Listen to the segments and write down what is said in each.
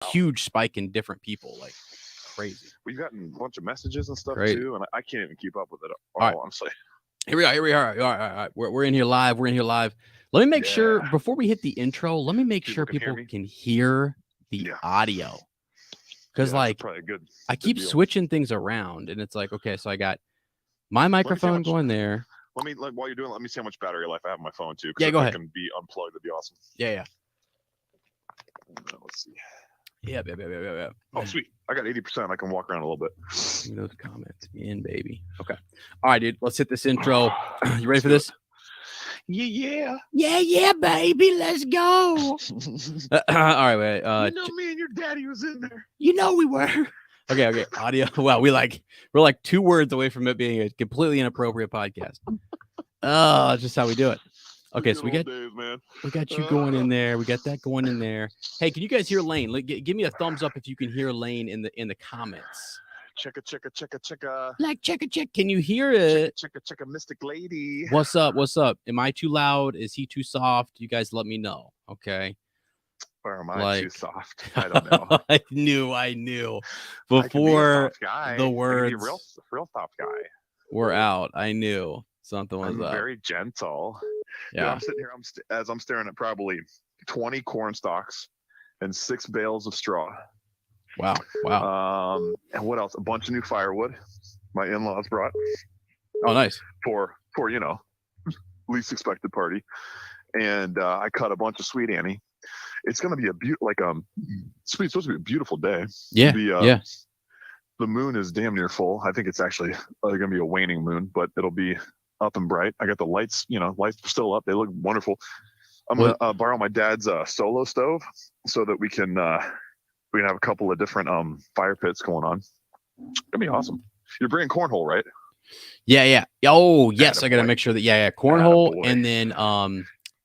huge spike in different people, like crazy. We've gotten a bunch of messages and stuff Crazy. too, and I can't even keep up with it All right. honestly. Here we are. All right. We're in here live. Let me make sure before we hit the intro. Let me make sure people can hear the audio, because probably good. I keep switching things around, and it's like, okay, so I got my microphone going there. While you're doing it, let me see how much battery life I have on my phone too. Yeah, go ahead. If I can be unplugged, it'd be awesome. Yeah. Let's see. Yeah. Oh, sweet. I got 80%. I can walk around a little bit. Give me those comments in, baby. Okay. All right, dude. Let's hit this intro. You ready for this? Yeah, baby. Let's go. All right, wait. Me and your daddy was in there. You know we were. Okay. Audio. Well, we're like 2 words away from it being a completely inappropriate podcast. Oh, that's just how we do it. Okay, so we got you going in there. We got that going in there. Hey, can you guys hear Lane? Give me a thumbs up if you can hear Lane in the comments. Check. Like check. Can you hear it? Check, mystic lady. What's up? Am I too loud? Is he too soft? You guys let me know. Okay. Or am I too soft? I don't know. I knew. Before the words real soft guy. We're out. I knew something was up. Very gentle. Yeah. Dude, I'm sitting here. I'm staring at probably 20 corn stalks and 6 bales of straw. Wow. And what else? A bunch of new firewood. My in-laws brought. Oh, nice. For least expected party. And I cut a bunch of sweet Annie. It's gonna be it's supposed to be a beautiful day. Yeah. The moon is damn near full. I think it's actually gonna be a waning moon, but it'll be up and bright. I got the lights. Lights are still up. They look wonderful. I'm gonna borrow my dad's solo stove so that we can have a couple of different fire pits going on. It's gonna be awesome. You're bringing cornhole, right? Yeah. Oh, yes. I gotta make sure that cornhole, and then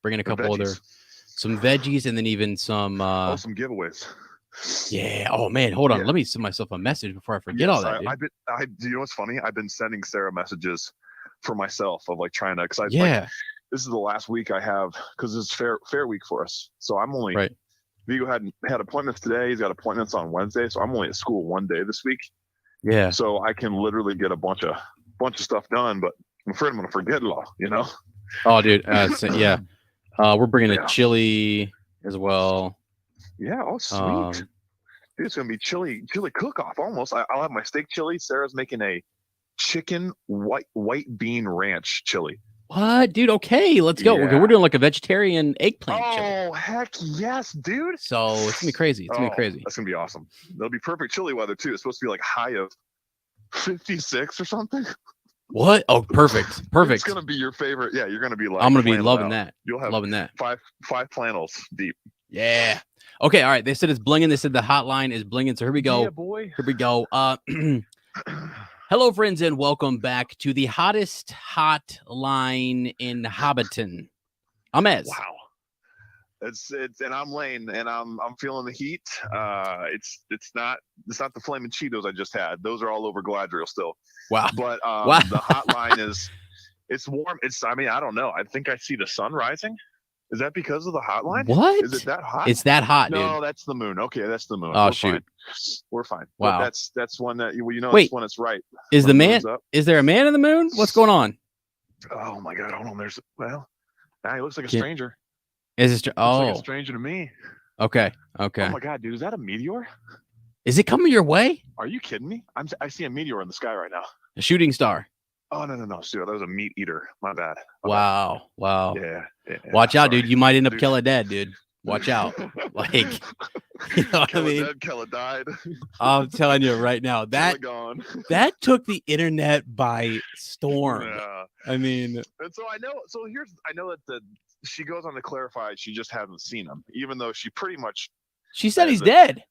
bringing a couple some veggies, and then even some some giveaways. Yeah. Oh man, hold on. Let me send myself a message before I forget all that. Dude. Do you know what's funny? I've been sending Sarah messages for myself of trying to, because this is the last week I have, because it's fair week for us. So I'm only right. Vigo had appointments today. He's got appointments on Wednesday, so I'm only at school one day this week. Yeah. So I can literally get a bunch of stuff done, but I'm afraid I'm gonna forget it all. Oh, dude. Yeah. We're bringing a chili as well. Yeah. Oh, sweet. Dude, it's gonna be chili cook-off almost. I'll have my steak chili. Sarah's making a chicken white bean ranch chili. What, dude? Okay, let's go. Yeah. We're doing like a vegetarian eggplant chili. Oh, heck yes, dude. So it's gonna be crazy. That's gonna be awesome. That'll be perfect chili weather too. It's supposed to be like high of 56 or something. What? Oh, perfect. It's gonna be your favorite. Yeah, you're gonna be like. I'm gonna be loving that. You'll have loving that. Five flannels deep. Yeah. Okay. All right. They said it's blinging. They said the hotline is blinging. So here we go. Yeah, boy. Here we go. Hello, friends, and welcome back to the hottest hotline in Hobbiton. I'm Ez. Wow. It's and I'm Lane, and I'm feeling the heat. It's not the flaming Cheetos I just had. Those are all over Galadriel still. Wow. But wow. The hotline it's warm. I don't know. I think I see the sun rising. Is that because of the hotline? What? Is it that hot? It's that hot, dude. No, that's the moon. Okay, that's the moon. Oh, shoot. We're fine. Wow. But that's one that Wait, that's when it's right. Is there a man in the moon? What's going on? Oh my God! Hold on. He looks like a stranger. Is it? Like a stranger to me. Okay. Oh my God, dude! Is that a meteor? Is it coming your way? Are you kidding me? I see a meteor in the sky right now. A shooting star. Oh no, Stuart, that was a meat eater. My bad. Wow. Yeah. Watch out, dude. You might end up killing dad, dude. Watch out. Like, you know what I mean? Dead, Kella died. I'm telling you right now, that took the internet by storm. Yeah. I mean, and so I know that she goes on to clarify she just hasn't seen him, even though she pretty much. She said he's dead.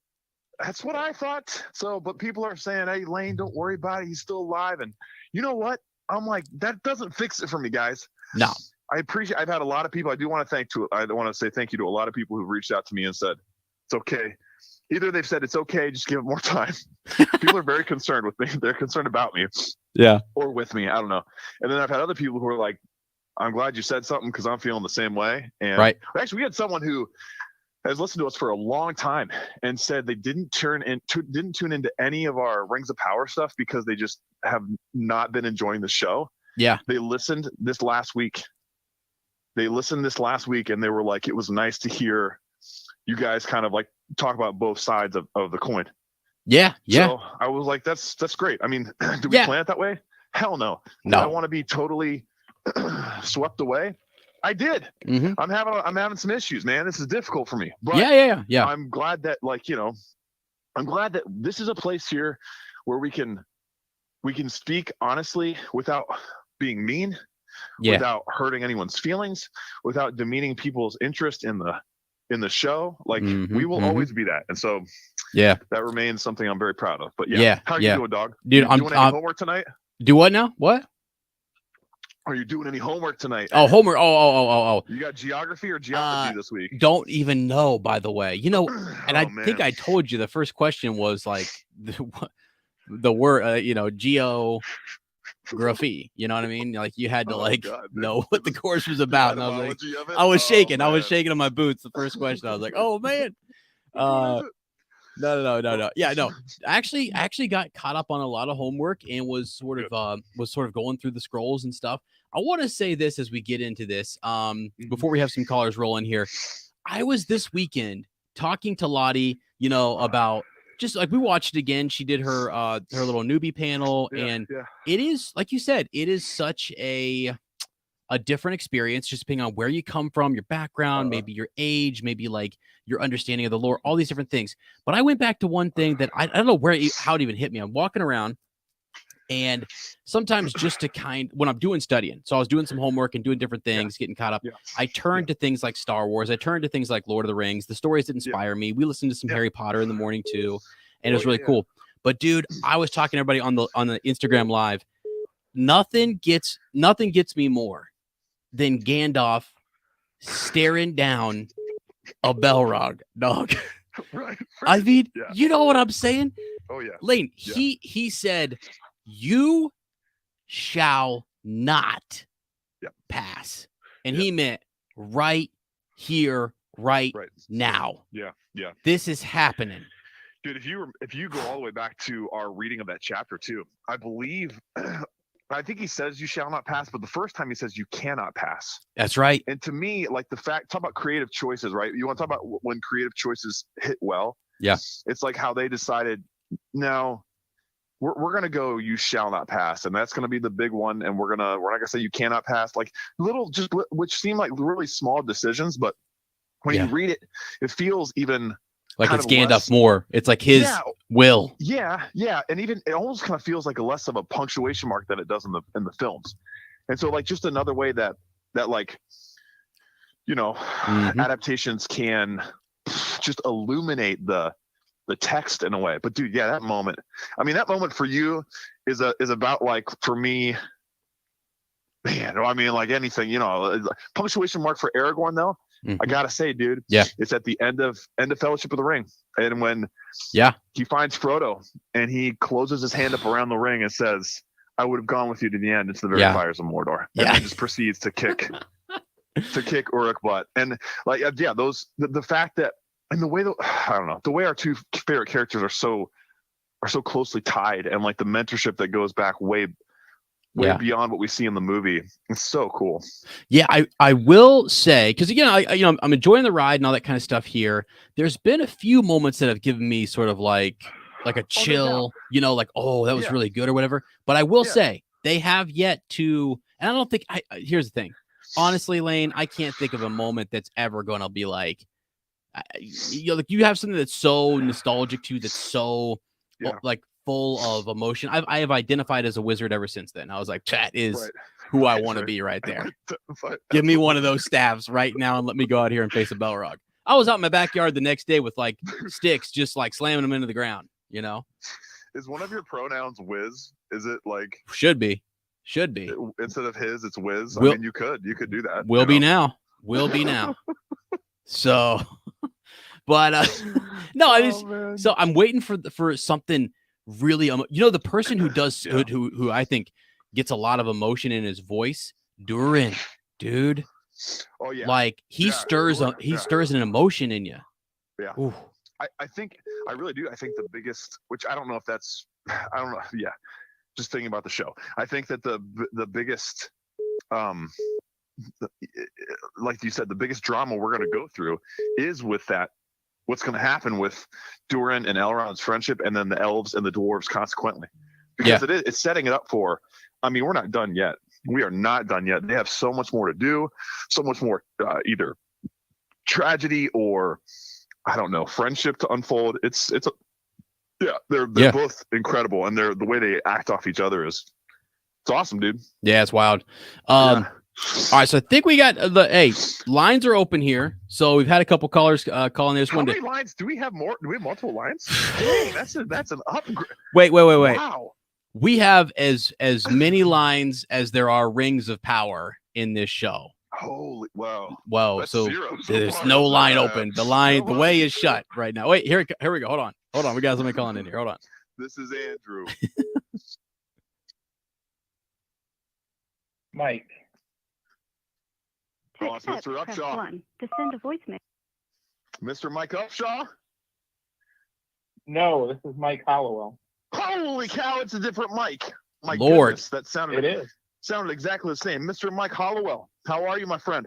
That's what I thought. So, but people are saying, "Hey, Lane, don't worry about it. He's still alive." And you know what? I'm like, that doesn't fix it for me, guys. No. I appreciate. I've had a lot of people. I want to say thank you to a lot of people who've reached out to me and said it's okay. Either they've said it's okay, just give it more time. People are very concerned with me. They're concerned about me. Yeah. Or with me. I don't know. And then I've had other people who are like, I'm glad you said something because I'm feeling the same way. And right. Actually, we had someone who has listened to us for a long time and said they didn't tune into any of our Rings of Power stuff because they just have not been enjoying the show. Yeah. They listened this last week. And they were like, it was nice to hear you guys kind of like talk about both sides of the coin. Yeah. So I was like, that's great. I mean, do we plan it that way? Hell no. No. I want to be totally swept away. I did. Mm-hmm. I'm having some issues, man. This is difficult for me. But yeah. I'm glad that I'm glad that this is a place here where we can speak honestly without being mean, without hurting anyone's feelings, without demeaning people's interest in the show. Like we will always be that. And so that remains something I'm very proud of. But how are you doing, dog? Dude, I'm doing any homework tonight? Do what now? What? Are you doing any homework tonight? Oh, homework. Oh. You got geography or geography this week? Don't even know, by the way. You know, and I think I told you the first question was like the word, geography. You know what I mean? Like you had to know what the course was about. And I was like, I was shaking. I was shaking on my boots. The first question, I was like, oh man. No. Yeah, no. I actually got caught up on a lot of homework and was sort of going through the scrolls and stuff. I want to say this as we get into this. Before we have some callers roll in here, I was this weekend talking to Lottie, about just like we watched it again. She did her little newbie panel, and it is like you said, it is such a different experience, just depending on where you come from, your background, maybe your age, maybe like your understanding of the lore, all these different things. But I went back to one thing that I don't know how it even hit me. I'm walking around, and sometimes just to when I'm doing studying, so I was doing some homework and doing different things, getting caught up. I turned to things like Star Wars. I turned to things like Lord of the Rings, the stories that inspire me. We listened to some Harry Potter in the morning too, and it was really cool. But dude, I was talking to everybody on the Instagram live. Nothing gets me more than Gandalf staring down a Balrog, dog. Right. I mean, you know what I'm saying? Oh yeah. Lane, he said, "You shall not pass." And he meant right here, right now. Yeah. This is happening. Dude, if you go all the way back to our reading of that chapter too, I think he says you shall not pass, but the first time he says you cannot pass. That's right. And to me, like talk about creative choices, right? You want to talk about when creative choices hit well? Yeah. It's like how they decided, no, we're going to go, you shall not pass. And that's going to be the big one. And we're not going to say you cannot pass, like which seem like really small decisions. But when you read it, it feels even like it's Gandalf more. It's like his will. Yeah. And even it almost kind of feels like less of a punctuation mark than it does in the films. And so like just another way that like, adaptations can just illuminate the text in a way. But dude, that moment. I mean, that moment for you is about like for me, man, I mean like anything, punctuation mark for Aragorn though. I gotta say, dude, it's at the end of Fellowship of the Ring, and when he finds Frodo and he closes his hand up around the ring and says, "I would have gone with you to the end into the very fires of Mordor," and then just proceeds to kick Uruk butt, and like the fact that and the way that I don't know the way our two favorite characters are so closely tied, and like the mentorship that goes back way beyond what we see in the movie. It's so cool. Yeah, I will say, because again, I'm enjoying the ride and all that kind of stuff here. There's been a few moments that have given me sort of like a chill, like, oh, that was really good or whatever. But I will say they have yet to, and I don't think here's the thing. Honestly, Lane, I can't think of a moment that's ever going to be like, like you have something that's so nostalgic to you, that's so like full of emotion. I have identified as a wizard ever since then. I was like, that is who I want to be right there. Give me one of those staffs right now and let me go out here and face a Balrog. I was out in my backyard the next day with like sticks, just like slamming them into the ground, Is one of your pronouns whiz? Is it like should be instead of his, it's whiz? I mean, you could do that. Will be now. So but no, so I'm waiting for something really the person who does who I think gets a lot of emotion in his voice, Durin, dude. Oh yeah. Like he stirs an emotion in you. Yeah. Ooh. I think I really do. I think the biggest, which I don't know if that's, I don't know. Yeah. Just thinking about the show. I think that the biggest, like you said, the biggest drama we're going to go through is with that. What's going to happen with Durin and Elrond's friendship, and then the elves and the dwarves consequently, because it's setting it up for. I mean, we're not done yet. We are not done yet. They have so much more to do, so much more either tragedy or I don't know, friendship to unfold. They're both incredible, and the way they act off each other it's awesome, dude. Yeah, it's wild. All right, so I think we got lines are open here. So we've had a couple callers calling this one. How many lines do we have? More? Do we have multiple lines? Dang, that's an upgrade. Wait. Wow. We have as many lines as there are rings of power in this show. Holy wow. Whoa. So there's no line open. The way is shut right now. Wait, here we go. Hold on. We got somebody calling in here. Hold on. This is Andrew. Mike. Oh, it's Mr. Upshaw. 1 to send a voicemail. Mr. Mike Upshaw? No, this is Mike Hollowell. Holy cow, it's a different Mike. My Lord. Goodness, that sounded exactly the same. Mr. Mike Hollowell, how are you, my friend?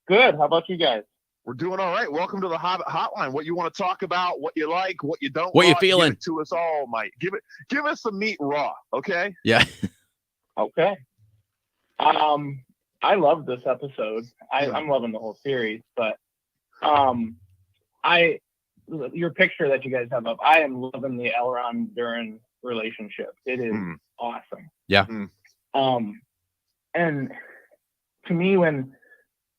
Good. How about you guys? We're doing all right. Welcome to the Hobbit Hotline. What you want to talk about, what you like, what you don't what like, you feeling? give it to us all, Mike. Give us the meat raw, okay? Yeah. Okay. I love this episode. I'm loving the whole series, but your picture that you guys have up, I am loving the Elrond Durin relationship. It is awesome. Yeah. And to me, when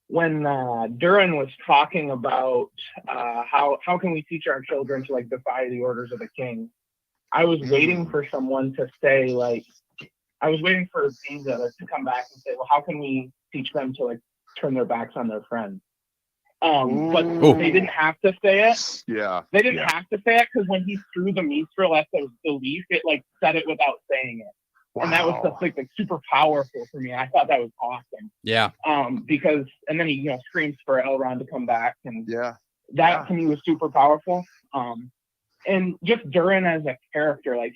Durin was talking about how can we teach our children to like defy the orders of the king, I was waiting for someone to say I was waiting for Ezra to come back and say, well, how can we teach them to like turn their backs on their friends? But they didn't have to say it. Yeah. They didn't have to say it because when he threw the mithril at the leaf, it like said it without saying it. Wow. And that was just like super powerful for me. I thought that was awesome. Yeah. Because and then he screams for Elrond to come back, and that to me was super powerful. And just Durin as a character, like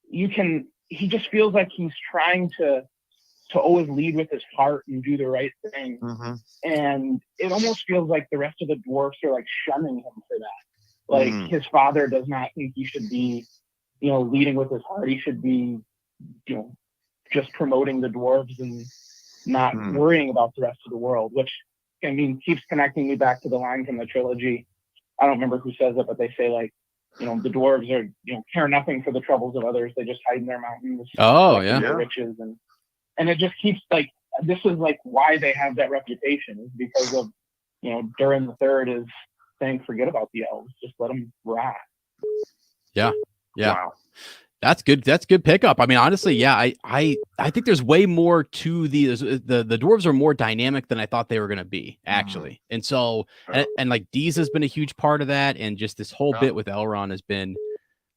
he just feels like he's trying to always lead with his heart and do the right thing. Mm-hmm. And it almost feels like the rest of the dwarfs are like shunning him for that. Like his father does not think he should be, leading with his heart. He should be, just promoting the dwarves and not worrying about the rest of the world, which keeps connecting me back to the line from the trilogy. I don't remember who says it, but they say like, the dwarves are, care nothing for the troubles of others. They just hide in their mountains. Oh, yeah. Their riches. And it just keeps like, this is like why they have that reputation, is because of, Durin the Third is saying, forget about the elves, just let them rot. Yeah. Yeah. Wow. That's good. That's good pickup. I mean, honestly, yeah, I think there's way more to the dwarves are more dynamic than I thought they were going to be, actually. And so, and like Deez has been a huge part of that. And just this whole bit with Elrond has been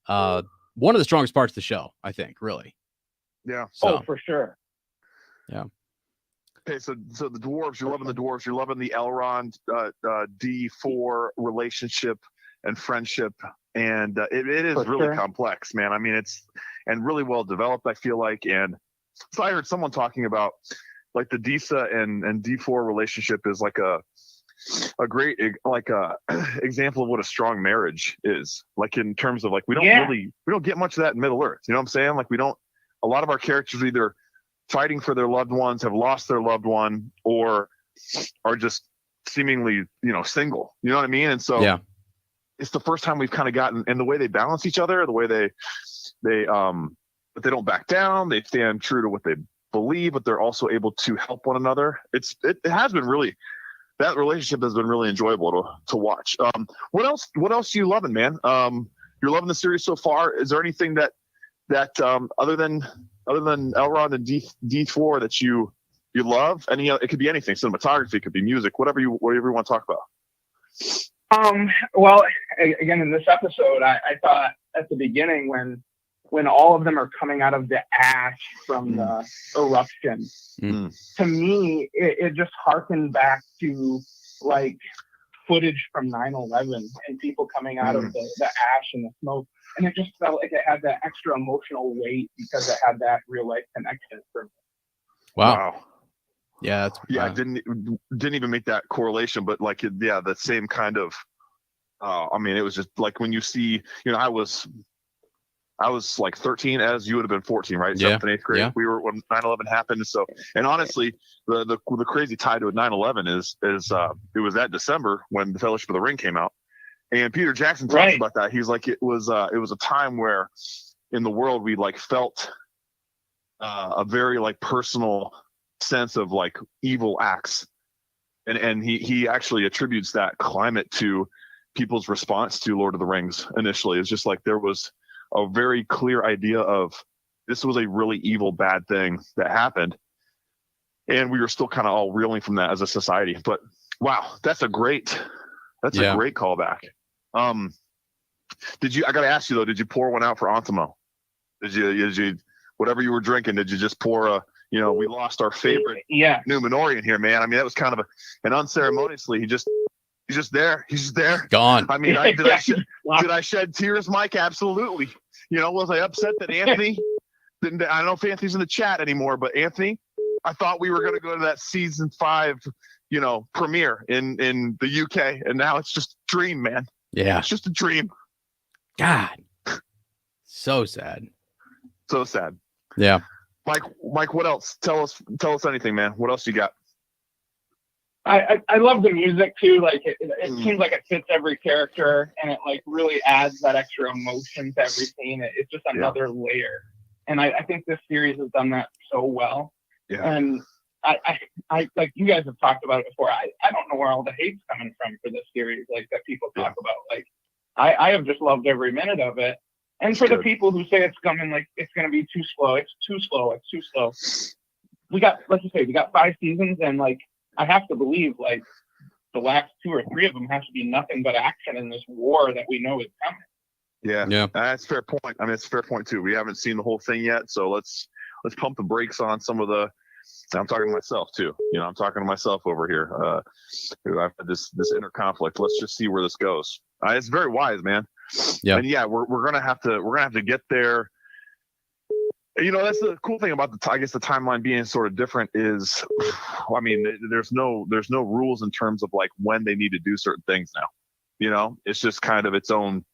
one of the strongest parts of the show, I think, really. Yeah. So, for sure. Yeah. Okay, so the dwarves, you're loving the dwarves, you're loving the Elrond D4 relationship and friendship, and it is really complex, man. I mean, it's really well developed, I feel like. And so I heard someone talking about like the Disa and D4 relationship is like a great example of what a strong marriage is. Like in terms of like we don't get much of that in Middle Earth. You know what I'm saying? Like a lot of our characters either fighting for their loved ones, have lost their loved one, or are just seemingly, single. You know what I mean? And so it's the first time we've kind of gotten, and the way they balance each other, the way but they don't back down, they stand true to what they believe, but they're also able to help one another. It has been really, that relationship has been really enjoyable to watch. What else are you loving, man? You're loving the series so far. Is there anything that other than Elrond and D4 that you love? It could be anything, cinematography, it could be music, whatever you want to talk about. Well, again, in this episode, I thought at the beginning when all of them are coming out of the ash from the eruption, to me, it just harkened back to like footage from 9/11 and people coming out of the ash and the smoke, and it just felt like it had that extra emotional weight because it had that real life connection for me. Wow. Yeah, I didn't even make that correlation, but like the same kind of. I mean, it was just like when you see, I was like 13, as you would have been 14, right? 7th and 8th grade. Yeah. We were when 9/11 happened. So, and honestly, the crazy tie to 9/11 is it was that December when the Fellowship of the Ring came out, and Peter Jackson talks about that. He's like, it was a time where in the world we like felt a very like personal sense of like evil acts, and he actually attributes that climate to people's response to Lord of the Rings initially. It's just like there was a very clear idea of this was a really evil, bad thing that happened. And we were still kind of all reeling from that as a society. But wow, that's a great callback. I got to ask you though, did you pour one out for Antimo? Did you, whatever you were drinking, did you just pour we lost our favorite Numenorian here, man. I mean, that was kind of and unceremoniously, he's just there. He's just there. Gone. I mean, did I shed tears, Mike? Absolutely. Was I upset that Anthony didn't? I don't know if Anthony's in the chat anymore, but Anthony, I thought we were going to go to that season 5, premiere in the UK, and now it's just a dream, man. Yeah, it's just a dream. God, so sad. So sad. Yeah, Mike, what else? Tell us anything, man. What else you got? I love the music too. Like it seems like it fits every character, and it like really adds that extra emotion to every scene. It's just another layer, and I think this series has done that so well. Yeah. And I like you guys have talked about it before. I don't know where all the hate's coming from for this series, like that people talk about. Like I have just loved every minute of it. And for the people who say it's coming, like it's going to be too slow, it's too slow. We got 5 seasons, and like. I have to believe like the last 2 or 3 of them has to be nothing but action in this war that we know is coming. Yeah. That's a fair point. I mean, it's a fair point too. We haven't seen the whole thing yet, so let's pump the brakes on some of the. I'm talking to myself too. I'm talking to myself over here. I've had this inner conflict. Let's just see where this goes. It's very wise, man. Yeah. And we're gonna have to get there. That's the cool thing about the timeline being sort of different is, I mean, there's no rules in terms of like when they need to do certain things now. It's just kind of its own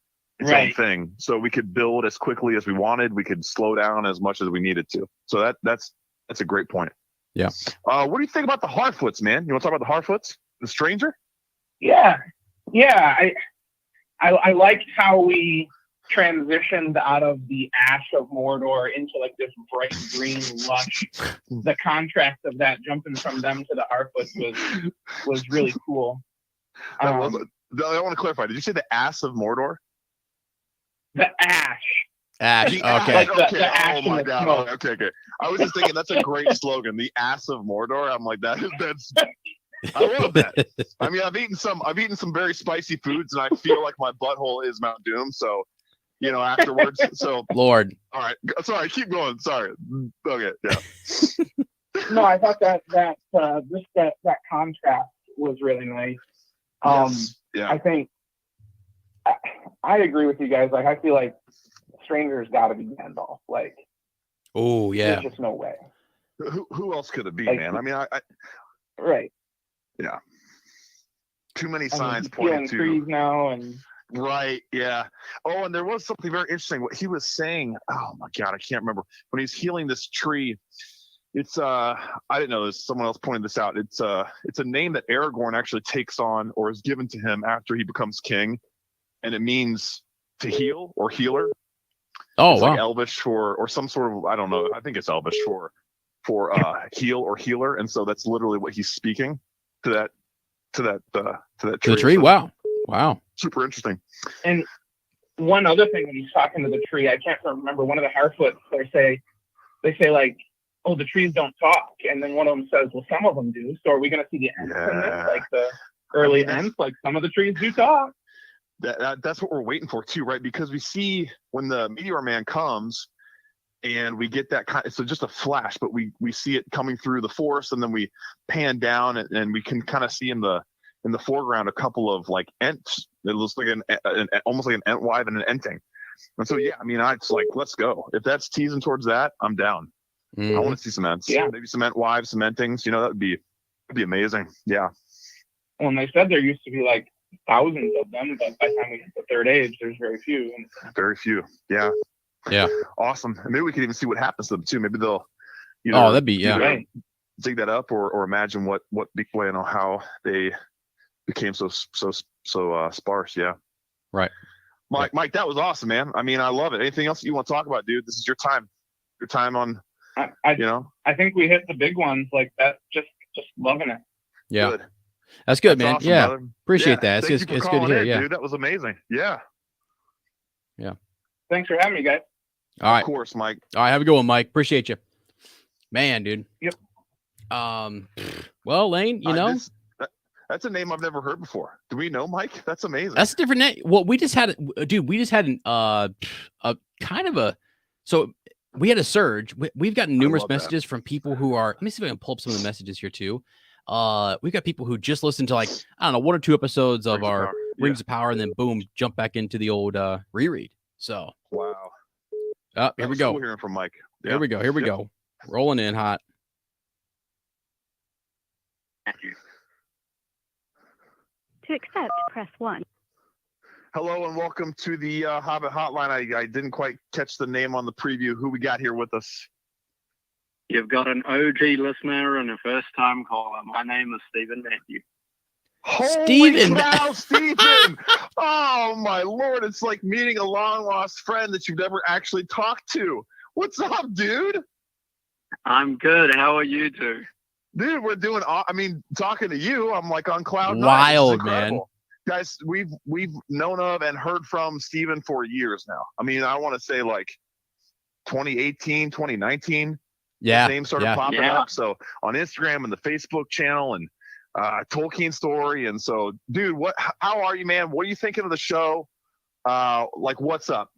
thing. So we could build as quickly as we wanted. We could slow down as much as we needed to. So that's a great point. Yeah. What do you think about the Harfoots, man? You want to talk about the Harfoots, the stranger? Yeah. I liked how we transitioned out of the ash of Mordor into like this bright green lush. The contrast of that jumping from them to the Harfoots was really cool. I want to clarify. Did you say the ass of Mordor? The ash. Ash. The okay. Like the ash oh my and the god. smoke. Okay. I was just thinking that's a great slogan. The ass of Mordor. I'm like that's. I love that. I mean, I've eaten some very spicy foods, and I feel like my butthole is Mount Doom. So. Afterwards. So Lord. All right. Sorry. Keep going. Sorry. Okay. Yeah. No, I thought that contrast was really nice. Yeah. I think I agree with you guys. Like, I feel like Stranger's got to be Gandalf. Like, oh yeah. There's just no way. Who else could it be, like, man? I mean, I right. Yeah. Too many signs pointing to trees now and. Right. Yeah. Oh, and there was something very interesting. What he was saying. Oh my God, I can't remember when he's healing this tree. It's I didn't know this. Someone else pointed this out. It's a name that Aragorn actually takes on or is given to him after he becomes king, and it means to heal or healer. Oh, it's wow. Like Elvish or some sort of, I don't know. I think it's Elvish for heal or healer, and so that's literally what he's speaking to that tree. To the tree. Wow. Super interesting. And one other thing when he's talking to the tree, I can't remember, one of the Harfoots, they say like, oh, the trees don't talk. And then one of them says, well, some of them do. So are we going to see the ends in this? Like the early ends? Like some of the trees do talk. That's what we're waiting for too, right? Because we see when the Meteor Man comes and we get that kind of, so just a flash, but we see it coming through the forest, and then we pan down and we can kind of see in the in the foreground a couple of like ents. It looks like almost like an entwive and an enting. And so yeah, I mean, I just like, let's go. If that's teasing towards that, I'm down. I want to see some ents. Yeah. Maybe some entwives, some entings. You know, that'd be amazing. Yeah. Well, and they said there used to be like thousands of them, but by the time we hit the third age, there's very few. Very few. Yeah. Yeah. Awesome. And maybe we could even see what happens to them too. Maybe they'll, that'd be dig that up or imagine what how they became so sparse. Yeah. Right. Mike, that was awesome, man. I mean, I love it. Anything else you want to talk about, dude? This is your time. Your time on. I think we hit the big ones like that. Just loving it. Yeah. Good. That's good, man. Awesome, yeah. Brother. Appreciate that. It's good to hear. Yeah. Dude, that was amazing. Yeah. Yeah. Thanks for having me, guys. All right. Of course, Mike. All right. Have a good one, Mike. Appreciate you. Man, dude. Yep. Well, Lane, that's a name I've never heard before. Do we know Mike? That's amazing. That's a different name. Well, we just had a kind of a, so we had a surge. We've gotten numerous messages from people who are, let me see if I can pull up some of the messages here too. We've got people who just listened to like, I don't know, 1 or 2 episodes of our Rings of Power and then boom, jump back into the old reread. So. Wow. Here we go. Cool hearing from Mike. Yeah. Here we go. Rolling in hot. Thank you. To accept, press 1. Hello and welcome to the Hobbit Hotline. I didn't quite catch the name on the preview. Who we got here with us? You've got an OG listener and a first-time caller. My name is Stephen Matthew. Holy cow, Stephen! Oh my Lord! It's like meeting a long-lost friend that you've never actually talked to. What's up, dude? I'm good. How are you two? Dude, we're doing. I mean, talking to you, I'm like on cloud nine. Wild, man. Guys, we've known of and heard from Stephen for years now. I mean, I want to say like 2018, 2019. Yeah. His name started popping up. So on Instagram and the Facebook channel and Tolkien Story. And so, dude, how are you, man? What are you thinking of the show? Like, what's up?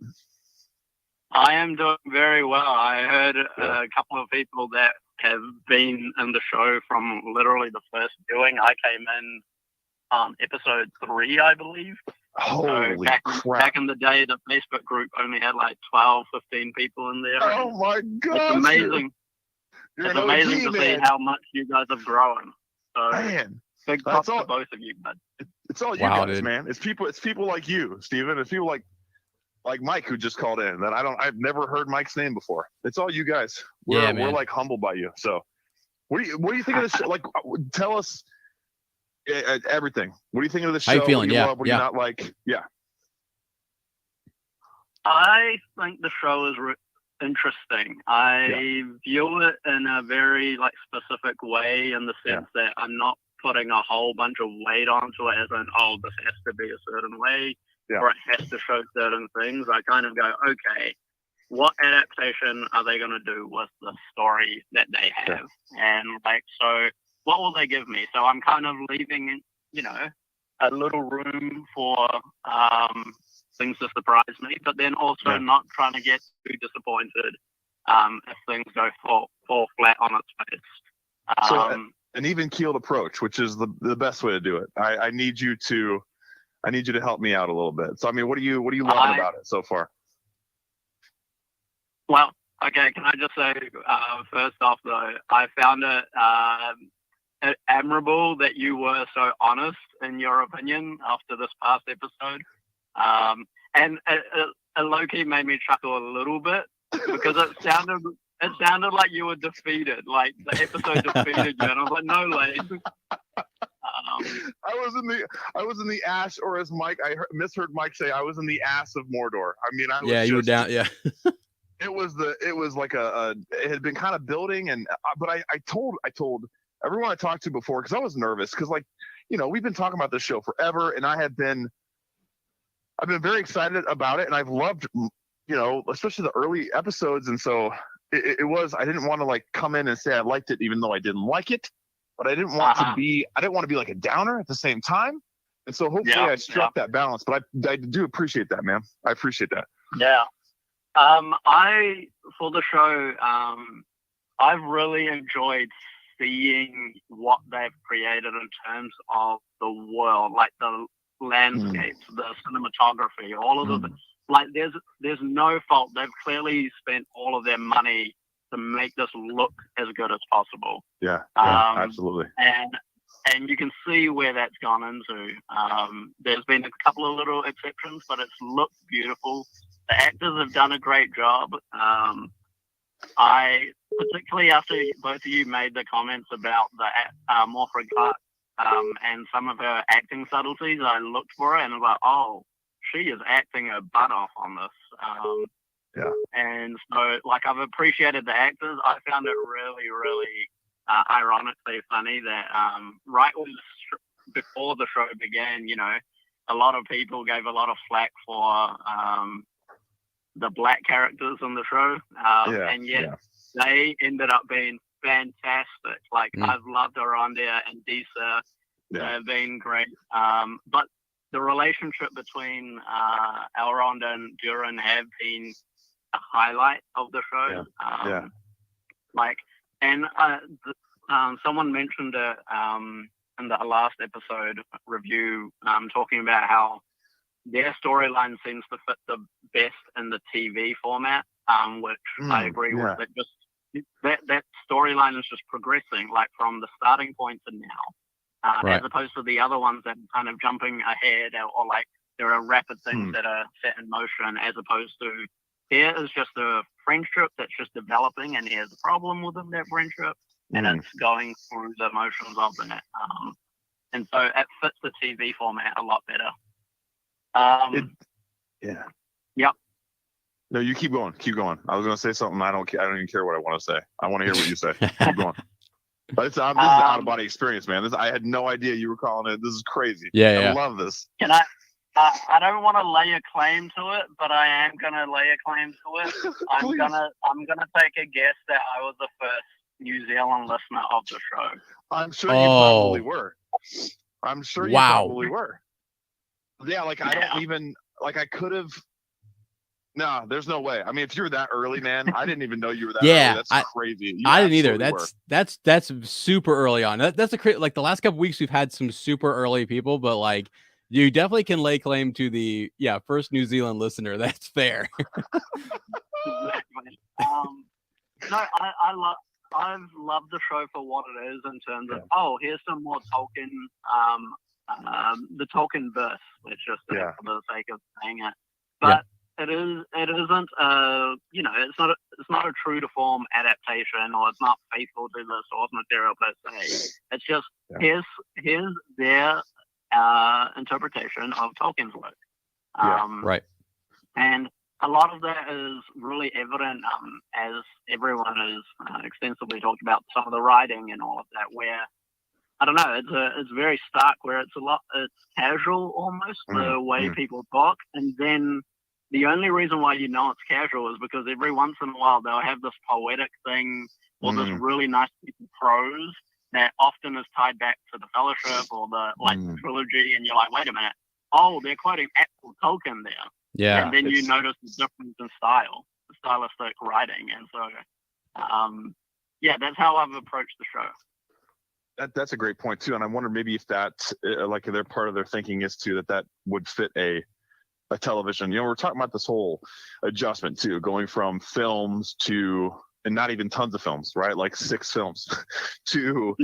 I am doing very well. I heard a couple of people that have been in the show from literally the first viewing. I came in episode 3, I believe. Holy crap. Back in the day, the Facebook group only had like 12, 15 people in there. Oh my God. It's amazing. It's amazing to see how much you guys have grown. So, man, big props to both of you, bud. It's all you guys, man. It's people like you, Steven. It's people like Mike who just called in that I've never heard Mike's name before. It's all you guys. We're like humbled by you. So what do you think of this show? Like, tell us everything. What do you think of the show? How you feeling? What do you love? What do you not like? Yeah. I think the show is interesting. I view it in a very specific way in the sense that I'm not putting a whole bunch of weight onto it as in, this has to be a certain way. Or it has to show certain things. I kind of go, okay, what adaptation are they going to do with the story that they have? And so what will they give me? So I'm kind of leaving, a little room for things to surprise me, but then also not trying to get too disappointed if things go fall flat on its face. So an even-keeled approach, which is the best way to do it. I need you to help me out a little bit. So, I mean, what are you loving about it so far? Well, okay. Can I just say, first off, though, I found it admirable that you were so honest in your opinion after this past episode. And it low-key made me chuckle a little bit because it sounded like you were defeated, like the episode defeated you. And I was like, no, Lane. I was in the ash, or as Mike, misheard Mike say, I was in the ass of Mordor. I mean, you were down. Yeah. it was like it had been kind of building, and but I told everyone I talked to before, because I was nervous, because we've been talking about this show forever, and I've been very excited about it, and I've loved especially the early episodes, and so it was, I didn't want to come in and say I liked it even though I didn't like it. But I didn't want to be like a downer at the same time. And so hopefully I struck that balance. But I do appreciate that, man. I appreciate that. Yeah. For the show, I've really enjoyed seeing what they've created in terms of the world, like the landscapes, the cinematography, all of the like. There's no fault. They've clearly spent all of their money to make this look as good as possible. Yeah, absolutely. And you can see where that's gone into. There's been a couple of little exceptions, but it's looked beautiful. The actors have done a great job. I particularly after both of you made the comments about the Morfred Clark and some of her acting subtleties, I looked for it and I was like, oh, she is acting her butt off on this. And so, like, I've appreciated the actors. I found it really, really ironically funny that right before the show began, you know, a lot of people gave a lot of flack for the black characters in the show, and yet they ended up being fantastic. Like, I've loved Arondia and Disa. They've been great. But the relationship between Elrond and Durin have been a highlight of the show. Like, and someone mentioned it in the last episode review, talking about how their storyline seems to fit the best in the TV format, which I agree with. It just that storyline is just progressing, like from the starting point to now, as opposed to the other ones that are kind of jumping ahead, or like there are rapid things that are set in motion, as opposed to here is just a friendship that's just developing, and here's a problem within that friendship, and it's going through the motions of that. And so it fits the TV format a lot better. Yep. No, you keep going. Keep going. I was going to say something. I don't even care what I want to say. I want to hear what you say. Keep going. But this is an out of body experience, man. I had no idea you were calling it. This is crazy. I love this. Can I don't want to lay a claim to it, but I am gonna lay a claim to it. I'm gonna take a guess that I was the first New Zealand listener of the show. I'm sure you probably were. I'm sure you probably were. Yeah, like I don't even like I could have. No, there's no way. I mean, if you're that early, man, I didn't even know you were that early. That's crazy. I didn't either. That's super early on. That's like the last couple weeks we've had some super early people, but like you definitely can lay claim to the first New Zealand listener. That's fair. No, I've loved the show for what it is in terms of here's some more Tolkien, the Tolkien verse, which just for the sake of saying it, but. It isn't it's not a true to form adaptation, or it's not faithful to the source material per se. It's just here's their interpretation of Tolkien's work. Right. And a lot of that is really evident as everyone has extensively talked about some of the writing and all of that, where I don't know, it's very stark, where it's casual almost, the way people talk, and then the only reason why you know it's casual is because every once in a while they'll have this poetic thing or this really nice piece of prose that often is tied back to the Fellowship or the trilogy, and you're like, wait a minute, they're quoting actual Tolkien there. Yeah. And then you notice the difference in style, the stylistic writing, and so that's how I've approached the show. That's a great point too, and I wonder maybe if that's like their part of their thinking is too that would fit a television. You know, we're talking about this whole adjustment too, going from films to, and not even tons of films, right? Like 6 films to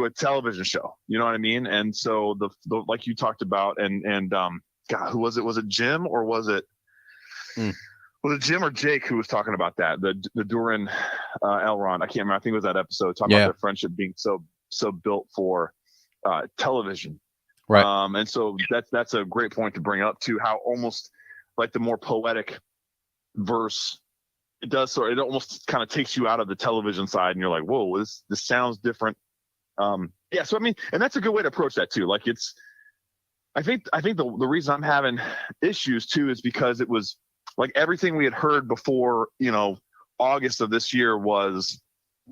a television show. You know what I mean? And so the like you talked about, and God, who was it? Was it Jim or was it? Was it Jim or Jake who was talking about that? The Durin Elrond. I can't remember. I think it was that episode talking about their friendship being so built for television. Right. And so that's a great point to bring up too, how almost like the more poetic verse it does, so it almost kind of takes you out of the television side and you're like, whoa, this sounds different. So I mean, and that's a good way to approach that too. Like I think the reason I'm having issues too is because it was like everything we had heard before, August of this year was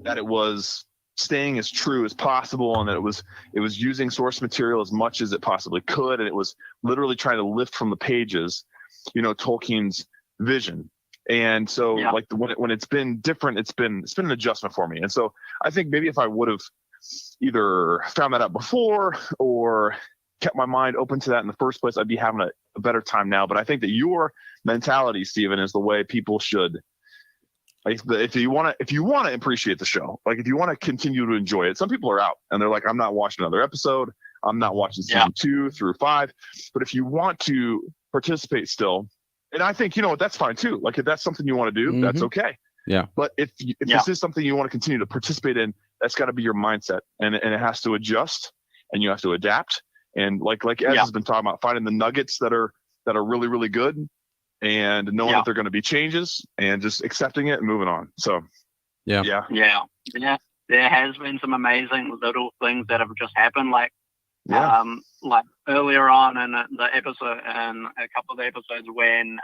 that it was staying as true as possible, and that it was using source material as much as it possibly could, and it was literally trying to lift from the pages, Tolkien's vision. And so like when it's been different, it's been an adjustment for me. And so I think maybe if I would have either found that out before or kept my mind open to that in the first place, I'd be having a better time now. But I think that your mentality, Steven, is the way people should. Like, if you want to appreciate the show, like if you want to continue to enjoy it, some people are out and they're like, I'm not watching another episode. I'm not watching season 2 through 5. But if you want to participate still, and I think, you know what, that's fine too. Like if that's something you want to do, that's okay. Yeah. But if this is something you want to continue to participate in, that's got to be your mindset, and it has to adjust, and you have to adapt. And like Ezra has been talking about, finding the nuggets that are really, really good, and knowing that they're going to be changes, and just accepting it and moving on. So yeah. There has been some amazing little things that have just happened, like earlier on in the episode, and a couple of episodes when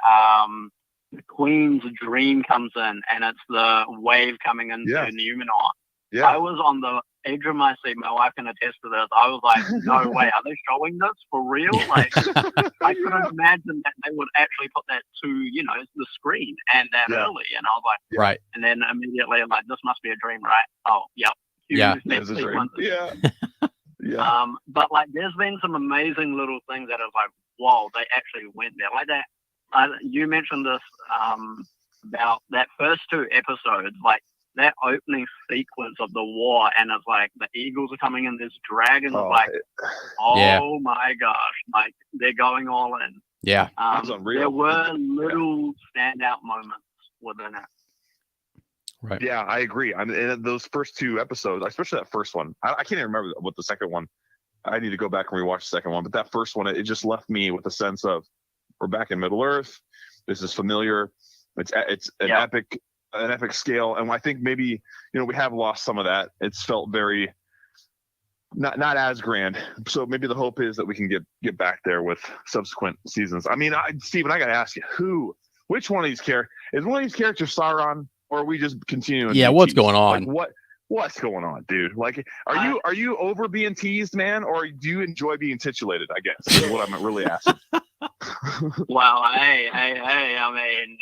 the Queen's dream comes in, and it's the wave coming into Numenor. Yeah. I was on the edge of my seat. My wife can attest to this. I was like, no way, are they showing this for real? Like, I couldn't imagine that they would actually put that to, the screen and that early. And I was like, right. And then immediately I'm like, this must be a dream, right? Oh, yep. It's a dream. Yeah. But like, there's been some amazing little things that are like, whoa, they actually went there. Like that. You mentioned this about that first 2 episodes, like that opening sequence of the war, and it's like the eagles are coming in, this dragon, my gosh, like they're going all in. Yeah, there were little standout moments within it. Right. Yeah, I agree. I mean, in those first 2 episodes, especially that first one, I can't even remember what the second one. I need to go back and rewatch the second one, but that first one, it just left me with a sense of, we're back in Middle Earth. This is familiar. It's an epic scale, and I think maybe we have lost some of that. It's felt very not as grand. So maybe the hope is that we can get back there with subsequent seasons. I mean, Steven, I got to ask you, which one of these is one of these characters Sauron, or are we just continuing? Yeah, what's going on? Like, what's going on, dude? Like, are you over being teased, man, or do you enjoy being titulated? I guess is what I'm really asking. Well, hey, I mean,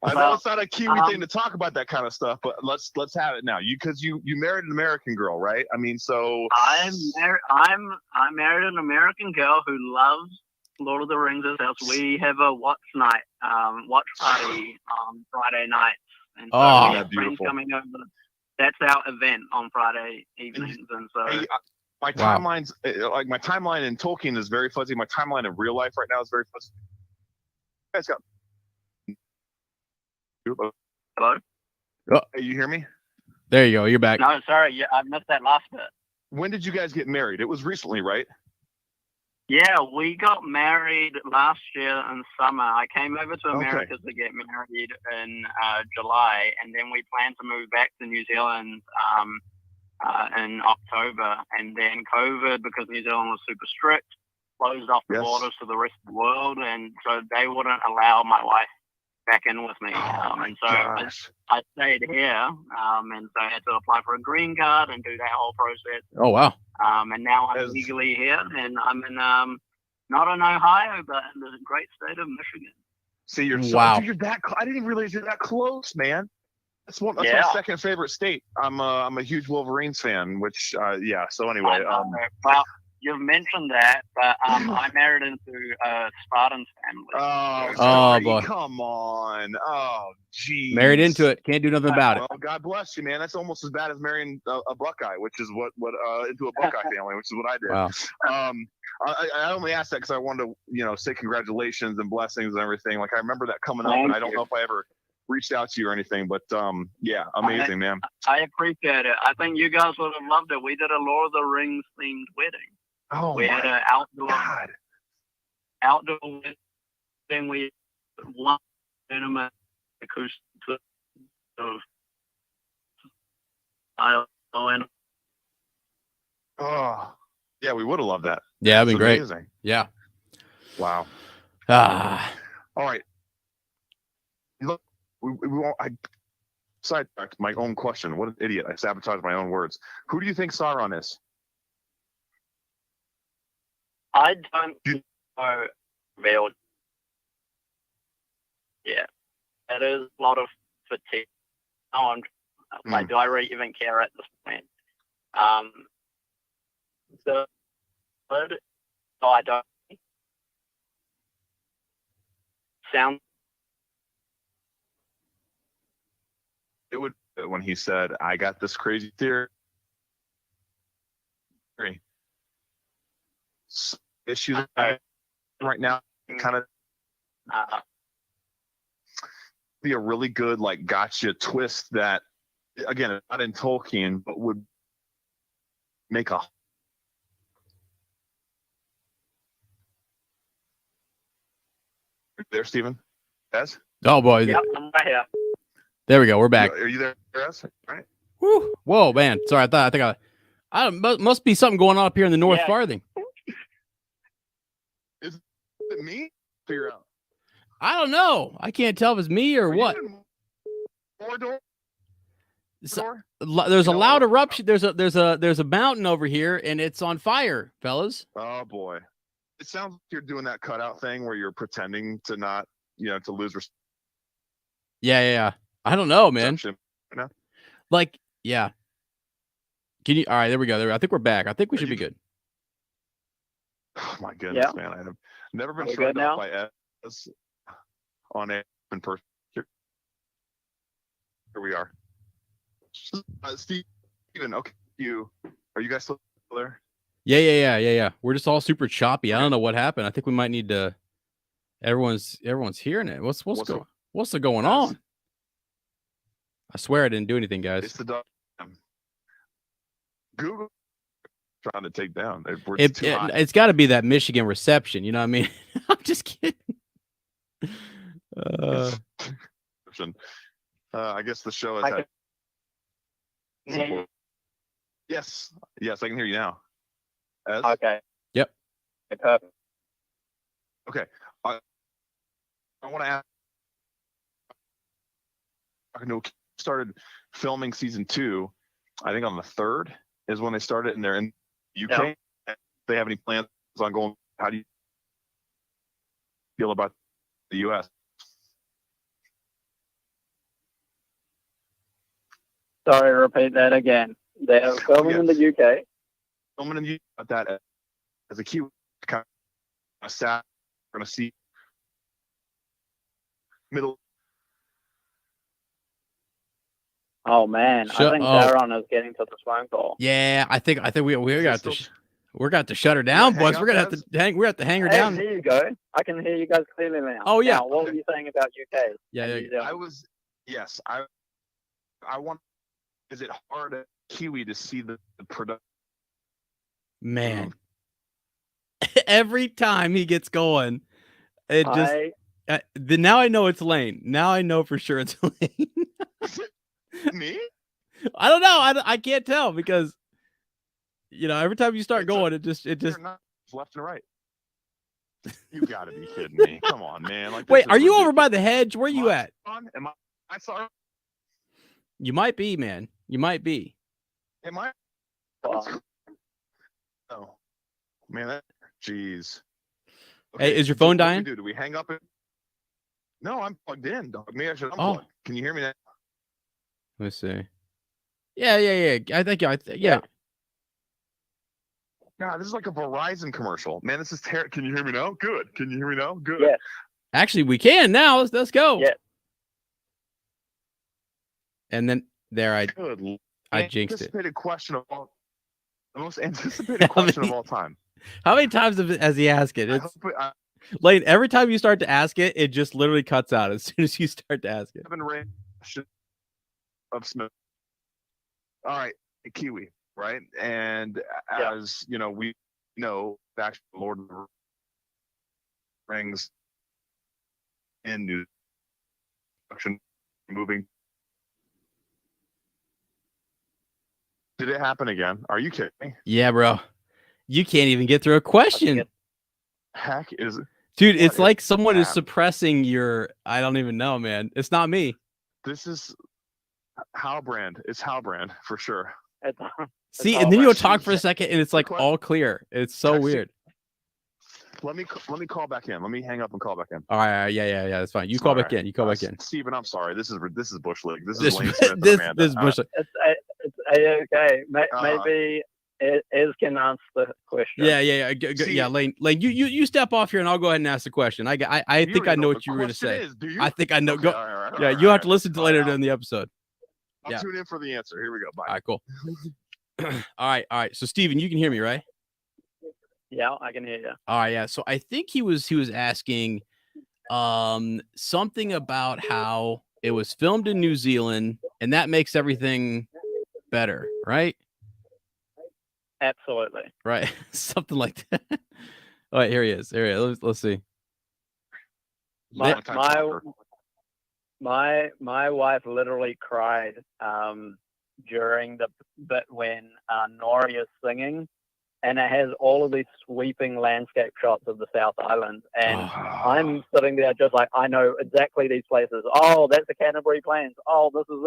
I know it's not a Kiwi thing to talk about that kind of stuff, but let's have it now. Because you married an American girl, right? I mean, so I married an American girl who loves Lord of the Rings as well. We have a watch party on Friday nights, and so we have friends coming over. That's our event on Friday evenings, and so. Hey, my timeline's like my timeline in Tolkien is very fuzzy. My timeline in real life right now is very fuzzy. You guys got. Hello? Oh. Hey, you hear me? There you go. You're back. No, sorry. I missed that last bit. When did you guys get married? It was recently, right? Yeah, we got married last year in summer. I came over to America to get married in July, and then we planned to move back to New Zealand in October. And then COVID, because New Zealand was super strict, closed off the borders to the rest of the world, and so they wouldn't allow my wife back in with me. And so I stayed here, and so I had to apply for a green card and do that whole process. Oh, wow. And now I'm legally here, and I'm in not in Ohio, but in the great state of Michigan. See, you're you're that. I didn't even realize you're that close, man. That's my second favorite state. I'm a huge Wolverines fan, which So anyway, well, you've mentioned that, but I married into a Spartans family. Oh boy! Come on! Oh, geez. Married into it. Can't do nothing about it. Well, God bless you, man. That's almost as bad as marrying a Buckeye, which is what into a Buckeye family, which is what I did. Wow. I only asked that because I wanted to, say congratulations and blessings and everything. Like I remember that coming up, and I don't know if I ever reached out to you or anything, but amazing, man. I appreciate it. I think you guys would have loved it. We did a Lord of the Rings themed wedding. Oh, we had an outdoor wedding. We had one intimate acoustic of yeah, we would have loved that. Yeah, that'd been great. Amazing. Yeah. Wow. All right. Look, I sidetracked my own question. What an idiot! I sabotaged my own words. Who do you think Sauron is? I don't know. Real. Yeah, it is a lot of fatigue. Do I really even care at this point? So good. So I don't sound. It would when he said, "I got this crazy theory." Issues right now, kind of be a really good like gotcha twist that, again, not in Tolkien, but would make a. There, Stephen? Ez? Oh boy. Yep, I'm right here. There we go. We're back. Are you there, Ez? All right. Woo. Whoa, man. Sorry, I think I must be something going on up here in the North Farthing. Is it me? Figure out. I don't know. I can't tell if it's me or what. There's a loud eruption. There's a mountain over here, and it's on fire, fellas. Oh boy, it sounds like you're doing that cutout thing where you're pretending to not, to lose. Yeah. I don't know, man. Like, yeah. Can you? All right, there we go. I think we're back. I think we should be good. Oh my goodness, man! I have never been shut up by Ez on a in person. Here we are. Steven, okay, are you guys still there? Yeah. We're just all super choppy. I don't know what happened. I think we might need to. Everyone's hearing it. What's going on? I swear I didn't do anything, guys. It's the Google trying to take down. It's got to be that Michigan reception. You know what I mean? I'm just kidding. I guess the show has had. Yes, I can hear you now. Ez? Okay. Yep. Okay, perfect. Okay. I want to ask. I know started filming season 2. I think on the 3rd is when they started, and they're in UK. Yeah. They have any plans on going? How do you feel about the US? Sorry, repeat that again. They're filming in the UK. Filming in the UK, but that as a key kind of sad. We're going to see middle. Oh man, I think Darren is getting to this phone call. Yeah, I think we got to shut her down, boys. We're gonna have to hang her down. There you go. I can hear you guys clearly now. Oh yeah. Now, what were you saying about UK? Yeah. I want. Is it hard at Kiwi to see the production? Man, every time he gets going, it just. Now I know it's Lane. Now I know for sure it's Lane. Me? I don't know. I can't tell because every time you start going, it just left and right. You gotta be kidding me! Come on, man! Like, wait, are you over by the hedge? Where are you at? Am I sorry? You might be, man. You might be. Am I? Oh, man! Jeez. Okay, hey, is your phone dying? Do we hang up? No, I'm plugged in, dog. Maybe I should unplug. Can you hear me now? Let's see. Yeah. I think. Yeah. God, this is like a Verizon commercial. Man, this is terrible. Can you hear me now? Good. Can you hear me now? Good. Yeah. Actually, we can now. Let's go. Yeah. And then there I jinxed it. The most anticipated question of all time. How many times has he asked it? Lane, every time you start to ask it, it just literally cuts out as soon as you start to ask it. Of Smith. All right, Kiwi, right? And as we know, back to Lord of the Rings in new production moving. Did it happen again? Are you kidding me? Yeah, bro. You can't even get through a question. Heck is it? Dude, it's like someone is suppressing your. I don't even know, man. It's not me. This is Halbrand. It's Halbrand for sure. See, and then you'll talk for a second, and it's like all clear. It's so weird. Let me call back in. Let me hang up and call back in. All right, yeah. That's fine. You call back in. You call back in. Steven, I'm sorry. This is Bush League. This is Lane Smith. This is Bush League. okay. Maybe Ez can answer the question. Yeah. Lane, you step off here, and I'll go ahead and ask the question. I think I know what you were going to say. I think I know. Okay, Go. all right, Yeah, you have to listen to later in the episode. I'll tune in for the answer. Here we go. Bye. All right, cool. All right. So, Steven, you can hear me, right? Yeah, I can hear you. All right, yeah. So I think he was asking something about how it was filmed in New Zealand, and that makes everything better, right? Absolutely. Right. Something like that. All right, here he is. Let's see. My wife literally cried during the bit when Nori is singing, and it has all of these sweeping landscape shots of the South Island, and I'm sitting there just like, I know exactly these places. Oh, that's the Canterbury Plains. Oh, this is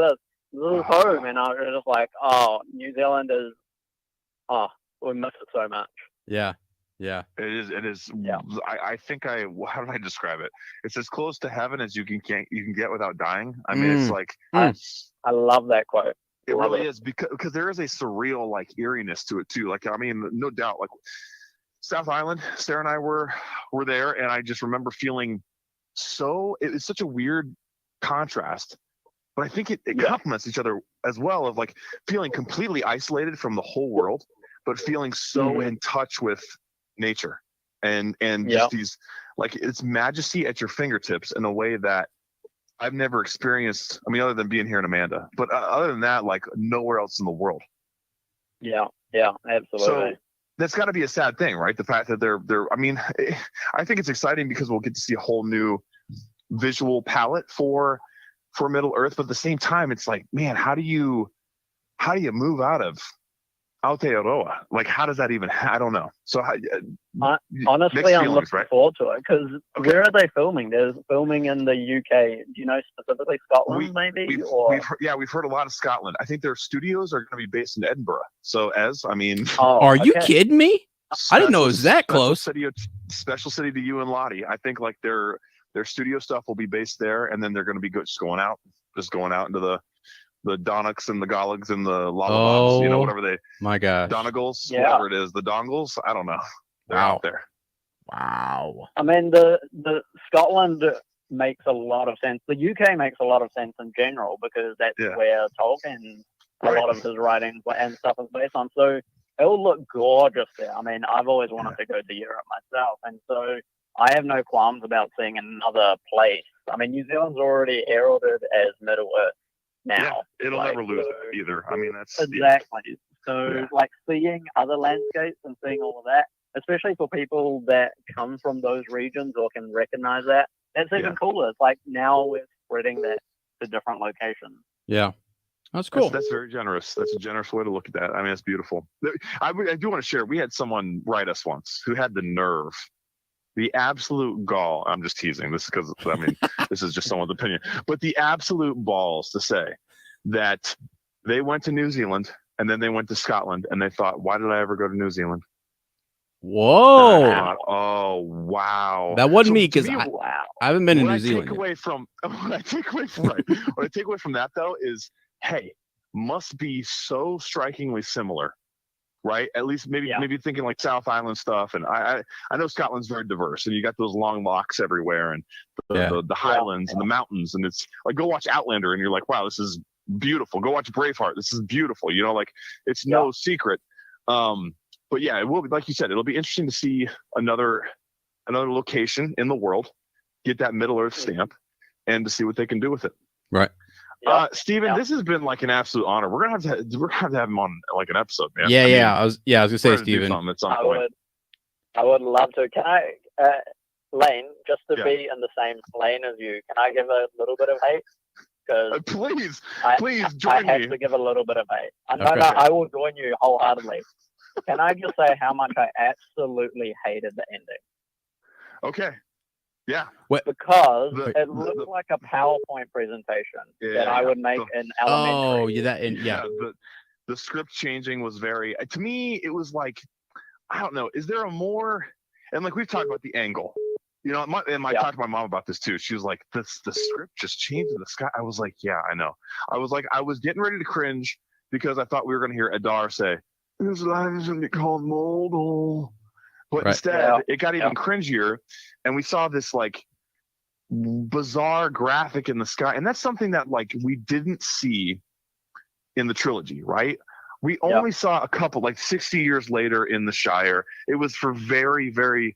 home. And I was just like, oh, New Zealand is, we miss it so much. Yeah. It is. Yeah. I think how did I describe it? It's as close to heaven as you can get without dying. I mean, it's like, I love that quote. It really is, because there is a surreal like eeriness to it too. Like, I mean, no doubt, like South Island, Sarah and I were there, and I just remember feeling it's such a weird contrast, but I think it complements each other as well, of like feeling completely isolated from the whole world, but feeling so in touch with nature and just these, like, it's majesty at your fingertips in a way that I've never experienced. I mean, other than being here in Amanda, but other than that, like nowhere else in the world. Yeah, absolutely. So that's got to be a sad thing, right? The fact that they're. I mean, I think it's exciting because we'll get to see a whole new visual palette for Middle Earth, but at the same time, it's like, man, how do you move out of Aotearoa? Like, how does that even? I don't know. So honestly, I'm looking forward to it, because where are they filming? They're filming in the UK. Do you know specifically Scotland? We've heard a lot of Scotland. I think their studios are going to be based in Edinburgh. So are you kidding me? I didn't know it was that close. Special city to you and Lottie. I think like their studio stuff will be based there, and then they're going to be just going out into the Donnocks and the Goligs and the Lollabobs, whatever they. My God. Donagles, whatever it is, the Dongles. I don't know. They're out there. Wow. I mean, the Scotland makes a lot of sense. The UK makes a lot of sense in general, because that's where Tolkien, a lot of his writing and stuff is based on. So it will look gorgeous there. I mean, I've always wanted to go to Europe myself, and so I have no qualms about seeing another place. I mean, New Zealand's already heralded as Middle Earth now. Yeah, it'll never lose that either. I mean, that's exactly. So like seeing other landscapes and seeing all of that, especially for people that come from those regions or can recognize that, that's even cooler. It's like now we're spreading that to different locations. Yeah. That's cool. That's very generous. That's a generous way to look at that. I mean, it's beautiful. I do want to share. We had someone write us once who had the nerve, the absolute gall. I'm just teasing. This is because, I mean, this is just someone's opinion, but the absolute balls to say that they went to New Zealand and then they went to Scotland and they thought, why did I ever go to New Zealand? Whoa. Thought, oh, wow. That wasn't me, because I haven't been in New Zealand. What I take away from that, though, is, hey, must be so strikingly similar, right? At least maybe thinking like South Island stuff. And I know Scotland's very diverse, and you got those long lochs everywhere, and the highlands and the mountains, and it's like, go watch Outlander and you're like, wow, this is beautiful. Go watch Braveheart. This is beautiful. Like, it's no secret. But yeah, it will be, like you said, it'll be interesting to see another location in the world get that Middle Earth stamp and to see what they can do with it. Right. Steven, this has been like an absolute honor. We're gonna have to have him on like an episode, man. I was gonna say, Steven. I would love to. Can I, Lane, just to be in the same lane as you, can I give a little bit of hate? Because please join me. I have to give a little bit of hate. No, I will join you wholeheartedly. Can I just say how much I absolutely hated the ending? Okay. Yeah. Because it looked like a PowerPoint presentation that I would make in elementary. The script changing was very, to me, it was like, I don't know, is there a more, and like we've talked about the angle, I talked to my mom about this too. She was like, the script just changed in the sky. I was like, yeah, I know. I was like, I was getting ready to cringe because I thought we were going to hear Adar say, "This line is going to be called Moldal," but instead it got even cringier, and we saw this like bizarre graphic in the sky, and that's something that like we didn't see in the trilogy, right? We only saw a couple, like 60 years later in the Shire. It was for it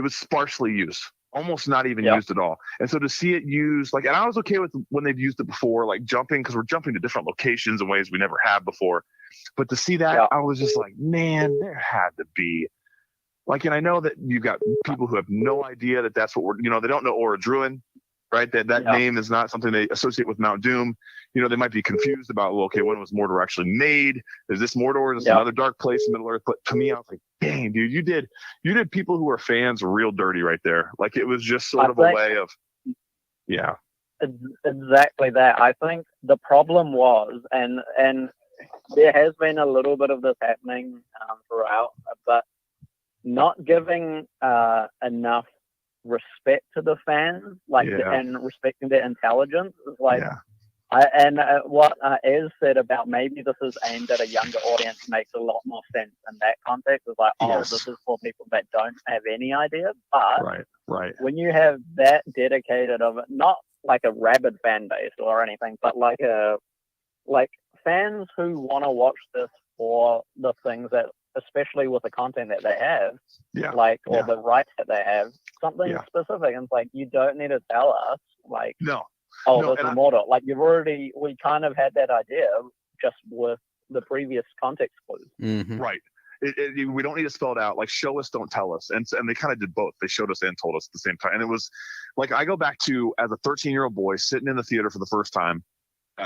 was sparsely used, almost not even used at all. And so to see it used, like, and I was okay with when they've used it before, like jumping, because we're jumping to different locations in ways we never have before. But to see that, I was just like, man, there had to be, like, and I know that you've got people who have no idea that that's what we're, they don't know Ora Druin, right? That name is not something they associate with Mount Doom. They might be confused about, well, okay, when was Mordor actually made? Is this Mordor? Is this another dark place in Middle Earth? But to me, I was like, dang, dude, you did people who are fans real dirty right there. Like, it was just sort of a way of, exactly that. I think the problem was, and there has been a little bit of this happening throughout, but not giving enough respect to the fans, and respecting their intelligence is like. What Ez said about maybe this is aimed at a younger audience makes a lot more sense in that context. It's like, this is for people that don't have any idea. But when you have that dedicated of it, not like a rabid fan base or anything, but like fans who want to watch this for the things that, especially with the content that they have, or the rights that they have, something specific. And it's like, you don't need to tell us, like, this is Mordor. Like, we kind of had that idea just with the previous context clues. Mm-hmm. Right. We don't need to spell it out. Like, show us, don't tell us. And they kind of did both. They showed us and told us at the same time. And it was like, I go back to, as a 13-year-old boy sitting in the theater for the first time,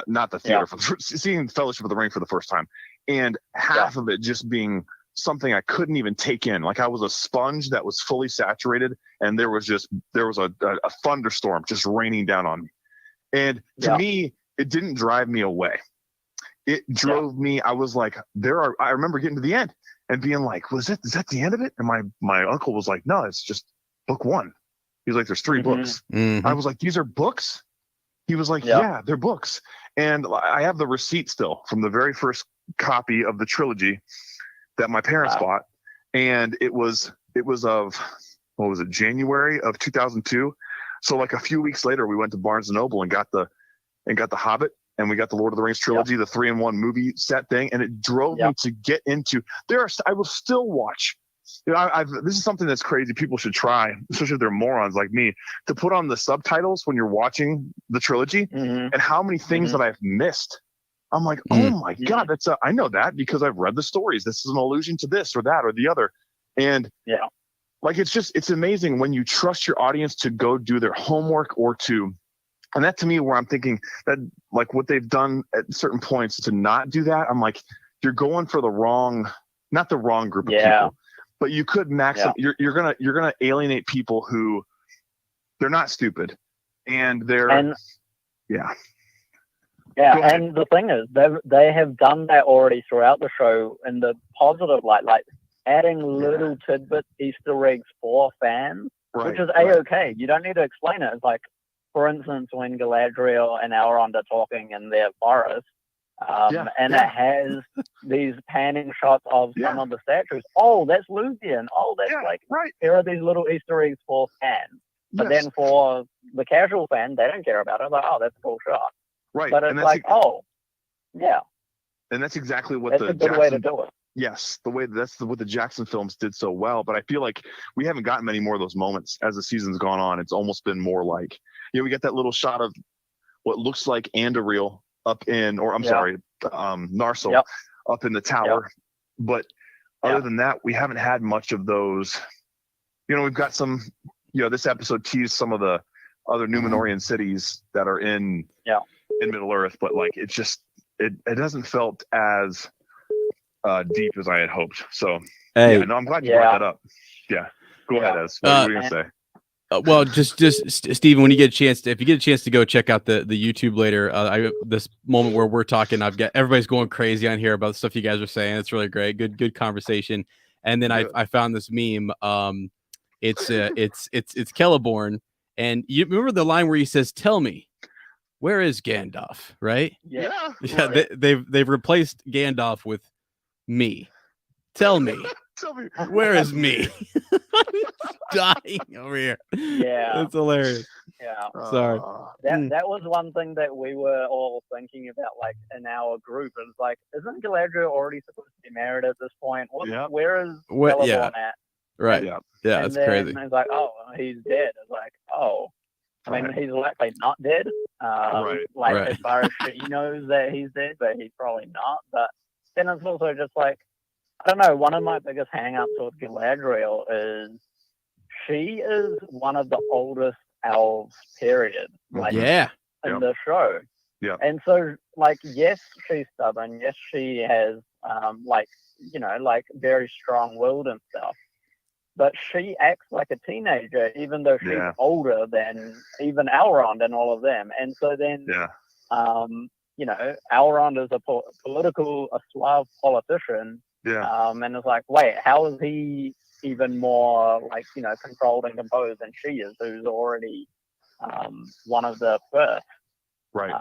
not the theater, seeing Fellowship of the Ring for the first time, and half of it just being something I couldn't even take in. Like, I was a sponge that was fully saturated, and there was a thunderstorm just raining down on me. And to me, it didn't drive me away. It drove me. I was like, I remember getting to the end and being like, is that the end of it? And my uncle was like, no, it's just book one. He's like, there's 3 books. Mm-hmm. I was like, these are books? He was like, yeah, they're books. And I have the receipt still from the very first copy of the trilogy that my parents bought. And it was of, what was it, January of 2002. So like a few weeks later, we went to Barnes and Noble and got the Hobbit, and we got the Lord of the Rings trilogy, the 3-in-1 movie set thing, and it drove me to get into. I will still watch. This is something that's crazy. People should try, especially if they're morons like me, to put on the subtitles when you're watching the trilogy, and how many things that I've missed. I'm like, oh my God, I know that because I've read the stories. This is an allusion to this or that or the other, and like, it's amazing when you trust your audience to go do their homework and that to me, where I'm thinking that, like, what they've done at certain points to not do that, I'm like, you're going for not the wrong group of people, but you could you're gonna alienate people who, they're not stupid, and they're and the thing is, they have done that already throughout the show in the positive light, like adding little tidbit Easter eggs for fans, which is A-okay. You don't need to explain it. It's like, for instance, when Galadriel and Elrond are talking in their forest, it has these panning shots of some of the statues. Oh, that's Luthien. Oh, that's here are these little Easter eggs for fans. But then for the casual fan, they don't care about it. Like, oh, that's a cool shot. Right. But it's like, And that's exactly what that's a good way to do it. Yes, that's what the Jackson films did so well. But I feel like we haven't gotten many more of those moments as the season's gone on. It's almost been more like, we get that little shot of what looks like Anduril up in, or I'm sorry, Narsil up in the tower. But other than that, we haven't had much of those. We've got some, this episode teased some of the other Numenorian cities that are in Middle Earth, but like, it doesn't felt as deep as I had hoped. So I'm glad you brought that up. Yeah, go ahead, Ez. What are you gonna say? Well, just Steven, when you get a chance, if you get a chance to go check out the YouTube later, this moment where we're talking, I've got everybody's going crazy on here about the stuff you guys are saying. It's really great, good conversation. And then I found this meme. It's Celeborn, and you remember the line where he says, "Tell me." where is Gandalf? Right? Yeah. Yeah. Right. They've replaced Gandalf with me. Tell me, Tell me. where is me? Dying over here. Yeah. It's hilarious. Yeah. Sorry. That was one thing that we were all thinking about, like in our group. It was like, isn't Galadriel already supposed to be married at this point? Where is Celeborn at? Right. Yeah. Yeah, and it's then crazy. it's like, oh, he's dead. It's like, oh, I mean, he's likely not dead. Like Right. as far as she knows that he's dead, but he's probably not. But then it's also just like, I don't know. One of my biggest hang-ups with Galadriel is she is one of the oldest elves, period. Like Yeah. in the show. Yeah. And so, like, yes, she's stubborn. Yes, she has, like, you know, like very strong-willed and stuff. But she acts like a teenager, even though she's older than even Elrond and all of them. And so then, you know, Elrond is a Slav politician. Yeah. And it's like, wait, how is he even more, like, you know, controlled and composed than she is, who's already one of the first? Right.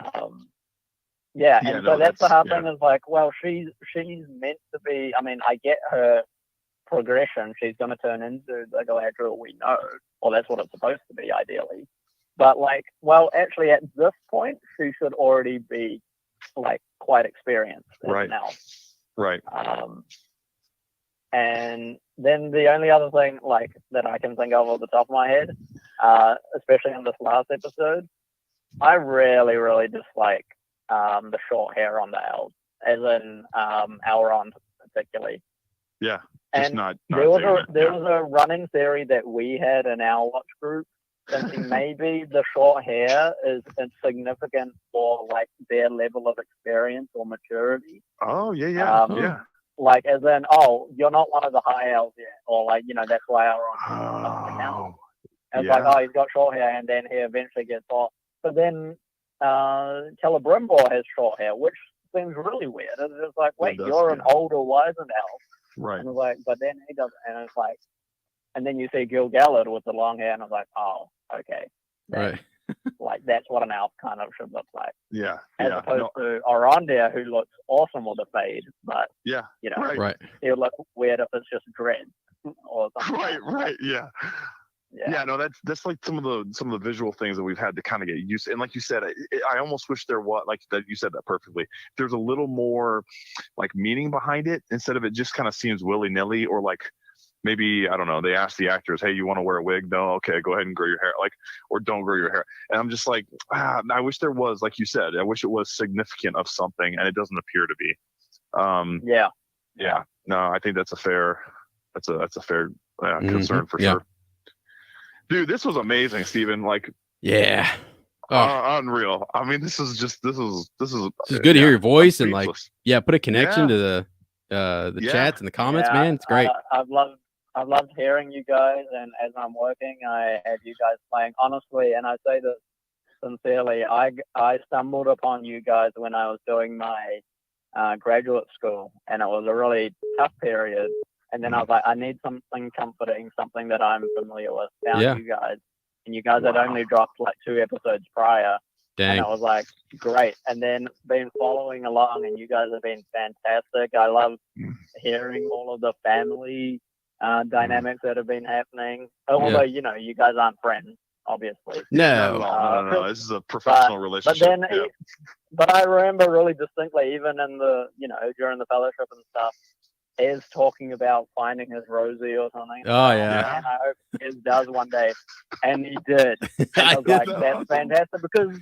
And so that's the hard thing is like, well, she's meant to be, I mean, I get her progression. She's going to turn into the Galadriel we know, or that's what it's supposed to be, ideally. But, like, well, actually, at this point, she should already be, like, quite experienced now. Right. And then the only other thing, like, that I can think of off the top of my head, especially in this last episode, I really, really dislike the short hair on the elves, as in Elrond particularly. Yeah. And there was a running theory that we had in our watch group, thinking maybe the short hair is insignificant for like their level of experience or maturity. Oh yeah. Like as in, oh, you're not one of the high elves yet, or like, you know, that's why Elrond. It's like, oh, he's got short hair, and then he eventually gets off. But then Celebrimbor has short hair, which seems really weird. It's just like, wait, you're an older, wizened elf. Right. And it's like, but then he doesn't, and it's like, and then you see Gil-galad with the long hair, and I was like, oh, okay. Right. Like, that's what an elf kind of should look like. Yeah. As opposed to Arondir, who looks awesome with a fade, but, you know, it would look weird if it's just dread or something. Right. Yeah. Yeah, no, that's like some of the visual things that we've had to kind of get used to. And like you said, I almost wish there was, like that you said that perfectly. There's a little more like meaning behind it instead of it just kind of seems willy-nilly, or like maybe, I don't know, they ask the actors, hey, you want to wear a wig? No, okay, go ahead and grow your hair, like, or don't grow your hair. And I'm just like, I wish there was, like you said, I wish it was significant of something, and it doesn't appear to be. Yeah. No, I think that's a fair concern for sure. Dude, this was amazing, Steven. Like, unreal. I mean, this is good to hear your voice and like, put a connection to the chats and the comments, man. It's great. I've loved hearing you guys, and as I'm working, I have you guys playing. Honestly, and I say this sincerely, I stumbled upon you guys when I was doing my graduate school, and it was a really tough period. And then I was like, I need something comforting, something that I'm familiar with. Found you guys. And you guys had only dropped like 2 episodes prior. Dang. And I was like, great. And then been following along, and you guys have been fantastic. I love hearing all of the family dynamics that have been happening. Although, you know, you guys aren't friends, obviously. No. This is a professional relationship. But I remember really distinctly, even in the, you know, during the fellowship and stuff, is talking about finding his Rosie or something. Oh yeah. And I hope Iz does one day. And he did. And I was like, that's fantastic, because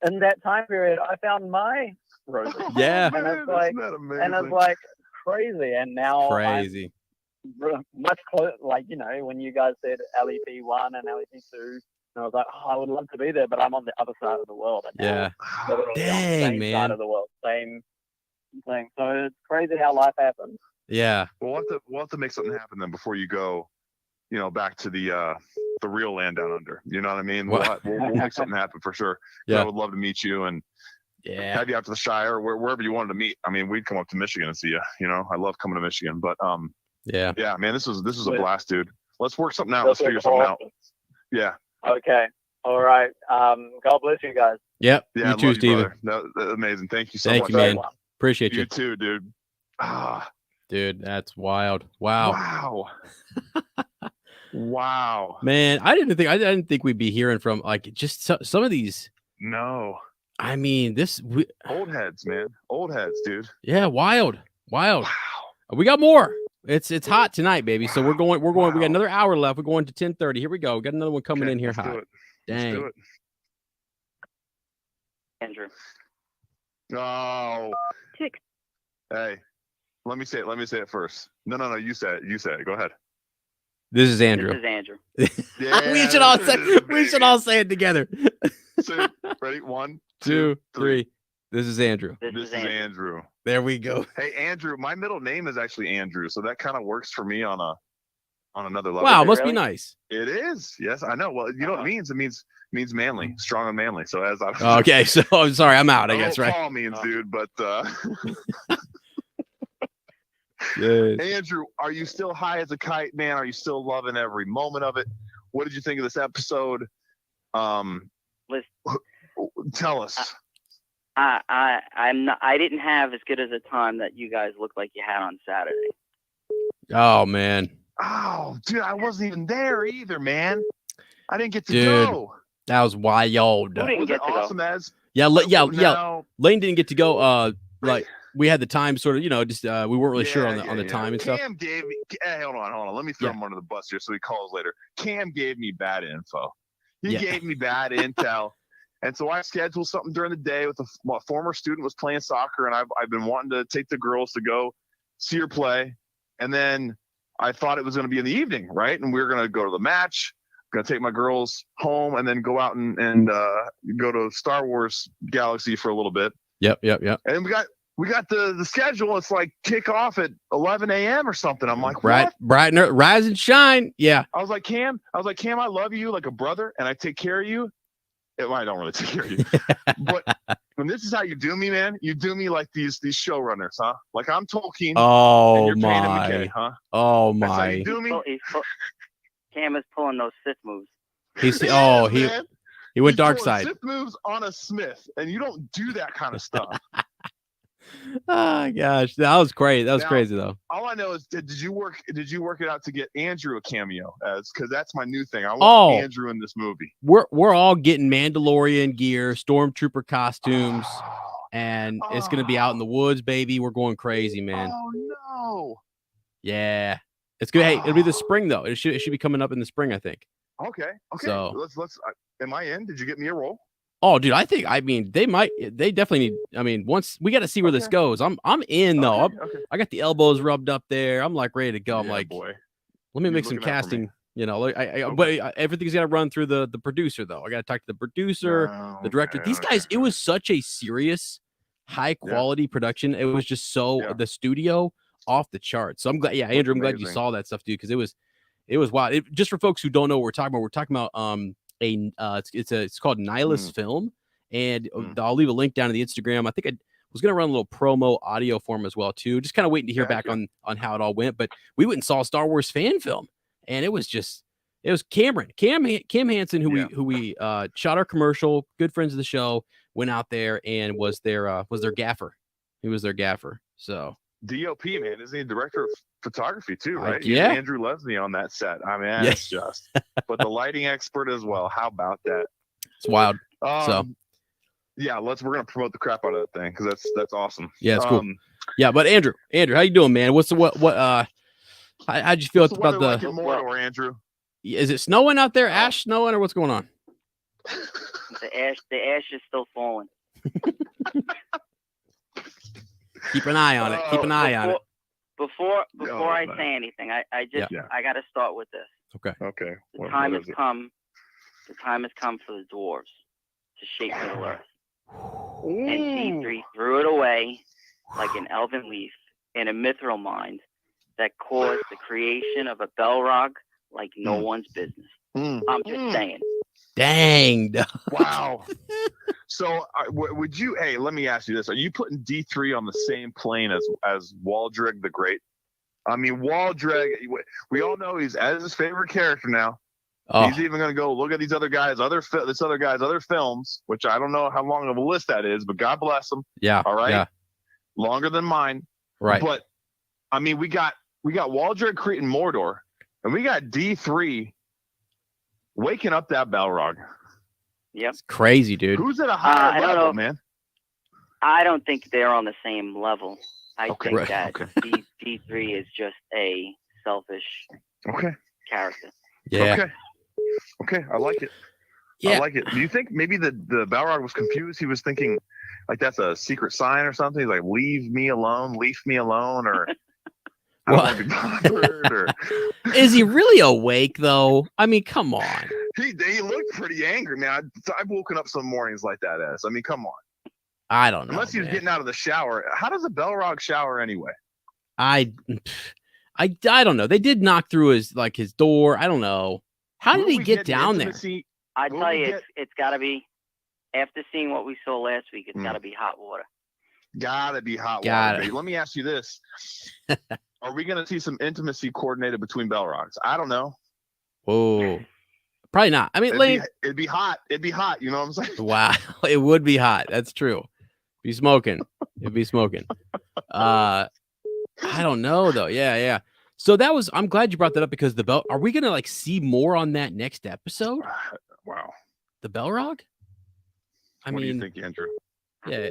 in that time period I found my Rosie. Yeah. And it's like, and it's like crazy. And now crazy. Much closer, like, you know, when you guys said LEP1 and LEP2, and I was like, oh, I would love to be there, but I'm on the other side of the world. And Dang, man. Side of the world, same thing. So it's crazy how life happens. Yeah. We'll have to make something happen then before you go, you know, back to the real land down under. You know what I mean? We'll make something happen for sure. Yeah. I would love to meet you and have you out to the Shire, or wherever you wanted to meet. I mean, we'd come up to Michigan and see you. You know, I love coming to Michigan. But yeah, man, this was a blast, dude. Let's work something out. Let's figure something out. Yeah. Okay. All right. God bless you guys. Yep. Yeah, You too, Steven. That's amazing. Thank you so Thank much. you, man. Appreciate you. You too, dude. Dude, that's wild. Wow. Wow. Man, I didn't think we'd be hearing from like just some of these. No. I mean, old heads, man. Old heads, dude. Yeah, wild. Wow. We got more. It's hot tonight, baby. So we're going. We got another hour left. We're going to 10:30. Here we go. We got another one coming in here hot. Dang. Let's do it. Andrew. No. Hey, let me say it first. No. You say it. Go ahead. This is Andrew. This is Andrew. Yeah, we should all say it together. So, ready? 1, 2, 3. This is Andrew. This is Andrew. There we go. Hey, Andrew. My middle name is actually Andrew, so that kind of works for me on another level. Wow, must be nice. It is. Yes, I know. Well, you know what it means? It means manly, strong and manly. So as I okay, so I'm sorry, I'm out. I guess right. Paul means, dude, but Andrew, are you still high as a kite, man? Are you still loving every moment of it? What did you think of this episode? Tell us. I'm not. I didn't have as good as a time that you guys looked like you had on Saturday. Oh man. Oh, dude, I wasn't even there either, man. I didn't get to go. That was wild. Who didn't get to awesome go? as? Yeah. Lane didn't get to go. Like we had the time, sort of. Just we weren't really sure on the time and stuff. Cam gave me. Hey, hold on. Let me throw him under the bus here, so he calls later. Cam gave me bad info. He gave me bad intel. And so I scheduled something during the day with a former student was playing soccer, and I've been wanting to take the girls to go see her play. And then I thought it was going to be in the evening, right? And we were going to go to the match, going to take my girls home, and then go out and go to Star Wars Galaxy for a little bit. Yep. And we got the schedule. It's like kick off at 11 a.m. or something. I'm like, bright and rise and shine. Yeah. I was like, Cam, I love you like a brother, and I take care of you. I don't really take care of you, but when this is how you do me, man, you do me like these showrunners, huh? Like I'm Tolkien. Oh and you're my! McKay, huh? Oh That's how my! you do me? Cam is pulling those Sith moves. He went dark side. Sith moves on a Smith, and you don't do that kind of stuff. Oh gosh, that was great. That was crazy though. All I know is, did you work it out to get Andrew a cameo? Because that's my new thing. I want Andrew in this movie. We're all getting Mandalorian gear, stormtrooper costumes, and it's gonna be out in the woods, baby. We're going crazy, man. Oh no! Yeah, it's good. Hey, it'll be the spring though. It should be coming up in the spring, I think. Okay. So let's. Am I in? Did you get me a role? Oh, dude, they definitely need. Once we got to see where this goes. I'm in though. I got the elbows rubbed up there. I'm like ready to go. I'm like, boy. Let me make some casting. But everything's got to run through the producer though. I got to talk to the producer, the director. These guys. It was such a serious, high quality production. It was just the studio off the charts. So I'm glad. Yeah, Andrew, I'm glad you saw that stuff, dude, because it was wild. Just for folks who don't know what we're talking about, it's called Nihilus Film, and I'll leave a link down to the Instagram. I think I was gonna run a little promo audio form as well too, just kind of waiting to hear back on how it all went. But we went and saw a Star Wars fan film, and it was Cam Hansen who we shot our commercial. Good friends of the show, went out there and was their gaffer. He was their gaffer. So DOP, man, isn't he director of photography too, right? Yeah. Andrew Leslie on that set. I mean, that's just, but the lighting expert as well. How about that? It's wild. We're gonna promote the crap out of that thing because that's awesome. Yeah, it's cool. But Andrew, how you doing, man? How'd you feel about the like in Mordor, Andrew? Is it snowing out there? Ash snowing, or what's going on? The ash is still falling. Keep an eye on it. Before I say anything, I got to start with this. Okay. The time has come for the dwarves to shape Middle Earth. And D3 threw it away like an elven leaf in a mithril mind that caused the creation of a Balrog like no one's business. I'm just saying. Dang. Wow. So would you? Hey, let me ask you this: are you putting D3 on the same plane as Waldreg the Great? I mean, Waldreg. We all know he's Ezra's favorite character now. Oh. He's even going to go look at these other guys, other films, which I don't know how long of a list that is, but God bless him. Yeah. All right. Yeah. Longer than mine. Right. But I mean, we got Waldred, Crete, and Mordor, and we got D3 waking up that Balrog. Yep. It's crazy, dude. Who's at a higher I don't level, know. man? I don't think they're on the same level. I Okay, think right, that okay. D3 is just a selfish character. Yeah. Okay, I like it. Yeah. I like it. Do you think maybe the Balrog was confused? He was thinking like that's a secret sign or something? He's like, leave me alone, or I don't want to be bothered, or is he really awake though? I mean, come on. He looked pretty angry, man. I've woken up some mornings like that, I mean, come on. I don't know. Unless he was getting out of the shower. How does a Balrog shower anyway? I don't know. They did knock through his door. I don't know. How did he get down there? I tell you, it's got to be. After seeing what we saw last week, it's got to be hot water. Gotta be hot water, baby. Let me ask you this: are we gonna see some intimacy coordinated between Balrogs? I don't know. Whoa. Probably not. I mean, it'd be hot. It'd be hot. You know what I'm saying? Wow, it would be hot. That's true. Be smoking. It'd be smoking. I don't know though. Yeah. So I'm glad you brought that up because are we gonna see more on that next episode? Wow. The Balrog? What do you think, Andrew? Yeah.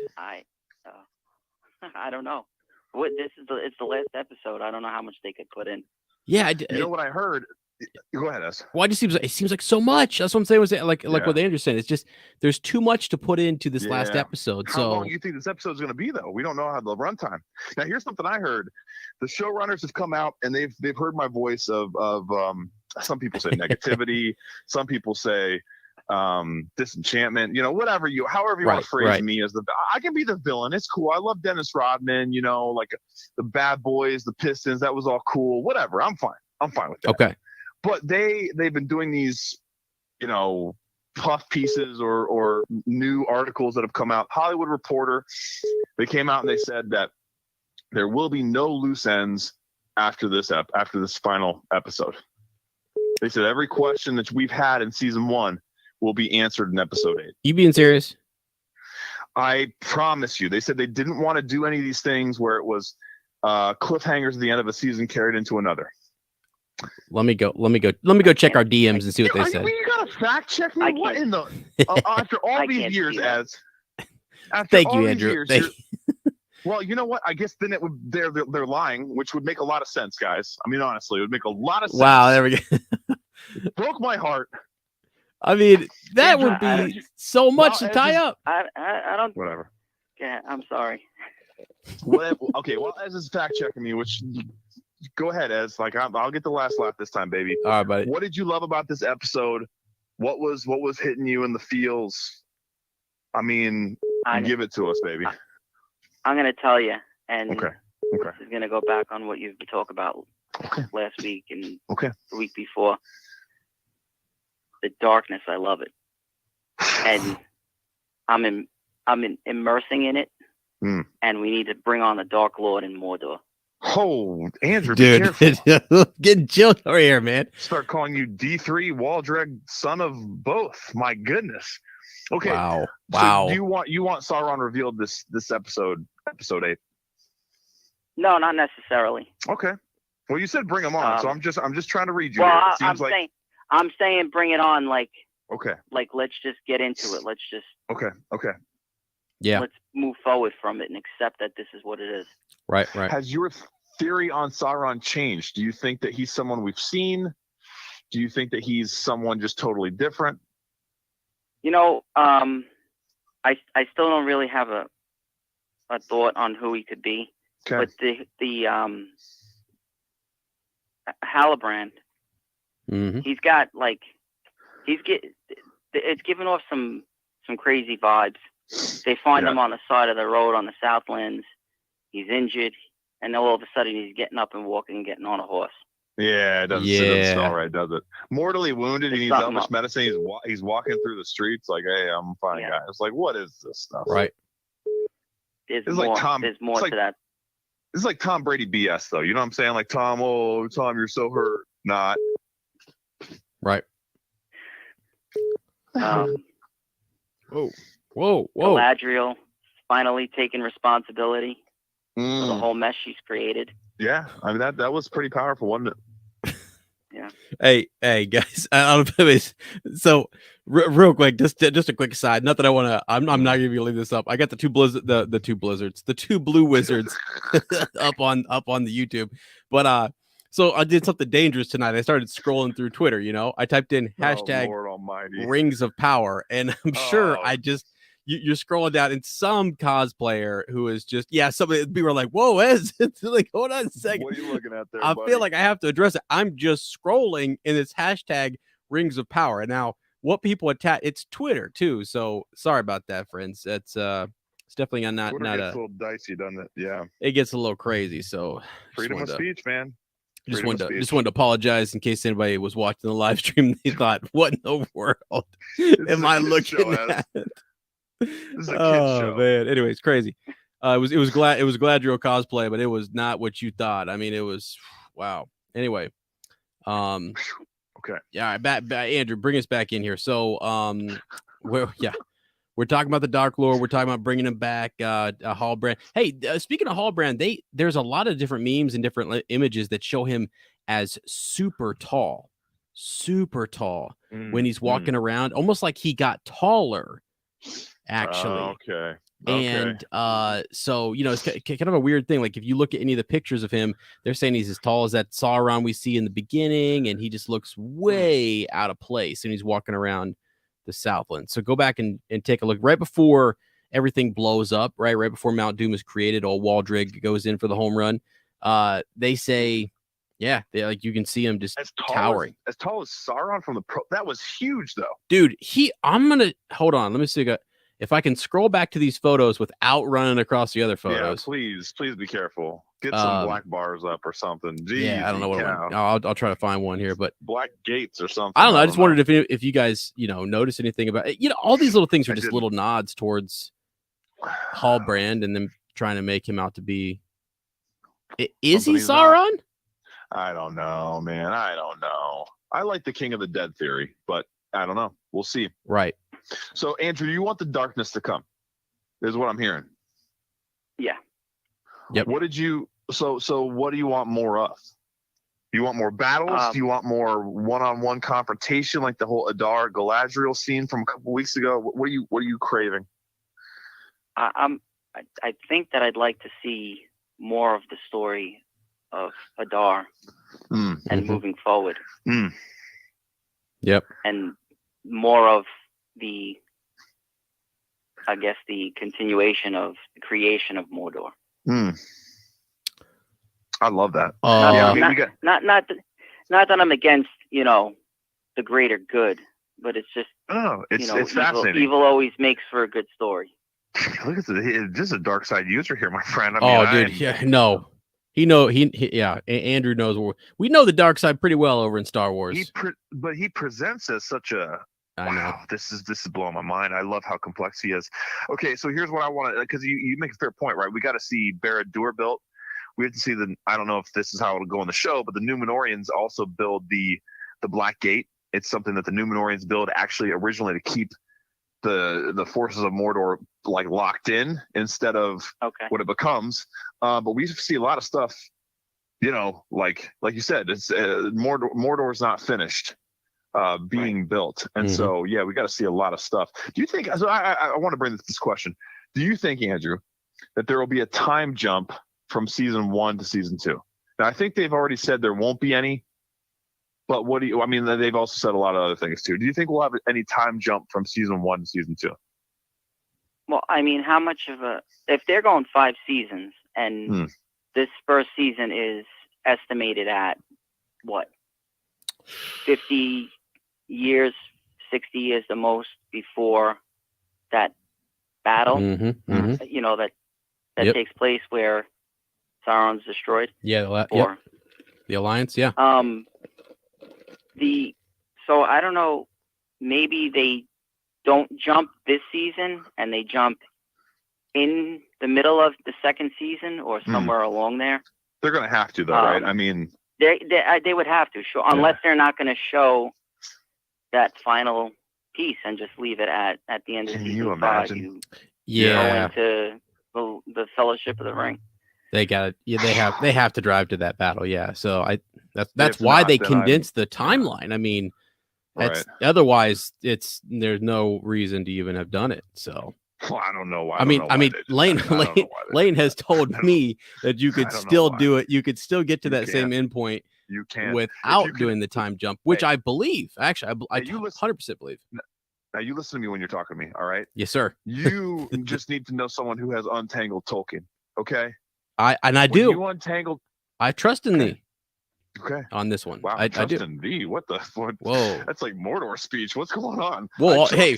I don't know. It's the last episode. I don't know how much they could put in. Yeah. You know what I heard? Go ahead, S. Well, it seems like so much. That's what I'm saying. Like what Andrew's saying. It's just there's too much to put into this last episode. How long do you think this episode is going to be, though? We don't know how the runtime. Now, here's something I heard: the showrunners have come out and they've heard my voice of some people say negativity, some people say disenchantment. However you want to phrase me as I can be the villain. It's cool. I love Dennis Rodman. Like the Bad Boys, the Pistons. That was all cool. Whatever. I'm fine with that. Okay. But they've been doing these, puff pieces or new articles that have come out. Hollywood Reporter, they came out and they said that there will be no loose ends after this final episode. They said every question that we've had in season 1 will be answered in episode 8. You being serious? I promise you. They said they didn't want to do any of these things where it was cliffhangers at the end of a season carried into another. Let me go check our DMs and see what they said. You gotta fact check me. What in the after all these years, Thank you, Andrew. Well, you know what? I guess then they're lying, which would make a lot of sense, guys. I mean, honestly, it would make a lot of sense. Wow, there we go. Broke my heart. I mean, that would be so much to tie up. I don't. Whatever. Yeah, I'm sorry. Okay, well, Ez is fact checking me, which. Go ahead, Ez. I'll get the last laugh this time, baby. All right, buddy. What did you love about this episode? What was hitting you in the feels? I mean, give it to us, baby. I'm gonna tell you, and okay. This is gonna go back on what you've been talking about last week and the week before. The darkness, I love it, and I'm immersing in it, and we need to bring on the Dark Lord in Mordor. Oh, Andrew, dude, be careful. Getting chilled over here, man. Start calling you D3 Waldreg, son of both. My goodness. Okay. Wow. So you want Sauron revealed this episode 8? No, not necessarily. Okay. Well, you said bring him on, so I'm just trying to read you. Well, I'm saying bring it on. Okay. Let's just get into it. Let's just. Okay. Yeah. Let's move forward from it and accept that this is what it is. Right. Has your theory on Sauron changed? Do you think that he's someone we've seen? Do you think that he's someone just totally different? I still don't really have a thought on who he could be. Okay. But the Halbrand, he's got it's giving off some crazy vibes. They find him on the side of the road on the Southlands. He's injured, and then all of a sudden he's getting up and walking and getting on a horse. Yeah, it doesn't smell right, does it? Mortally wounded, he needs Elvish medicine. He's walking through the streets like, hey, I'm fine, guy. It's like, what is this stuff? Right. There's more to that. It's like Tom Brady BS, though. You know what I'm saying? Like, Tom, you're so hurt. Not. Right. Whoa. Galadriel finally taking responsibility for the whole mess she's created. Yeah, I mean that was pretty powerful, wasn't it? Yeah. Hey guys, I don't know if so real quick, just a quick aside. Not that I want to. I'm not going to leave this up. I got the two blue wizards up on the YouTube, but so I did something dangerous tonight. I started scrolling through Twitter. You know, I typed in hashtag Lord Almighty. Rings of Power, and I'm sure I just. You're scrolling down, and some cosplayer who is just somebody people are like, "Whoa, Ez!" It's like, hold on a second. What are you looking at there? I buddy? feel like I have to address it. I'm just scrolling, and it's hashtag Rings of Power. And now, what people attach? It's Twitter too. So sorry about that, friends. It's definitely not Twitter gets a little dicey, doesn't it? Yeah, it gets a little crazy. So freedom of speech, man. Just wanted to apologize in case anybody was watching the live stream. They thought, "What in the world am I looking at?" This is a kid's show. Man. Anyways, crazy. It was Galadriel cosplay, but it was not what you thought. I mean, it was wow. Anyway, okay. Yeah, back Andrew, bring us back in here. So, we're talking about the Dark Lord. We're talking about bringing him back. Hallbrand. Hey, speaking of Hallbrand, there's a lot of different memes and different images that show him as super tall when he's walking around, almost like he got taller. Actually, okay. And so it's kind of a weird thing. Like if you look at any of the pictures of him, they're saying he's as tall as that Sauron we see in the beginning, and he just looks way out of place, and he's walking around the Southland. So go back and take a look right before everything blows up, right before Mount Doom is created. Old Waldrig goes in for the home run. They say, yeah, you can see him just towering. As tall as Sauron from the pro. That was huge, though, dude. I'm gonna hold on. Let me see if I can scroll back to these photos without running across the other photos. Yeah, please be careful. Get some black bars up or something. Jeez, yeah, I don't know what I'll try to find one here, but black gates or something. I don't know. I just wondered if you guys notice anything about it. All these little things are just little nods towards Hallbrand and them trying to make him out to be. Is he Sauron? I don't know, man. I don't know. I like the King of the Dead theory, but I don't know. We'll see. Right. So, Andrew, you want the darkness to come? Is what I'm hearing. Yeah. Yep. What did you? So what do you want more of? Do you want more battles? Do you want more one-on-one confrontation, like the whole Adar Galadriel scene from a couple weeks ago? What are you craving? I think that I'd like to see more of the story of Adar and moving forward. Yep. And more of the continuation of the creation of Mordor. I love that. Not that I'm against, the greater good, but it's just it's fascinating. Evil always makes for a good story. Look at this is a dark side user here, my friend. Andrew knows we know the dark side pretty well over in Star Wars. But he presents as such a. I know. Wow, this is blowing my mind. I love how complex he is. Okay, so here's what I want to, because you make a fair point, right? We got to see Barad-dûr built. We have to see I don't know if this is how it'll go in the show, but the Númenóreans also build the Black Gate. It's something that the Númenóreans build actually originally to keep the forces of Mordor like locked in instead of what it becomes. But we see a lot of stuff, like you said, it's Mordor's not finished being built, and so we got to see a lot of stuff. Do you think? So I want to bring this question. Do you think, Andrew, that there will be a time jump from season 1 to season 2? Now, I think they've already said there won't be any. But what do you? I mean, they've also said a lot of other things too. Do you think we'll have any time jump from season 1 to season 2? Well, I mean, how much of if they're going 5 seasons and this first season is estimated at what, 50 years, 60 years the most before that battle, that takes place where Sauron's destroyed. Yeah, the Alliance, yeah. So I don't know, maybe they don't jump this season and they jump in the middle of the second season or somewhere along there. They're going to have to, though, right? I mean, they would have to show, unless they're not going to show that final piece and just leave it at the end of Can season you 5. imagine? You Yeah. go into the Fellowship of the Ring. They got it. Yeah, they have to drive to that battle. Yeah. So that's If why not, they then condensed the timeline. I mean, that's otherwise there's no reason to even have done it. So Well, I don't know why. I mean, Lane has told me that you could still do it. You could still get to that same endpoint. You can without doing the time jump, which I believe. Actually, I 100% believe. Now you listen to me when you're talking to me. All right. Yes, sir. You just need to know someone who has untangled Tolkien. Okay. I do. You untangled. I trust in thee. Okay. On this one. Wow. I trust do. in thee. What the? Whoa. That's like Mordor speech. What's going on? Well, hey.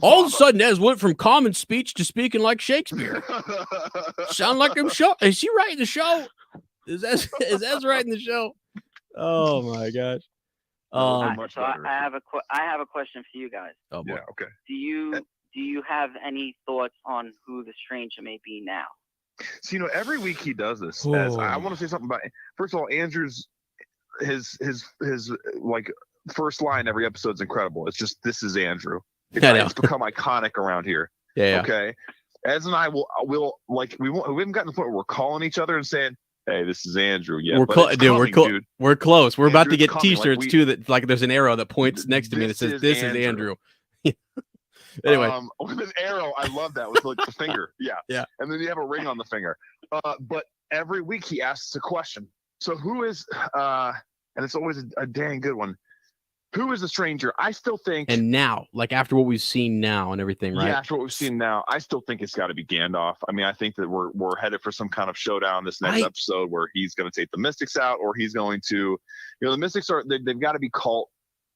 All of a sudden, Ez went from common speech to speaking like Shakespeare. Sound like him. Show. Is he writing the show? Is Ez writing the show? Oh my gosh. So I have a question for you guys. Oh boy. Yeah. Okay. Do you have any thoughts on who the stranger may be now? So every week he does this. I want to say something about. First of all, Andrew's his like first line every episode is incredible. It's just this is Andrew. It's become iconic around here. Yeah. Okay. Ez and I will like we haven't gotten to the point where we're calling each other and saying, "Hey, this is Andrew." Yeah, we're close. We're close. We're about to get T-shirts too. That like there's an arrow that points next to me that says, "This is Andrew." Anyway, with an arrow, I love that with like the finger. Yeah, yeah. And then you have a ring on the finger. But every week he asks a question. So who is? And it's always a dang good one. Who is the stranger? I still think. And now, like after what we've seen now and everything, right? Yeah, after what we've seen now, I still think it's got to be Gandalf. I mean, I think that we're headed for some kind of showdown this next episode where he's going to take the Mystics out, or he's going to, the Mystics they've got to be cult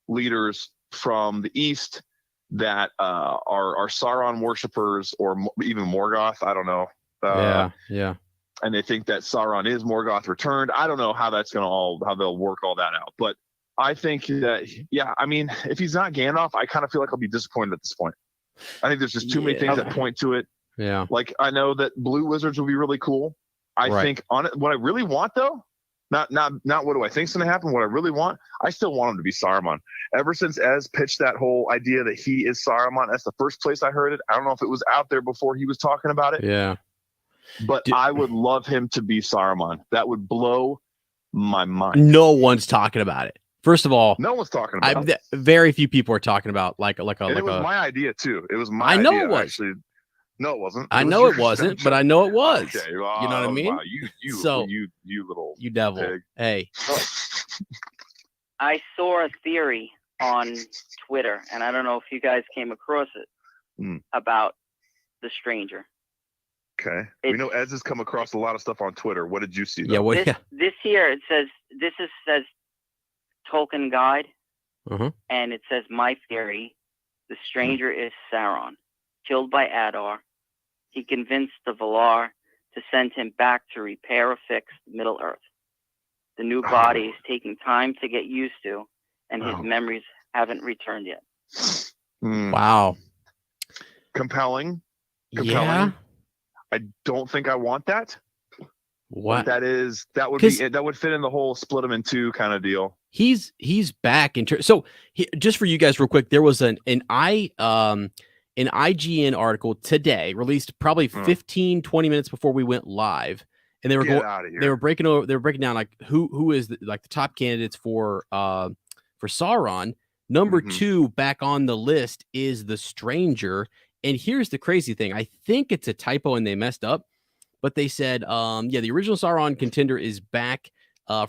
leaders from the East that are Sauron worshippers or even Morgoth. I don't know. Yeah. And they think that Sauron is Morgoth returned. I don't know how that's how they'll work all that out, but. I think that, I mean, if he's not Gandalf, I kind of feel like I'll be disappointed at this point. I think there's just too many things that point to it. Yeah. Like, I know that blue wizards will be really cool. I think on it, what I really want, though, not what do I think's going to happen, what I really want, I still want him to be Saruman. Ever since Ez pitched that whole idea that he is Saruman, that's the first place I heard it. I don't know if it was out there before he was talking about it. Yeah. But I would love him to be Saruman. That would blow my mind. No one's talking about it. First of all, no one's talking about it. Very few people are talking about it was my idea too. It was my I know idea, it was. Actually. No, it wasn't. I know it wasn't, but I know it was. Okay, you know what I mean? Wow, you little devil. Pig. Hey. I saw a theory on Twitter, and I don't know if you guys came across it, about the stranger. Okay. We know Ez has come across a lot of stuff on Twitter. What did you see, though? This here, it says, says Tolkien Guide, and it says, my theory, the stranger is Sauron, killed by Adar. He convinced the Valar to send him back to repair or fix Middle Earth. The new body is taking time to get used to, and his memories haven't returned yet. Wow. Compelling. Yeah. I don't think I want that. What? That would fit in the whole split them in two kind of deal. He's back in so just for you guys real quick, there was an IGN article today released probably 15-20 minutes before we went live, and they were breaking down like who is the top candidates for Sauron. Number 2 back on the list is the stranger, and here's the crazy thing. I think it's a typo and they messed up, but they said the original Sauron contender is back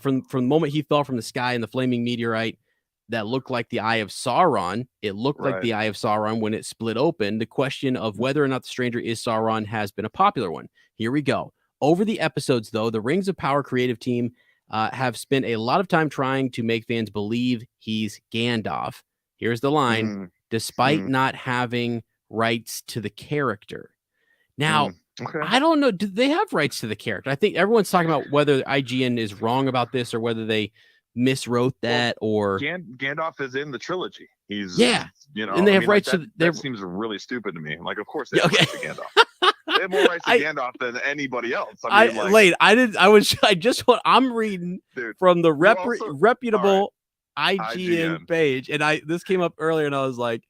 from the moment he fell from the sky in the flaming meteorite that looked like the Eye of Sauron. It looked like the Eye of Sauron when it split open. The question of whether or not the stranger is Sauron has been a popular one. Here we go. Over the episodes, though, the Rings of Power creative team have spent a lot of time trying to make fans believe he's Gandalf. Here's the line, despite not having rights to the character. Now, I don't know. Do they have rights to the character? I think everyone's talking about whether IGN is wrong about this or whether they miswrote that or Gandalf is in the trilogy. He's and they have rights to that seems really stupid to me. Like, of course they have rights to Gandalf. They have more rights to Gandalf than anybody else. I'm reading from the reputable IGN page, and this came up earlier, and I was like,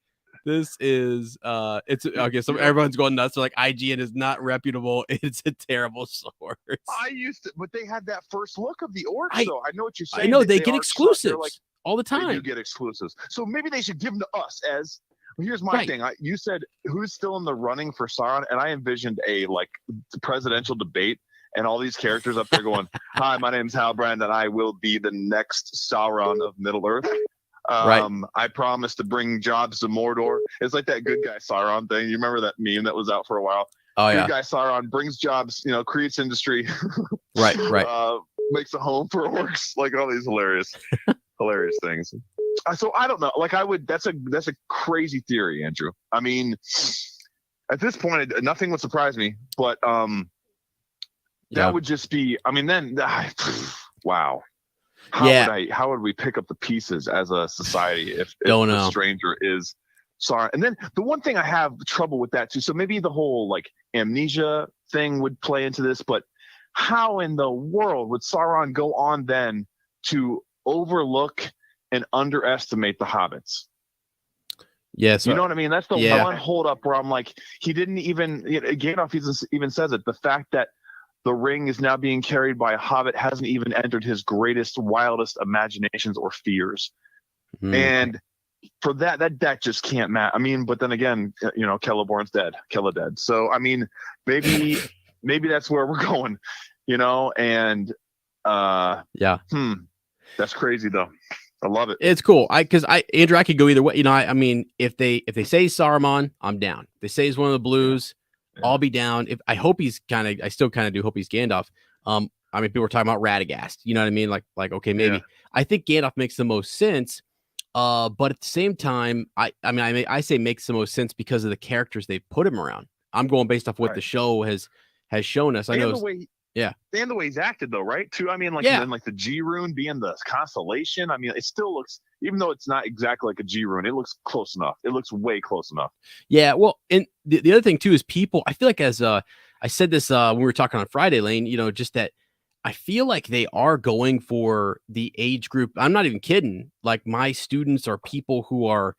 This is it's okay. So everyone's going nuts. They're like, IGN is not reputable. It's a terrible source. I used to, but they had that first look of the orcs. So I know what you're saying. I know they get exclusives like, all the time. They do get exclusives. So maybe they should give them to us. As here's my thing. You said who's still in the running for Sauron, and I envisioned a like presidential debate. And all these characters up there going, "Hi, my name's Halbrand, and I will be the next Sauron of Middle Earth. I promise to bring jobs to Mordor." It's like that good guy Sauron thing. You remember that meme that was out for a while? Oh good guy Sauron brings jobs, creates industry. right. Makes a home for orcs. Like all these hilarious things. So I don't know. Like that's a crazy theory, Andrew. I mean, at this point, nothing would surprise me. But that would just be. I mean, then wow. How would we pick up the pieces as a society if the stranger is Sauron? And then the one thing I have trouble with that too. So maybe the whole like amnesia thing would play into this, but how in the world would Sauron go on then to overlook and underestimate the hobbits? Yes, you know what I mean. That's the one hold up where I'm like, he didn't even. Gandalf even says it. The fact that the ring is now being carried by a hobbit hasn't even entered his greatest, wildest imaginations or fears. And for that just can't matter. I mean, but then again, Celeborn's dead. Kella dead. So I mean, maybe that's where we're going, and that's crazy though. I love it. It's cool. Andrew, I could go either way. I mean, if they say Saruman, I'm down. If they say he's one of the blues, I'll be down. I still kind of do hope he's Gandalf. I mean, people were talking about Radagast. You know what I mean? Like, okay, maybe. Yeah. I think Gandalf makes the most sense. But at the same time, I say makes the most sense because of the characters they've put him around. I'm going based off what the show has shown us. I know. And the way he's acted though, right? Too. I mean, like the G rune being the constellation. I mean, it still looks, even though it's not exactly like a G rune, it looks close enough. It looks way close enough. Yeah. Well, and the other thing too is people. I feel like I said this when we were talking on Friday, Lane. Just that I feel like they are going for the age group. I'm not even kidding. Like my students are people who are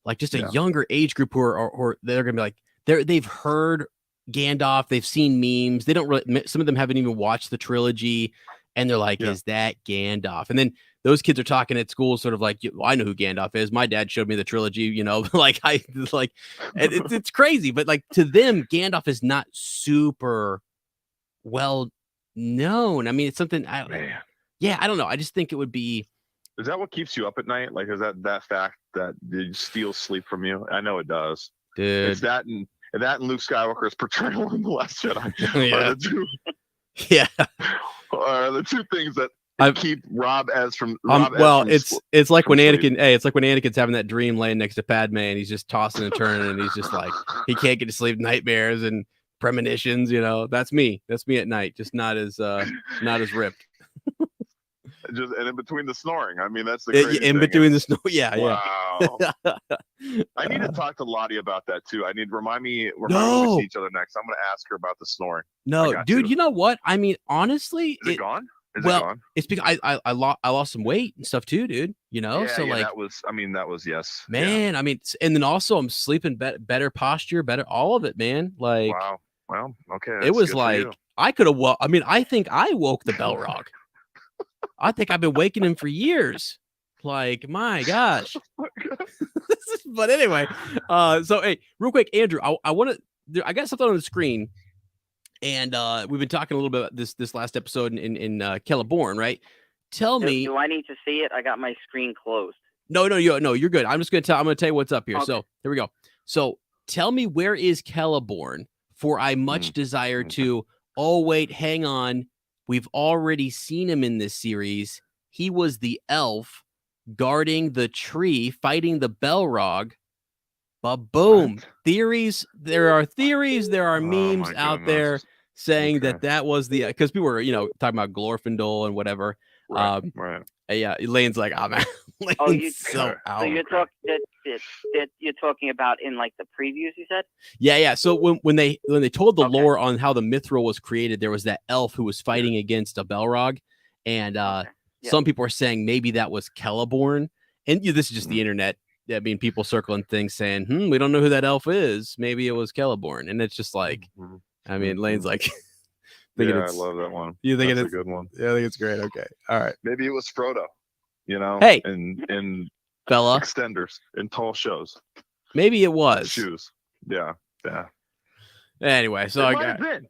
like just a younger age group who are they're gonna be like they've heard Gandalf, they've seen memes, they don't really, some of them haven't even watched the trilogy, and they're like, is that Gandalf? And then those kids are talking at school sort of like, I know who Gandalf is, my dad showed me the trilogy, it's crazy, but like to them Gandalf is not super well known. I mean, it's something I don't know. I just think it would be. Is that what keeps you up at night? Like, is that fact that it steals sleep from you? I know it does, dude. It's that and Luke Skywalker's portrayal in The Last Jedi are the two things that keep Rob from. It's like when Anakin. Hey, it's like when Anakin's having that dream laying next to Padme, and he's just tossing and turning, and he's just like he can't get to sleep, nightmares and premonitions. That's me. That's me at night, just not as ripped. Just and in between the snoring. I mean, that's the crazy in thing. Between the snow. Yeah, wow. I need to talk to Lottie about that too. I need remind me when we see each other next. I'm going to ask her about the snoring. No, dude, you know what? I mean, honestly, is it gone? Is it gone? It's because I lost some weight and stuff too, dude. So like that was yes, man. I mean, and then also I'm sleeping better posture, better all of it, man. Like wow. Well, okay. It was like I could have. I mean, I think I woke the Balrog. I think I've been waking him for years. Like, my gosh. But anyway, so hey, real quick, Andrew, I got something on the screen, and we've been talking a little bit about this last episode in Celeborn, right? Tell me. Do I need to see it? I got my screen closed. No, you're good. I'm gonna tell you what's up here. Okay. So here we go. So tell me, where is Celeborn? For I much desire to. Oh wait, hang on. We've already seen him in this series. He was the elf guarding the tree, fighting the Balrog. But boom, theories. There are theories. There are memes out there saying that was the, because people were talking about Glorfindel and whatever. Right. Yeah, Elaine's like, oh man, so you're talking about in like the previews, you said? Yeah. So when they told the lore on how the Mithril was created, there was that elf who was fighting against a Balrog, and some people are saying maybe that was Celeborn. And this is just the internet I mean, people circling things saying, we don't know who that elf is. Maybe it was Celeborn. And it's just like, I mean, Lane's like, I love that one. You think That's it's a good one? Yeah, I think it's great. Okay. All right. Maybe it was Frodo, Hey, in fella. extenders, in tall shows. Maybe it was. Shoes. Yeah. Anyway, so it might have been.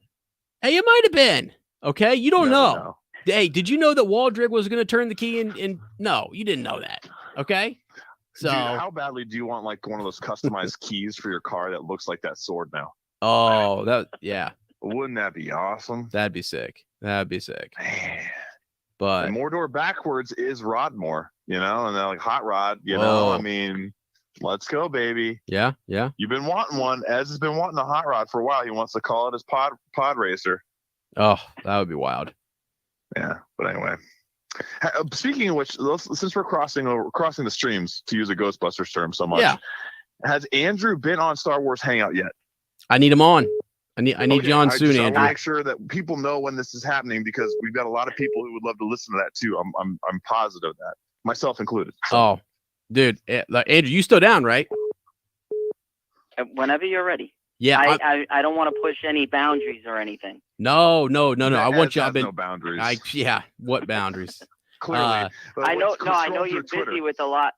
Hey, it might have been. Okay. You don't Never know. Hey, did you know that Waldrig was going to turn the key in? No, you didn't know that. Okay. So dude, how badly do you want like one of those customized keys for your car that looks like that sword now? Oh, Wouldn't that be awesome? That'd be sick. Man. But and Mordor backwards is Rodmore, and then like Hot Rod, I mean, let's go, baby. Yeah. You've been wanting one. Ez has been wanting a Hot Rod for a while. He wants to call it his pod racer. Oh, that would be wild. Yeah, but anyway. Speaking of which, since we're crossing the streams, to use a Ghostbusters term so much, has Andrew been on Star Wars Hangout yet? I need him on. I need you on soon, Andrew. I make sure that people know when this is happening because we've got a lot of people who would love to listen to that too. I'm positive of that, myself included. So. Oh, dude, Andrew, you still down, right? Whenever you're ready. Yeah, I don't want to push any boundaries or anything. No. I want you. No boundaries. What boundaries? Clearly, I know you're busy with a lot.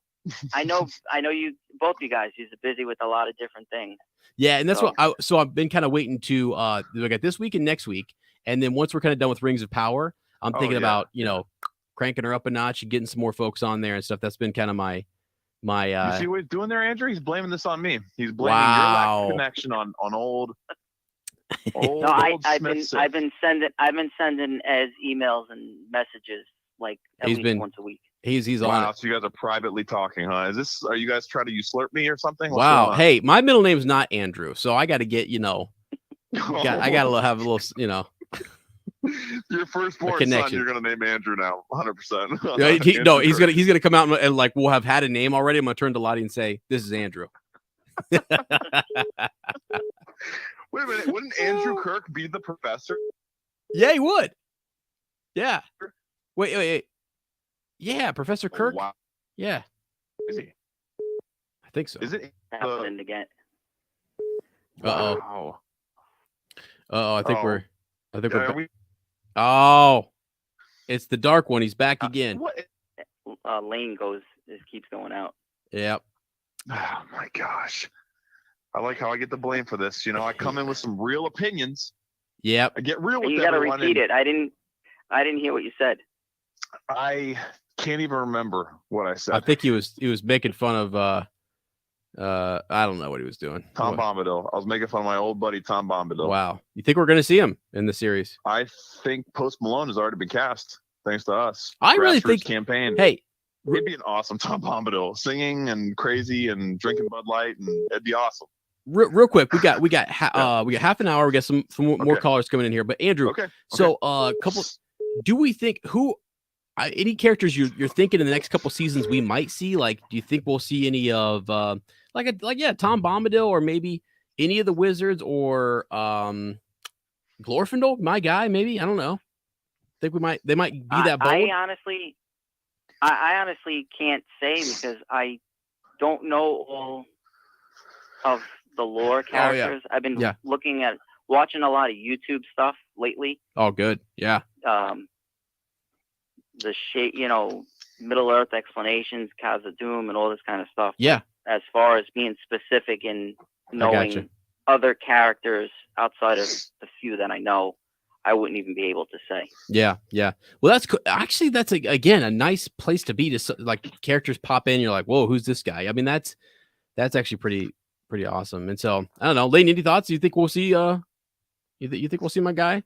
I know you both you guys. You're busy with a lot of different things. Yeah, and that's so I've been kind of waiting to we got this week and next week, and then once we're kind of done with Rings of Power, I'm thinking about cranking her up a notch and getting some more folks on there and stuff. That's been kind of my. You see what he's doing there, Andrew? He's blaming this on me. He's blaming your lack of connection on old. No, I've been sending as emails and messages like at least once a week. He's on it. So you guys are privately talking, huh? Are you guys trying to usurp me or something? Wow. Hey, my middle name's not Andrew, so I got to get I got to have a little Your firstborn son, you're gonna name Andrew now, 100%. Yeah, he's gonna come out and like we'll have had a name already. I'm gonna turn to Lottie and say, "This is Andrew." Wait a minute, wouldn't Andrew Kirk be the professor? Yeah, he would. Yeah. Wait. Yeah, Professor Kirk. Oh, wow. Yeah. Is he? I think so. Is it happening again? Wow. I think we're. Oh, it's the dark one. He's back again. Lane keeps going out. Yep. Oh my gosh. I like how I get the blame for this. I come in with some real opinions. Yep. I get real with you got to repeat it. I didn't hear what you said. I can't even remember what I said. I think he was making fun of I don't know what he was doing. Tom Bombadil. I was making fun of my old buddy Tom Bombadil. Wow. You think we're going to see him in the series? I think Post Malone has already been cast thanks to us. I really think campaign. Hey, he'd be an awesome Tom Bombadil, singing and crazy and drinking Bud Light, and it'd be awesome. Real quick, we got half an hour. We got some more callers coming in here. But Andrew, so do we think any characters you're thinking in the next couple seasons we might see? Like, do you think we'll see any of Tom Bombadil, or maybe any of the wizards, or Glorfindel, my guy? Maybe, I don't know. Think they might be that bold. I honestly can't say because I don't know all of the lore characters. I've been watching a lot of YouTube stuff lately. Oh, good. Yeah. The Middle Earth explanations, Khazad-dûm, and all this kind of stuff. Yeah. As far as being specific in knowing other characters outside of the few that I know, I wouldn't even be able to say. Yeah. Well, that's actually again a nice place to be. To like characters pop in, you're like, whoa, who's this guy? I mean, that's actually pretty awesome. And so I don't know, Layton, any thoughts? You think we'll see? You think we'll see my guy?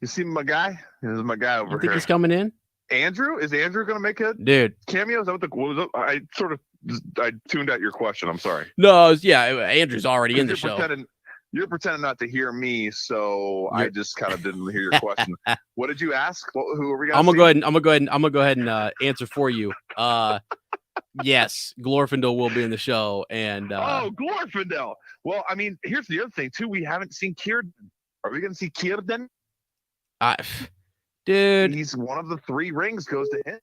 You see my guy? This is my guy over here. You think he's coming in? Andrew? Is Andrew going to make a cameo? Is that what I tuned out your question. I'm sorry. No, Andrew's already in the show. You're pretending not to hear me, so I just kind of didn't hear your question. What did you ask? Who are we going to see? I'm gonna go ahead and answer for you. Yes, Glorfindel will be in the show, and Glorfindel. Well, I mean, here's the other thing too. We haven't seen Círdan. Are we going to see Círdan? Dude, he's one of the 3 rings goes to him,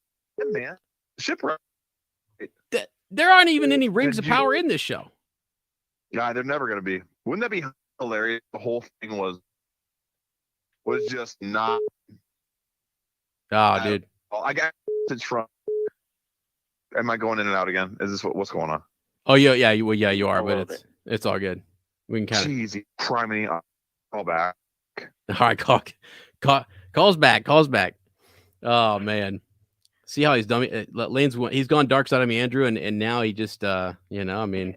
man. Shipwreck. There aren't even any rings of power in this show. Yeah, they're never going to be. Wouldn't that be hilarious? The whole thing was just not. Oh, dude. I got a message from. Am I going in and out again? Is this what's going on? Oh, yeah, you are, but it's all good. We can kind of. Jeez, criminy. Call back. All right, calls back. Oh man, see how he's done me. He's gone dark side of me, Andrew, and now he just I mean,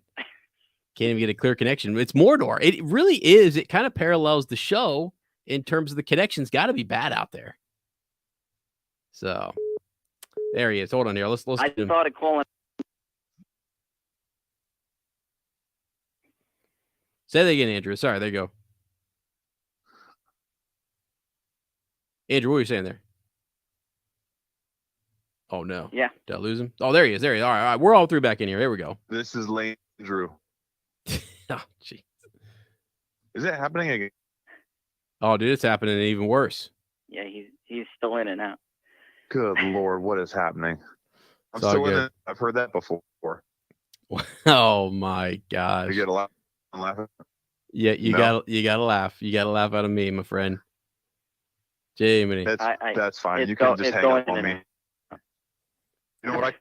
can't even get a clear connection. It's Mordor. It really is. It kind of parallels the show in terms of the connection's got to be bad out there. So there he is. Hold on here. Let's. I started calling. Say that again, Andrew. Sorry, there you go. Andrew, what were you saying there? Oh, no. Yeah. Did I lose him? Oh, there he is. All right. We're all through back in here. Here we go. This is Lane Drew. Oh, jeez. Is it happening again? Oh, dude, it's happening even worse. Yeah, he's still in and out. Good Lord, what is happening? I'm It's all still in good. it. I've heard that before. Oh, my gosh. You get a lot. I'm laughing. Yeah, you gotta laugh. You gotta laugh out of me, my friend. Jiminy. That's fine. You can just hang up on me. You know what? I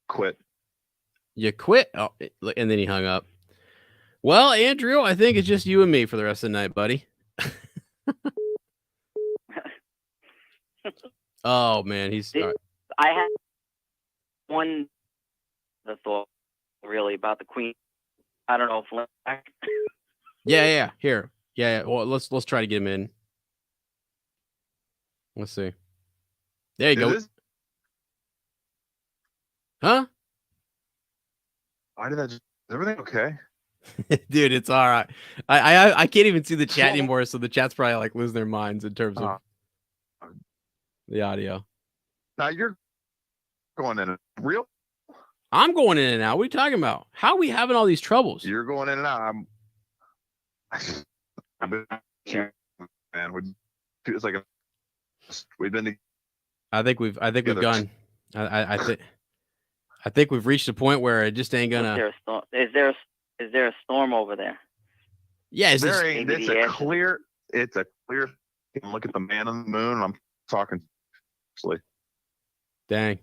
quit. You quit? Oh, and then he hung up. Well, Andrew, I think it's just you and me for the rest of the night, buddy. Oh, man. I had one the thought really about the Queen. I don't know if Yeah. Here. Yeah. Well, let's try to get him in. Let's see. There you go. Huh? Why did that? Is everything okay? Dude, it's all right. I can't even see the chat anymore, so the chat's probably like losing their minds in terms of the audio. Now you're going in real. I'm going in and out. What are you talking about? How are we having all these troubles? You're going in and out. Man, it's like we've been. I think we've gone. I think we've reached a point where it just ain't gonna. Is there a storm over there? Yeah, it's a clear. It's a clear. You can look at the man on the moon. I'm talking. Dang.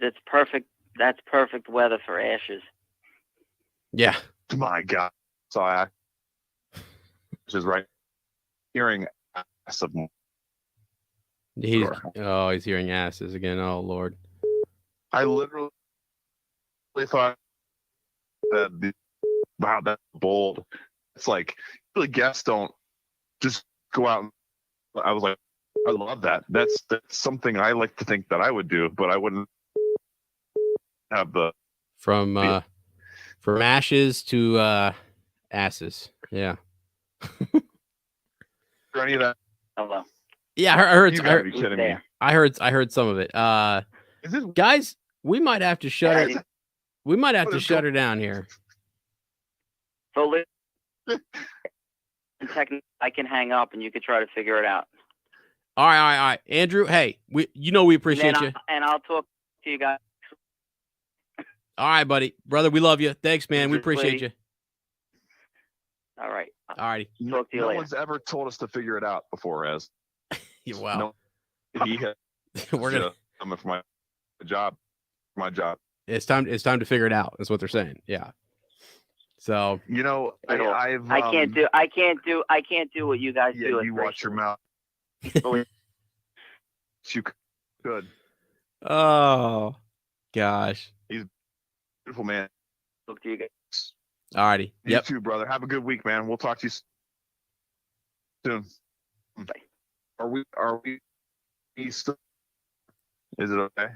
That's perfect. That's perfect weather for ashes. Yeah. My God. So which is right. Hearing ass of. He's hearing asses again. Oh Lord. I literally thought that wow, that's bold. It's like the guests don't just go out. I was like, I love that. That's something I like to think that I would do, but I wouldn't have the from ashes to asses. Yeah. Any of that? Hello. Yeah, I heard. You gotta be kidding me. I heard some of it. Guys, we might have to shut it. We might have to shut her down here. So I can hang up and you could try to figure it out. All right. Andrew, hey, we appreciate you. And I'll talk to you guys. All right, buddy. Brother, we love you. Thanks, man. We appreciate you. All right. All righty. Talk to you later. No one's ever told us to figure it out before, Ez. Wow. No, we're gonna coming for my job. My job. It's time to figure it out. That's what they're saying. Yeah. So I can't do what you guys do. You watch your mouth. You could. Oh gosh. He's a beautiful man. Talk to you guys. All righty. You too, brother. Have a good week, man. We'll talk to you soon. Bye. Are we still? Is it okay?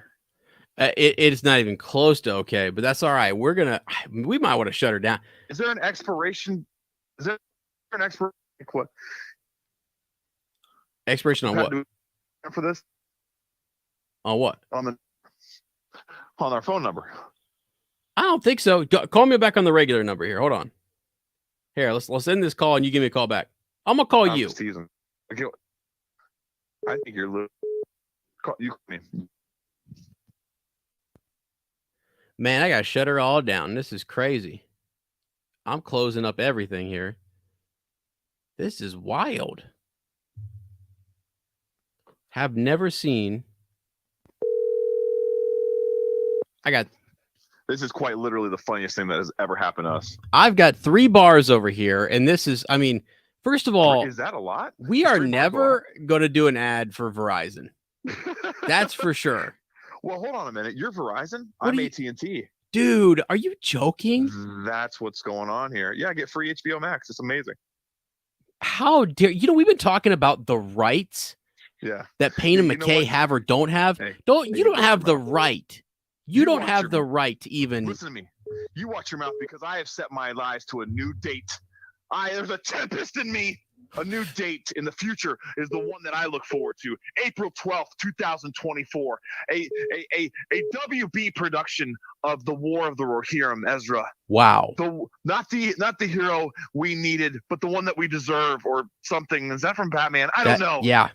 It's not even close to okay, but that's all right. We might want to shut her down. Is there an expiration? Is there an expiration? What? Expiration on what? For this? On what? On our phone number. I don't think so. Call me back on the regular number here. Hold on. Here, let's end this call and you give me a call back. I'm gonna call you. Teasing. I think you're. You call me. Man, I gotta shut her all down. This is crazy. I'm closing up everything here. This is wild. Have never seen. This is quite literally the funniest thing that has ever happened to us. I've got 3 bars over here, and this is, I mean, first of all, is that a lot? We are never going to do an ad for Verizon. That's for sure. Well, hold on a minute. You're Verizon? I'm AT&T. Dude, are you joking? That's what's going on here. Yeah, I get free HBO Max. It's amazing. How dare you? We've been talking about the rights that Payne and McKay have or don't have. You don't have the right. You don't have the right to even listen to me. You watch your mouth, because I have set my lives to a new date. There's a tempest in me. A new date in the future is the one that I look forward to. April 12th, 2024. A WB production of the War of the Rohirrim, Ezra. Wow. Not the hero we needed, but the one that we deserve, or something. Is that from Batman? I don't know. Yeah.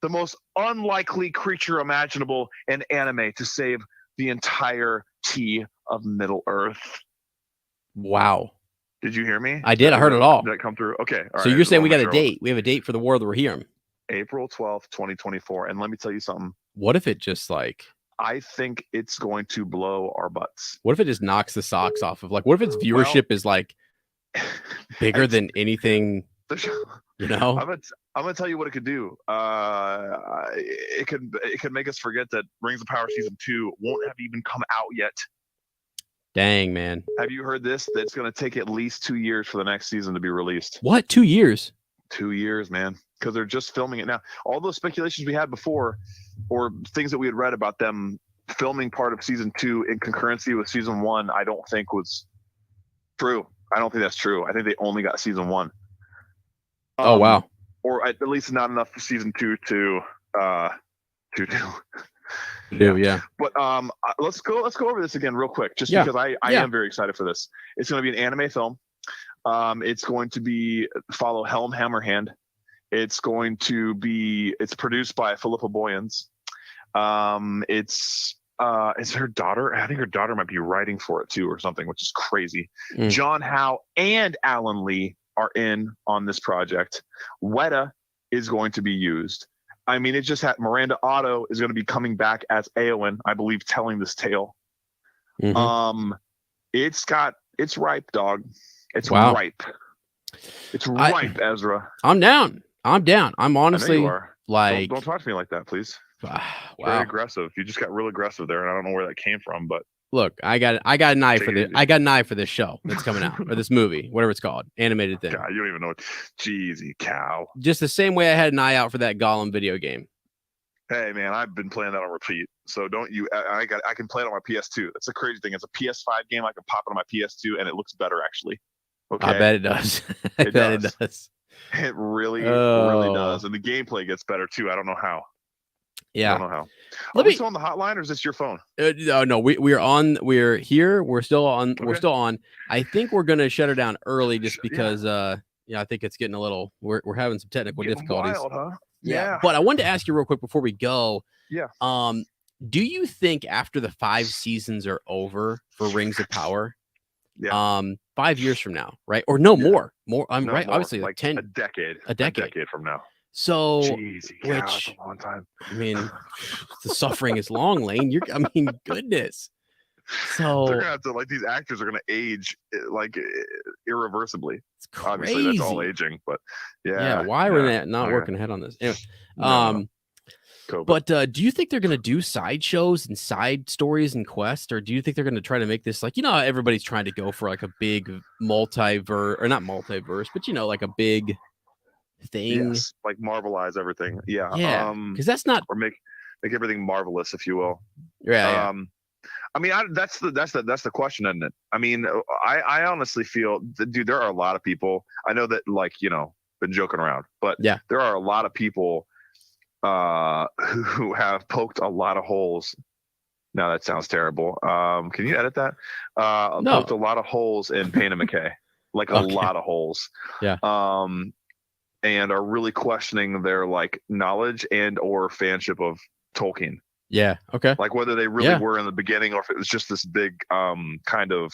The most unlikely creature imaginable in anime to save the entirety of Middle Earth. Wow. Did you hear me? I did. I heard it all. Did that come through? Okay. All so right. You're saying we got a date. We have a date for the War of the Rohirrim. April 12th, 2024. And let me tell you something. What if it just like... I think it's going to blow our butts. What if it just knocks the socks off of what if its viewership is like bigger than anything, you know? I'm gonna tell you what it could do. It could make us forget that Rings of Power Season 2 won't have even come out yet. Dang, man. Have you heard this? That it's going to take at least 2 years for the next season to be released. What? 2 years? 2 years, man. Because they're just filming it now. All those speculations we had before, or things that we had read about them filming part of Season 2 in concurrency with Season 1, I don't think was true. I don't think that's true. I think they only got Season 1. Oh, wow. Or at least not enough for Season 2 to do. Yeah. But let's go over this again real quick, just because I am very excited for this. It's going to be an anime film. It's going to follow Helm Hammerhand. It's produced by Philippa Boyens. It's her daughter. I think her daughter might be writing for it too, or something, which is crazy. John Howe and Alan Lee are in on this project. Weta is going to be used. I mean, it just had Miranda Otto is going to be coming back as Eowyn, I believe, telling this tale. Mm-hmm. It's ripe, dog. It's ripe. It's ripe, Ezra. I'm down. I'm honestly like, don't talk to me like that, please. Wow. Very aggressive. You just got real aggressive there, and I don't know where that came from, but look, I got an eye for this. I got an eye for this show that's coming out, or this movie, whatever it's called, animated thing. God, you don't even know what. Jeezy cow. Just the same way I had an eye out for that Gollum video game. Hey man, I've been playing that on repeat. So don't you? I can play it on my PS2. That's the crazy thing. It's a PS5 game. I can pop it on my PS2, and it looks better actually. Okay. I bet it does. It does. It really does, and the gameplay gets better too. I don't know how. Yeah. I don't know how. Are we still on the hotline, or is this your phone? No, we're on. We're here. We're still on. Okay. We're still on. I think we're gonna shut her down early, just because. I think it's getting a little. We're having some technical difficulties. Wild, huh? Yeah. But I wanted to ask you real quick before we go. Yeah. Do you think after the 5 seasons are over for Rings of Power? Yeah. 5 years from now, right? Or no more. I'm right. More. Obviously, like 10. A decade from now. So, Jeezy, that's a long time. I mean, the suffering is long, Lane. Goodness. So they're gonna have to, these actors are gonna age irreversibly. It's crazy. Obviously, that's all aging, but yeah. Why are they not working ahead on this? Anyway, but do you think they're gonna do sideshows and side stories and quests, or do you think they're gonna try to make this how everybody's trying to go for a big multiverse, or not multiverse, but like a big thing, yes, Marvelize everything, because that's not, or make everything marvelous, if you will. I mean, that's the question, isn't it? I mean, I honestly feel dude, there are a lot of people, I know that been joking around, but there are a lot of people who have poked a lot of holes. Now that sounds terrible. Can you edit that? No. Poked a lot of holes in Payne and McKay, a lot of holes. Yeah. And are really questioning their knowledge and or fanship of Tolkien. Yeah. Okay. Like whether they really were in the beginning or if it was just this big kind of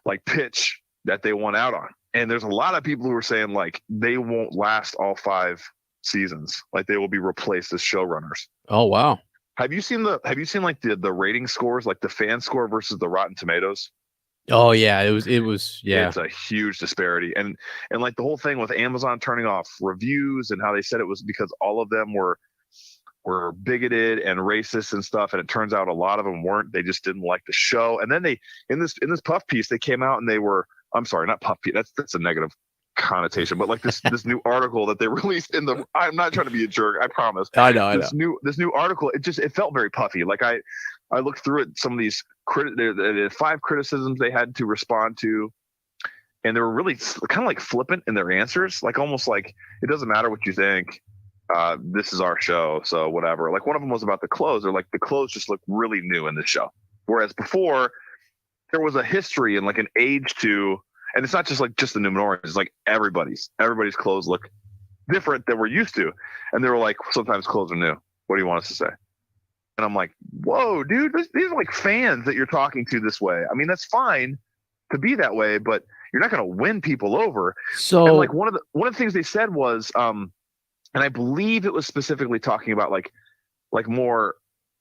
like pitch that they won out on. And there's a lot of people who are saying like they won't last all 5 seasons. Like they will be replaced as showrunners. Oh wow. Have you seen like the rating scores, like the fan score versus the Rotten Tomatoes? Oh yeah, it was It's a huge disparity. And like the whole thing with Amazon turning off reviews and how they said it was because all of them were bigoted and racist and stuff, and it turns out a lot of them weren't. They just didn't like the show. And then they in this puff piece they came out and they were, I'm sorry, not puff piece, that's a negative connotation, but like this new article that they released I'm not trying to be a jerk, I promise. I know. This new article, it felt very puffy. Like I looked through it, some of these there 5 criticisms they had to respond to, and they were really kind of like flippant in their answers, like almost like it doesn't matter what you think. This is our show, so whatever. Like one of them was about the clothes. They're like, the clothes just look really new in this show, whereas before there was a history and like an age to, and it's not just the Numenorians. It's like everybody's clothes look different than we're used to. And they were like, sometimes clothes are new. What do you want us to say? And I'm like, whoa, dude, these are like fans that you're talking to this way. I mean, that's fine to be that way, but you're not going to win people over. So, and like one of the things they said was, and I believe it was specifically talking about like more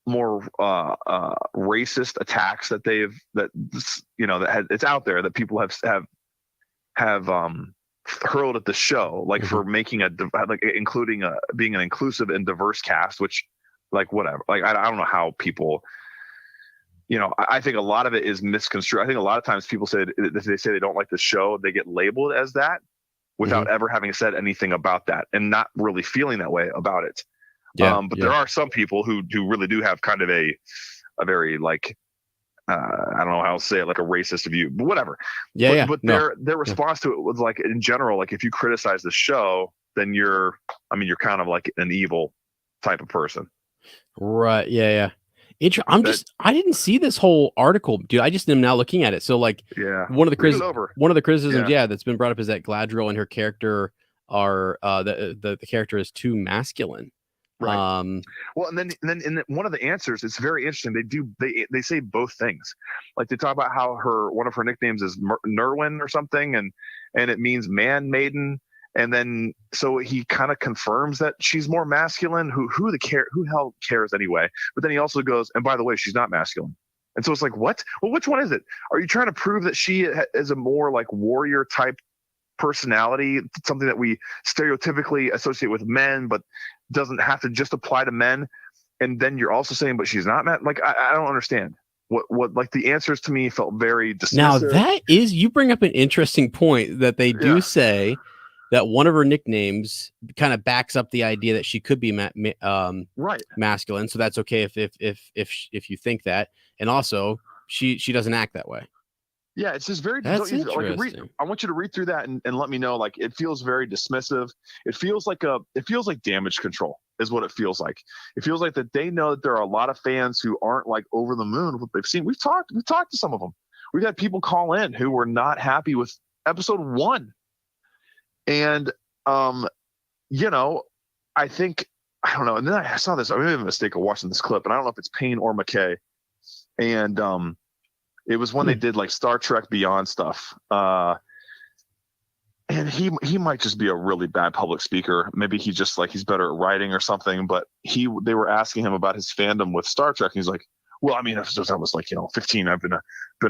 racist attacks that it's out there that people have hurled at the show, like for making including being an inclusive and diverse cast, which like whatever, like I don't know how people, I think a lot of it is misconstrued. I think a lot of times people say if they say they don't like the show, they get labeled as that without ever having said anything about that and not really feeling that way about it. But there are some people who really do have kind of a very like I don't know how to say it, like a racist view, but whatever. But their response to it was like, in general, like if you criticize the show, then you're kind of like an evil type of person. Right. Yeah. I didn't see this whole article, dude. I just am now looking at it. So like, one of the criticisms, that's been brought up is that Galadriel and her character are the character is too masculine. Right. Well, and then in one of the answers, it's very interesting. They say both things. Like they talk about how one of her nicknames is Nerwin or something, and it means man maiden. And then so he kind of confirms that she's more masculine. Who hell cares anyway? But then he also goes, and by the way, she's not masculine. And so it's like, what? Well, which one is it? Are you trying to prove that she is a more like warrior type personality, something that we stereotypically associate with men, but doesn't have to just apply to men? And then you're also saying, but she's not like, I don't understand. What like the answers to me felt very dismissive. Now you bring up an interesting point that they do say that one of her nicknames kind of backs up the idea that she could be masculine. So that's okay if you think that. And also she doesn't act that way. Yeah, it's just very. That's interesting. I want you to read through that and let me know. Like, it feels very dismissive. It feels like damage control is what it feels like. It feels like that they know that there are a lot of fans who aren't like over the moon with what they've seen. We've talked to some of them. We've had people call in who were not happy with episode 1, and I think I don't know. And then I saw this. I made a mistake of watching this clip, and I don't know if it's Payne or McKay, and it was when they did like Star Trek Beyond stuff. And he might just be a really bad public speaker. Maybe he's better at writing or something, but they were asking him about his fandom with Star Trek. And he's like, well, I mean, since I was 15, I've been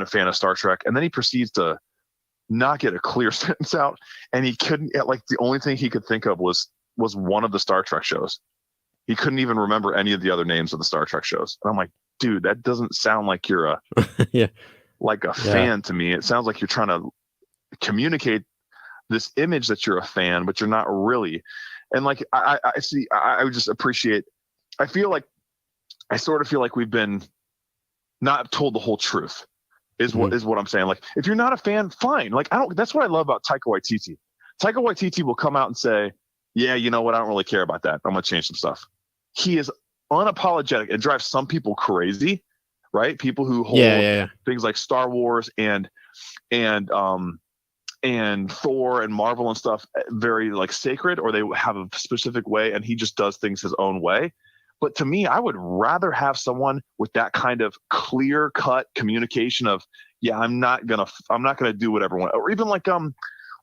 a fan of Star Trek. And then he proceeds to not get a clear sentence out. And he couldn't, like, the only thing he could think of was one of the Star Trek shows. He couldn't even remember any of the other names of the Star Trek shows. And I'm like, dude, that doesn't sound like you're a fan to me. It sounds like you're trying to communicate this image that you're a fan, but you're not really. And like, I would just appreciate, I sort of feel like we've been not told the whole truth is what I'm saying. Like, if you're not a fan, fine. Like, that's what I love about Taika Waititi. Taika Waititi will come out and say, yeah, you know what? I don't really care about that. I'm going to change some stuff. He is unapologetic. It drives some people crazy, right? People who hold things like Star Wars and Thor and Marvel and stuff very like sacred, or they have a specific way, and he just does things his own way. But to me, I would rather have someone with that kind of clear cut communication of, yeah, I'm not gonna do whatever I want. Or even like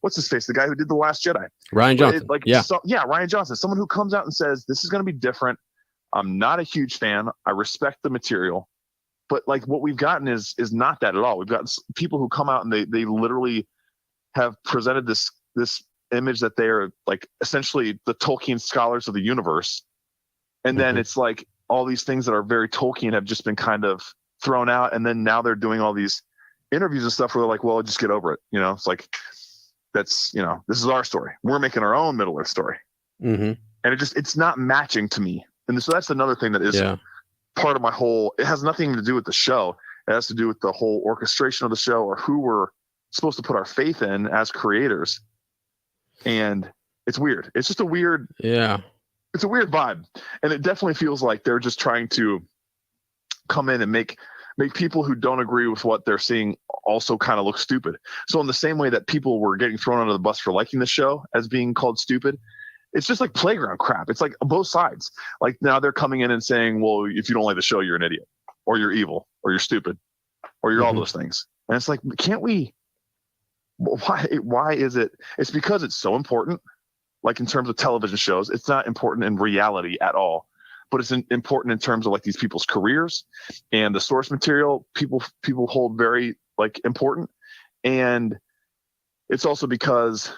what's his face, the guy who did The Last Jedi, Ryan Johnson. Ryan Johnson, someone who comes out and says, this is gonna be different. I'm not a huge fan. I respect the material. But like what we've gotten is not that at all. We've got people who come out and they literally have presented this image that they are like essentially the Tolkien scholars of the universe. And then it's like all these things that are very Tolkien have just been kind of thrown out. And then now they're doing all these interviews and stuff where they're like, well, just get over it. You know, it's like, that's, you know, this is our story. We're making our own Middle Earth story. And it's not matching to me. And so that's another thing that is part of my whole, it has nothing to do with the show. It has to do with the whole orchestration of the show, or who we're supposed to put our faith in as creators. And it's weird. It's just a weird, it's a weird vibe. And it definitely feels like they're just trying to come in and make people who don't agree with what they're seeing also kind of look stupid. So in the same way that people were getting thrown under the bus for liking the show as being called stupid, it's just like playground crap. It's like both sides. Like now they're coming in and saying, well, if you don't like the show, you're an idiot, or you're evil, or you're stupid, or you're all those things. And it's like, can't we, why is it? It's because it's so important. Like in terms of television shows, it's not important in reality at all, but it's important in terms of like these people's careers and the source material people hold very like important. And it's also because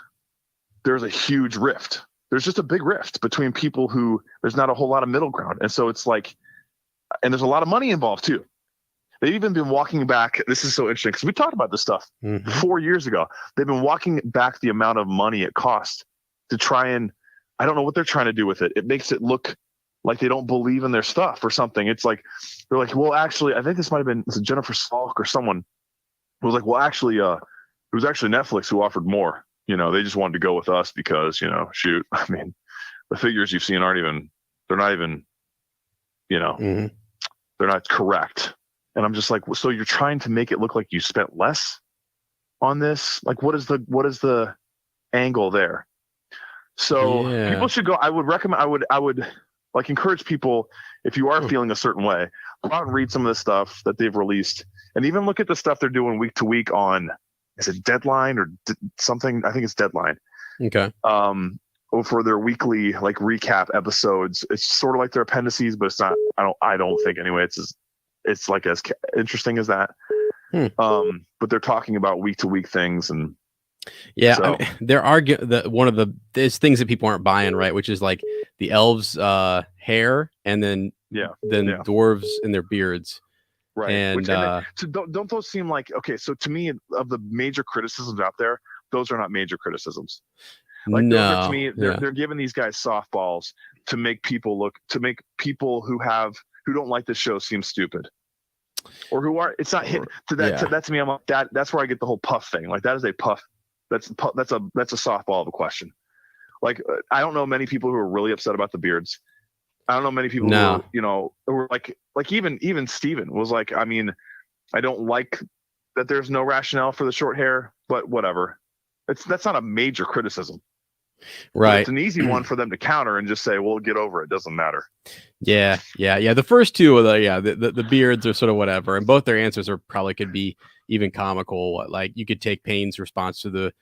there's a huge rift. There's just a big rift between people who there's not a whole lot of middle ground. And so it's like, and there's a lot of money involved too. They've even been walking back. This is so interesting because we talked about this stuff 4 years ago. They've been walking back the amount of money it costs to try and, I don't know what they're trying to do with it. It makes it look like they don't believe in their stuff or something. It's like, they're like, well, actually, I think this might've been Jennifer Salk or someone who was like, well, actually, it was actually Netflix who offered more. You know, they just wanted to go with us because, you know, shoot, I mean, the figures you've seen they're not even, you know, they're not correct. And I'm just like, so you're trying to make it look like you spent less on this? Like, what is the angle there? So people should go. I would recommend, I would like encourage people, if you are feeling a certain way, go out and read some of the stuff that they've released, and even look at the stuff they're doing week to week on, is it Deadline or something? I think it's Deadline. Okay. For their weekly like recap episodes. It's sort of like their appendices, but it's not. I don't think anyway. It's like as interesting as that. But they're talking about week to week things, and so. I mean, there are one of there's things that people aren't buying, right? Which is like the elves' hair, and then dwarves in their beards. Right. And, so don't those seem like, okay, so to me, of the major criticisms out there, those are not major criticisms. Like those are, to me, they're giving these guys softballs to make people who don't like the show seem stupid. Or who are, it's not hit to that to me, I'm like, that's where I get the whole puff thing. Like that is a puff. That's a softball of a question. Like I don't know many people who are really upset about the beards. I don't know many people who, you know, were like even Steven was like, I mean, I don't like that there's no rationale for the short hair, but whatever. That's not a major criticism. Right. But it's an easy one for them to counter and just say, well, get over it. Doesn't matter. Yeah. The first two are the beards are sort of whatever. And both their answers probably could be even comical. Like you could take Payne's response to the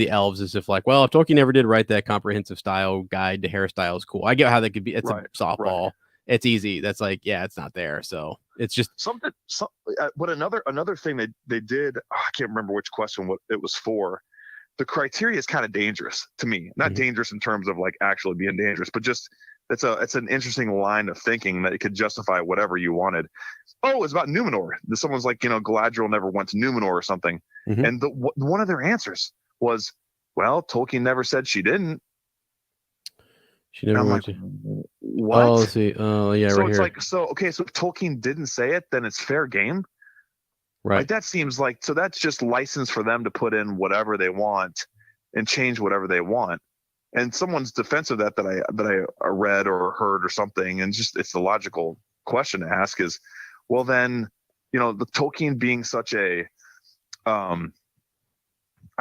elves as if like, well, if Tolkien never did write that comprehensive style guide to hairstyles, cool. I get how that could be. It's a softball. Right. It's easy. That's like, it's not there. So it's just something. But another thing they did, I can't remember which question what it was for. The criteria is kind of dangerous to me. Not dangerous in terms of like actually being dangerous, but just it's an interesting line of thinking that it could justify whatever you wanted. Oh, it's about Numenor. Someone's like, you know, Galadriel never went to Numenor or something. And one of their answers was, well, Tolkien never said she didn't. She never went like, to. What? Oh, let's see. Oh, yeah, so right it's here. like, so okay, so if Tolkien didn't say it, then it's fair game. Right. Like that seems like, so that's just license for them to put in whatever they want and change whatever they want. And someone's defense of that I read or heard or something, and just it's the logical question to ask is, well then, you know, the Tolkien being such a, I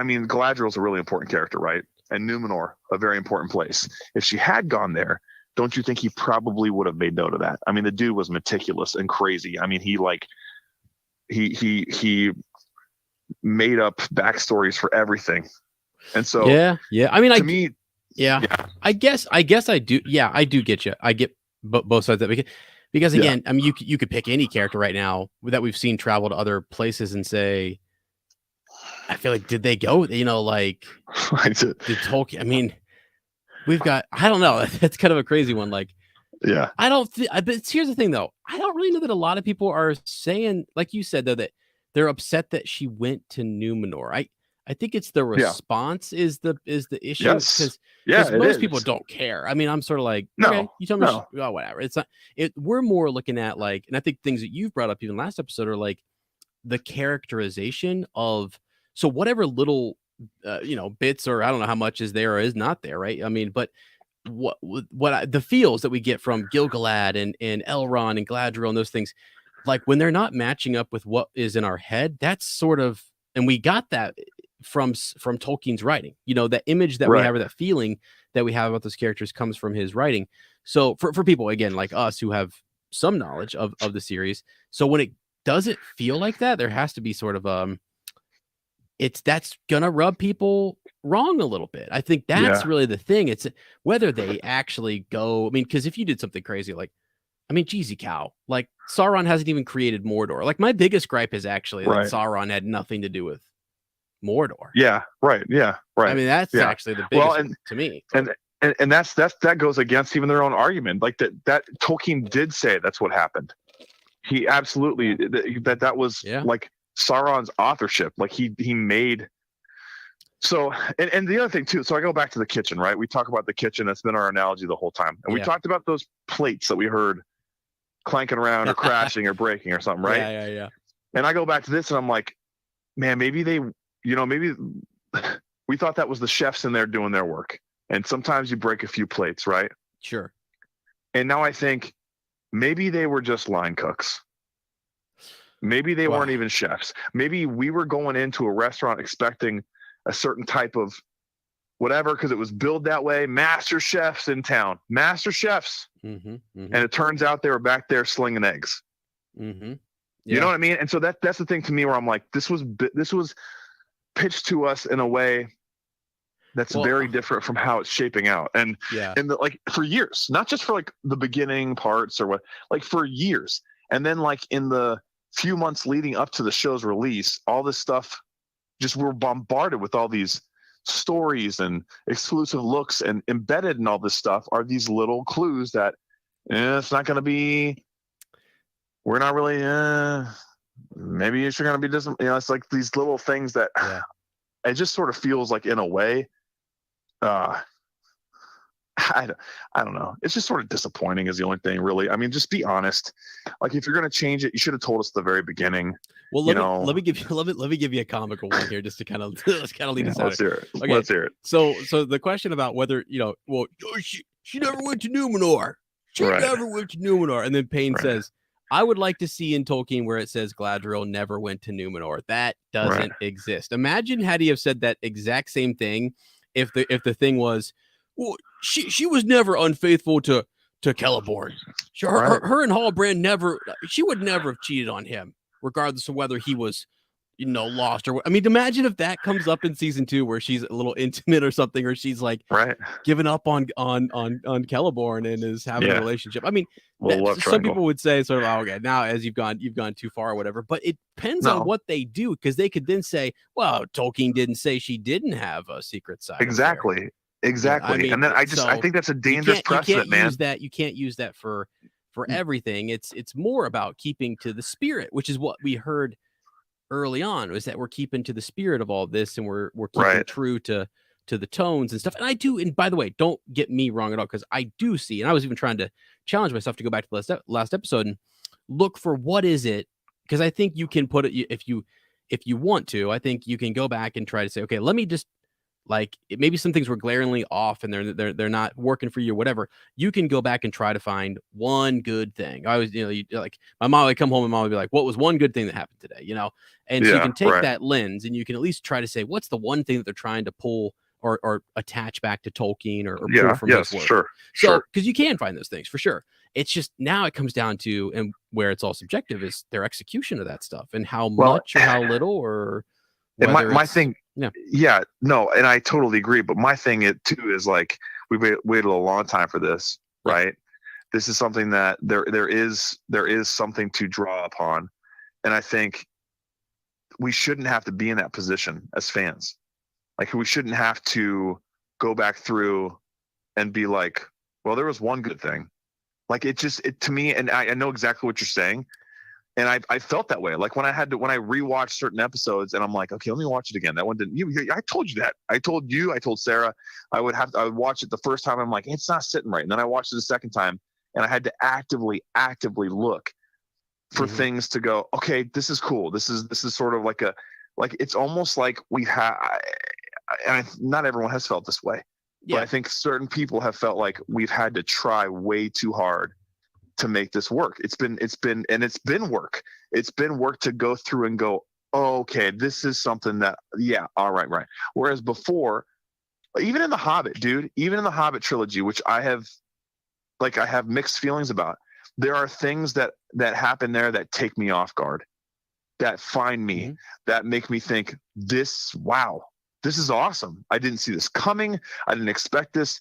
mean, Galadriel's a really important character, right? And Numenor, a very important place. If she had gone there, don't you think he probably would have made note of that? I mean, the dude was meticulous and crazy. I mean, he made up backstories for everything. And so yeah. I mean, to me, I guess I do. Yeah, I do get you. I get both sides of that because again, I mean, you could pick any character right now that we've seen travel to other places and say, I feel like, did they go? You know, like did Tolkien? I mean, we've got, I don't know. That's kind of a crazy one. Like, I don't. But here's the thing, though. I don't really know that a lot of people are saying, like you said, though, that they're upset that she went to Numenor. I think it's the response is the issue, because most people don't care. I mean, I'm sort of like, okay, you tell me, whatever. It's not. We're more looking at like, and I think things that you've brought up even last episode are like the characterization of, so whatever little bits, or I don't know how much is there or is not there, right? I mean, but the feels that we get from Gil-galad and Elrond and Galadriel and those things, like when they're not matching up with what is in our head, that's sort of, and we got that from Tolkien's writing. You know, that image that we have, or that feeling that we have about those characters comes from his writing. So for people, again, like us who have some knowledge of the series, so when it doesn't feel like that, there has to be sort of that's gonna rub people wrong a little bit. I think that's really the thing. It's whether they actually go. I mean, because if you did something crazy, like, I mean, Jeezy cow, like Sauron hasn't even created Mordor. Like, my biggest gripe is actually that Sauron had nothing to do with Mordor. Yeah, right. I mean, that's actually the biggest one to me. And that goes against even their own argument. Like that Tolkien did say that's what happened. He absolutely that was like Sauron's authorship. Like he made. So, and the other thing too, so I go back to the kitchen, right? We talk about the kitchen. That's been our analogy the whole time. And we talked about those plates that we heard clanking around or crashing or breaking or something, right? Yeah. And I go back to this and I'm like, man, maybe maybe we thought that was the chefs in there doing their work. And sometimes you break a few plates, right? Sure. And now I think maybe they were just line cooks. Maybe they weren't even chefs. Maybe we were going into a restaurant expecting a certain type of whatever, because it was billed that way. Master chefs in town, master chefs. And it turns out they were back there slinging eggs. You know what I mean? And so that's the thing to me where I'm like, this was pitched to us in a way that's very different from how it's shaping out. And like for years, not just for like the beginning parts or what, like for years. And then like in the few months leading up to the show's release, all this stuff, just we're bombarded with all these stories and exclusive looks, and embedded in all this stuff are these little clues that it's not going to be, we're not really, maybe it's going to be different. You know, it's like these little things that it just sort of feels like, in a way, I don't know. It's just sort of disappointing is the only thing, really. I mean, just be honest. Like, if you're going to change it, you should have told us at the very beginning. Well, let me give you a comical one here, just to kind of lead us out. Let's hear it. Okay. Let's hear it. So the question about whether she never went to Numenor. She never went to Numenor, and then Payne says, I would like to see in Tolkien where it says Galadriel never went to Numenor. That doesn't exist. Imagine had he have said that exact same thing if the thing was, well, she was never unfaithful to Celeborn. Her and Halbrand she would never have cheated on him, regardless of whether he was, lost or what. I mean, imagine if that comes up in season 2 where she's a little intimate or something, or she's like giving up on Celeborn and is having a relationship. I mean, some people would say sort of, oh, okay, now as you've gone too far or whatever, but it depends on what they do, because they could then say, well, Tolkien didn't say she didn't have a secret side. Exactly. I mean, and then I think that's a dangerous precedent, man. You can't use that for everything. It's more about keeping to the spirit, which is what we heard early on, was that we're keeping to the spirit of all this, and we're keeping true to the tones and stuff. And I do, and by the way, don't get me wrong at all, because I do see, and I was even trying to challenge myself to go back to the last episode and look for what is it, because I think you can put it, if you want to, I think you can go back and try to say, okay, let me just, like, maybe some things were glaringly off and they're not working for you or whatever. You can go back and try to find one good thing. I was, like my mom would come home and mom would be like, what was one good thing that happened today? And so you can take that lens and you can at least try to say, what's the one thing that they're trying to pull or attach back to Tolkien or pull from his work. Sure. So because you can find those things for sure. It's just now it comes down to, and where it's all subjective, is their execution of that stuff and how much or how little or whether my thing. No, and I totally agree. But my thing too is like we waited a long time for this, right? This is something that there is something to draw upon, and I think we shouldn't have to be in that position as fans. Like we shouldn't have to go back through and be like, well, there was one good thing. Like it to me, and I know exactly what you're saying. And I felt that way. Like when I rewatched certain episodes and I'm like, okay, let me watch it again. That one didn't, I told you that. I told Sarah, I would watch it the first time. I'm like, it's not sitting right. And then I watched it the second time and I had to actively look for things to go, okay, this is cool. This is sort of like it's almost like we have, and not everyone has felt this way. Yeah. But I think certain people have felt like we've had to try way too hard to make this work. It's been work. It's been work to go through and go, oh, okay, this is something that, all right. Whereas before, even in the Hobbit, dude, even in the Hobbit trilogy, which I have mixed feelings about, there are things that happen there that take me off guard, that find me, that make me think wow, this is awesome. I didn't see this coming. I didn't expect this.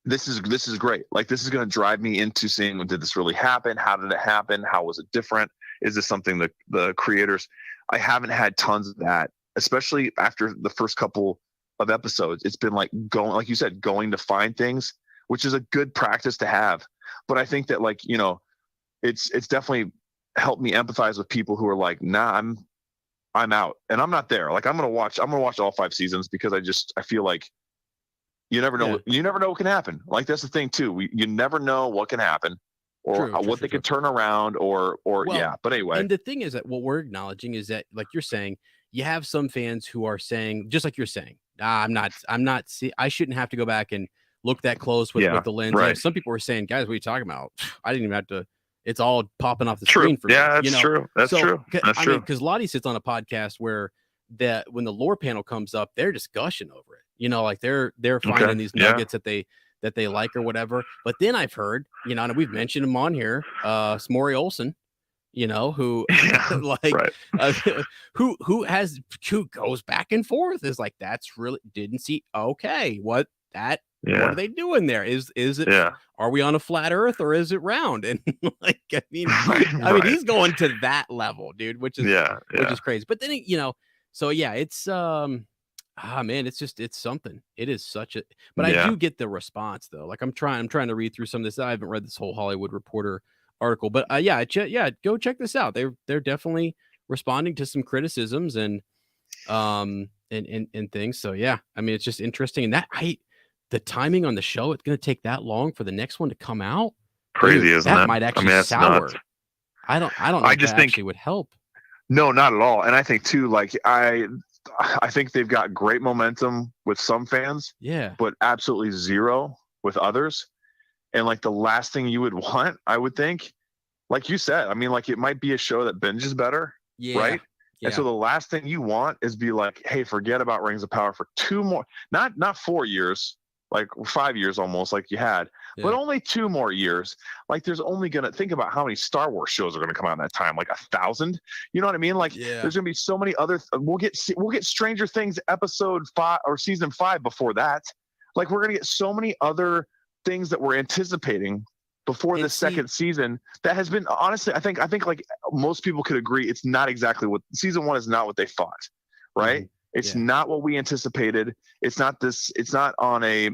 This is great. Like this is going to drive me into seeing, did this really happen? How did it happen? How was it different? Is this something that the creators? I haven't had tons of that, especially after the first couple of episodes. It's been like going, like you said, going to find things, which is a good practice to have. But I think that it's definitely helped me empathize with people who are like, nah, I'm out and I'm not there. Like I'm going to watch all 5 seasons because I feel like you never know. Yeah. You never know what can happen. Like that's the thing too. You never know what can happen or what they could turn around or but anyway. And the thing is that what we're acknowledging is that, like you're saying, you have some fans who are saying, just like you're saying, I shouldn't have to go back and look that close with the lens. Right. Some people were saying, guys, what are you talking about? I didn't even have to. It's all popping off the screen for me. Yeah, that's true. That's true. That's true. Because Lottie sits on a podcast where when the lore panel comes up, they're just gushing over it. Like they're finding these nuggets that they like or whatever. But then I've heard, and we've mentioned him on here, Snorri Olsen, who who goes back and forth is like, that's really didn't see. Okay, what are they doing there? Is it? Yeah. Are we on a flat Earth or is it round? And I mean, he's going to that level, dude, which is crazy. But then so it's man, it's something. It is such a. But I do get the response though. Like I'm trying to read through some of this. I haven't read this whole Hollywood Reporter article, but go check this out. They're definitely responding to some criticisms and things. So yeah, I mean, it's just interesting, and the timing on the show, it's going to take that long for the next one to come out. Crazy, isn't it? That might actually sour. Nuts. I don't know. I just think it would help. No, not at all. And I think too, like I think they've got great momentum with some fans. Yeah. But absolutely zero with others. And like the last thing you would want, I would think, like you said, I mean, like it might be a show that binges better. Yeah. Right. Yeah. And so the last thing you want is be like, hey, forget about Rings of Power for 2 more, not 4 years. Like 5 years almost, like you had, but only 2 more years. Like there's only gonna think about how many Star Wars shows are gonna come out in that time, like 1,000. You know what I mean? Like there's gonna be so many other. We'll get Stranger Things episode 5 or season 5 before that. Like we're gonna get so many other things that we're anticipating before the second season. That has been honestly, I think like most people could agree, it's not exactly what season 1 is. Not what they thought, right? Mm-hmm. It's not what we anticipated. It's not on a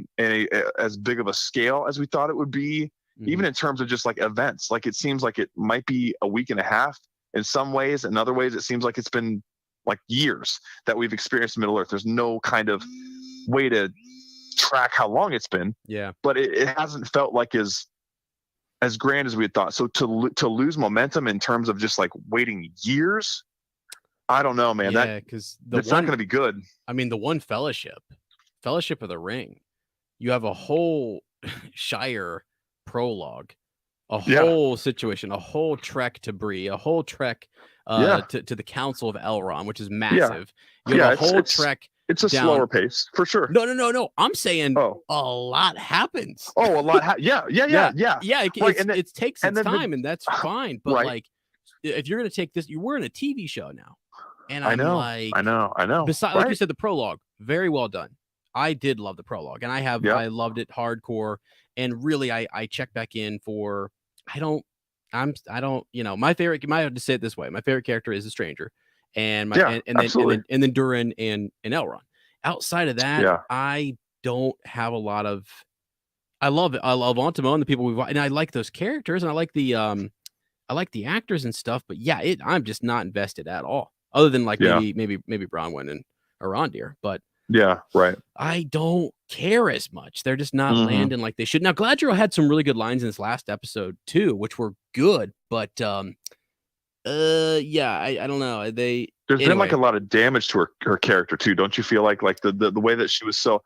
as big of a scale as we thought it would be, even in terms of just like events. Like it seems like it might be a week and a half in some ways. In other ways, it seems like it's been like years that we've experienced Middle Earth. There's no kind of way to track how long it's been. Yeah. But it hasn't felt like as grand as we had thought. So to lose momentum in terms of just like waiting years, I don't know, man. Yeah, because it's not going to be good. I mean, the one Fellowship of the Ring, you have a whole Shire prologue, a whole situation, a whole trek to Bree, a whole trek to the Council of Elrond, which is massive. You have a whole trek It's a slower pace for sure. No. I'm saying a lot happens. Oh, a lot. Yeah. It takes its time, and that's fine. But like, if you're gonna take this, we're in a TV show now, and I know. Besides, like you said, the prologue, very well done. I did love the prologue, and I loved it hardcore. And really, I check back in for I don't my favorite. I have to say it this way: my favorite character is the stranger, and then Durin and Elrond. Outside of that, I don't have a lot of. I love it. I love Ontimo and the people we've and I like those characters, and I like the actors and stuff. But I'm just not invested at all. Other than like maybe Bronwyn and Arondir, but. Yeah, right. I don't care as much. They're just not landing like they should. Now, Galadriel had some really good lines in this last episode too, which were good. But I don't know. There's been like a lot of damage to her character too. Don't you feel like the way that she was so,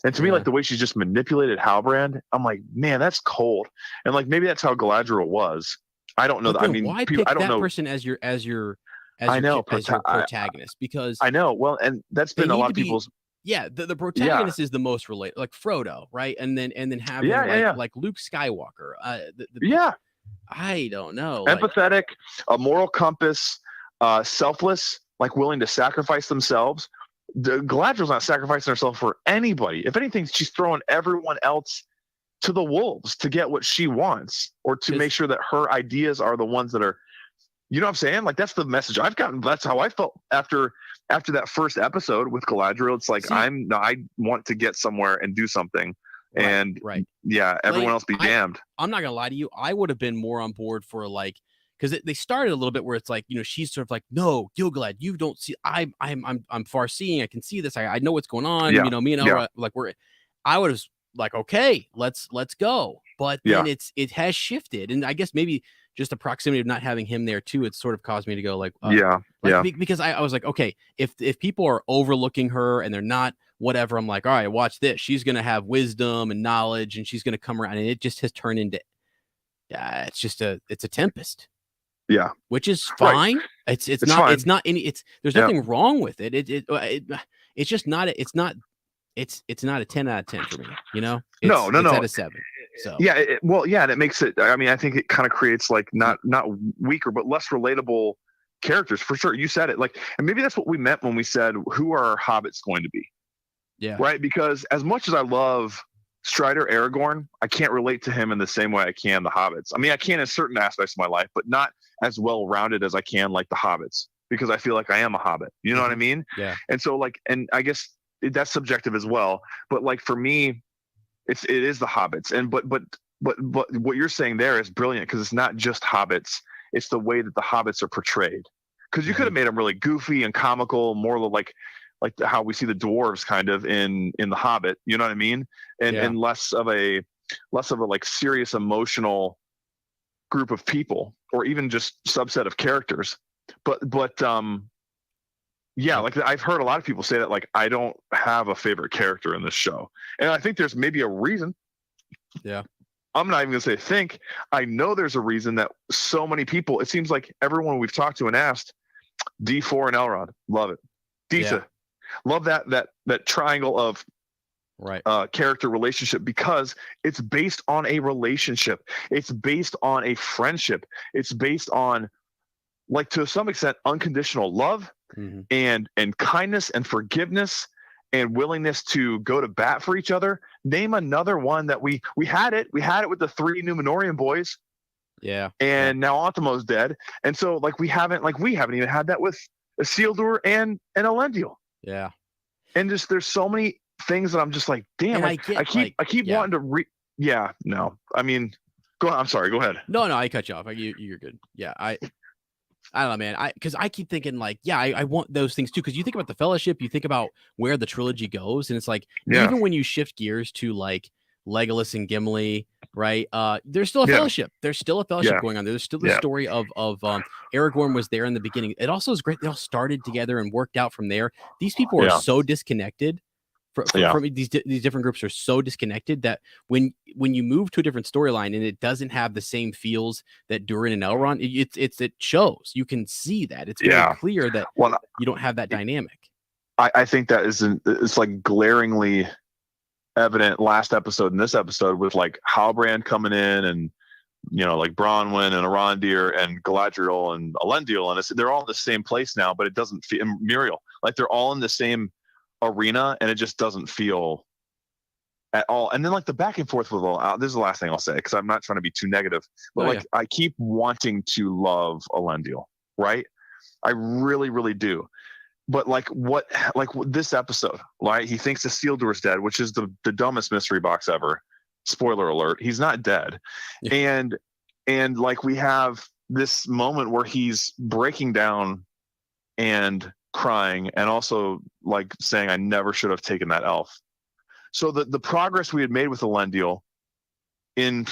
and to me like the way she just manipulated Halbrand, I'm like, man, that's cold. And like maybe that's how Galadriel was. I don't know. I mean, why pick that person as your protagonist? Because I know. Well, and that's been a lot of people's. Yeah, the protagonist is the most related, like Frodo, right? And then having like Luke Skywalker. I don't know. Empathetic, a moral compass, selfless, like willing to sacrifice themselves. Galadriel's not sacrificing herself for anybody. If anything, she's throwing everyone else to the wolves to get what she wants, or to make sure that her ideas are the ones that are. You know what I'm saying? Like that's the message I've gotten. That's how I felt after that first episode with Galadriel. It's like I want to get somewhere and do something, and everyone else be damned. I'm not gonna lie to you. I would have been more on board for like because they started a little bit where it's like she's sort of like, no, Gil-galad, you don't see. I'm far seeing. I can see this. I know what's going on. Me and Elra, like I would have like, okay, let's go. But then it has shifted, and I guess maybe. Just the proximity of not having him there too, it sort of caused me to go like, because I was like, okay, if people are overlooking her and they're not whatever, I'm like, all right, watch this. She's gonna have wisdom and knowledge, and she's gonna come around, and it just has turned into, it's a tempest. Yeah, which is fine. Right. It's not fine. It's not any. There's nothing wrong with it. It's just not. It's not a 10 out of 10 for me. No. It's at a 7. So and it makes it. I mean, I think it kind of creates like not weaker but less relatable characters for sure. You said it like, and maybe that's what we meant when we said who are our hobbits going to be. Yeah. Right. Because as much as I love Strider Aragorn, I can't relate to him in the same way I can the hobbits. I mean, I can in certain aspects of my life, but not as well rounded as I can like the hobbits, because I feel like I am a hobbit. You know what I mean? Yeah. And so like, and I guess that's subjective as well. But like for me, it is the hobbits. And but what you're saying there is brilliant, because it's not just hobbits. It's the way that the hobbits are portrayed. Because you could have made them really goofy and comical, more like how we see the dwarves kind of in the Hobbit. You know what I mean? And less of a like serious emotional group of people, or even just subset of characters. But like I've heard a lot of people say that like I don't have a favorite character in this show, and I think there's maybe a reason. Yeah, I'm not even gonna say think. I know there's a reason that so many people. It seems like everyone we've talked to and asked, D4 and Elrond, love it. Dita, love that triangle of character relationship, because it's based on a relationship. It's based on a friendship. It's based on, like, to some extent, unconditional love and kindness and forgiveness and willingness to go to bat for each other. Name another one that we had it. We had it with the 3 Númenórean boys. Yeah. And now Ontimo's dead. And so like we haven't even had that with Isildur and Elendil. Yeah. And just there's so many things that I'm just like, damn, like, I keep wanting to no. I mean, go on. I'm sorry, go ahead. No, I cut you off. You're good. Yeah. I don't know, man. Because I keep thinking like, I want those things too. Because you think about the Fellowship, you think about where the trilogy goes, and it's like even when you shift gears to like Legolas and Gimli, right? There's still a Fellowship. There's still a Fellowship going on. There's still the story of Aragorn was there in the beginning. It also is great. They all started together and worked out from there. These people are so disconnected. From these different groups are so disconnected that when you move to a different storyline and it doesn't have the same feels that Durin and Elrond, it shows. You can see that it's very clear that you don't have that dynamic. I think that it's like glaringly evident last episode and this episode with like Halbrand coming in and like Bronwyn and Arondir and Galadriel and Elendil, and they're all in the same place now, but it doesn't feel Muriel, like they're all in the same arena, and it just doesn't feel at all. And then like the back and forth with this is the last thing I'll say because I'm not trying to be too negative, but I keep wanting to love Elendil, right? I really, really do. But like this episode, right? He thinks Isildur's dead, which is the dumbest mystery box ever. Spoiler alert, he's not dead. Yeah. And like we have this moment where he's breaking down and crying and also like saying, I never should have taken that elf. So the progress we had made with Elendil in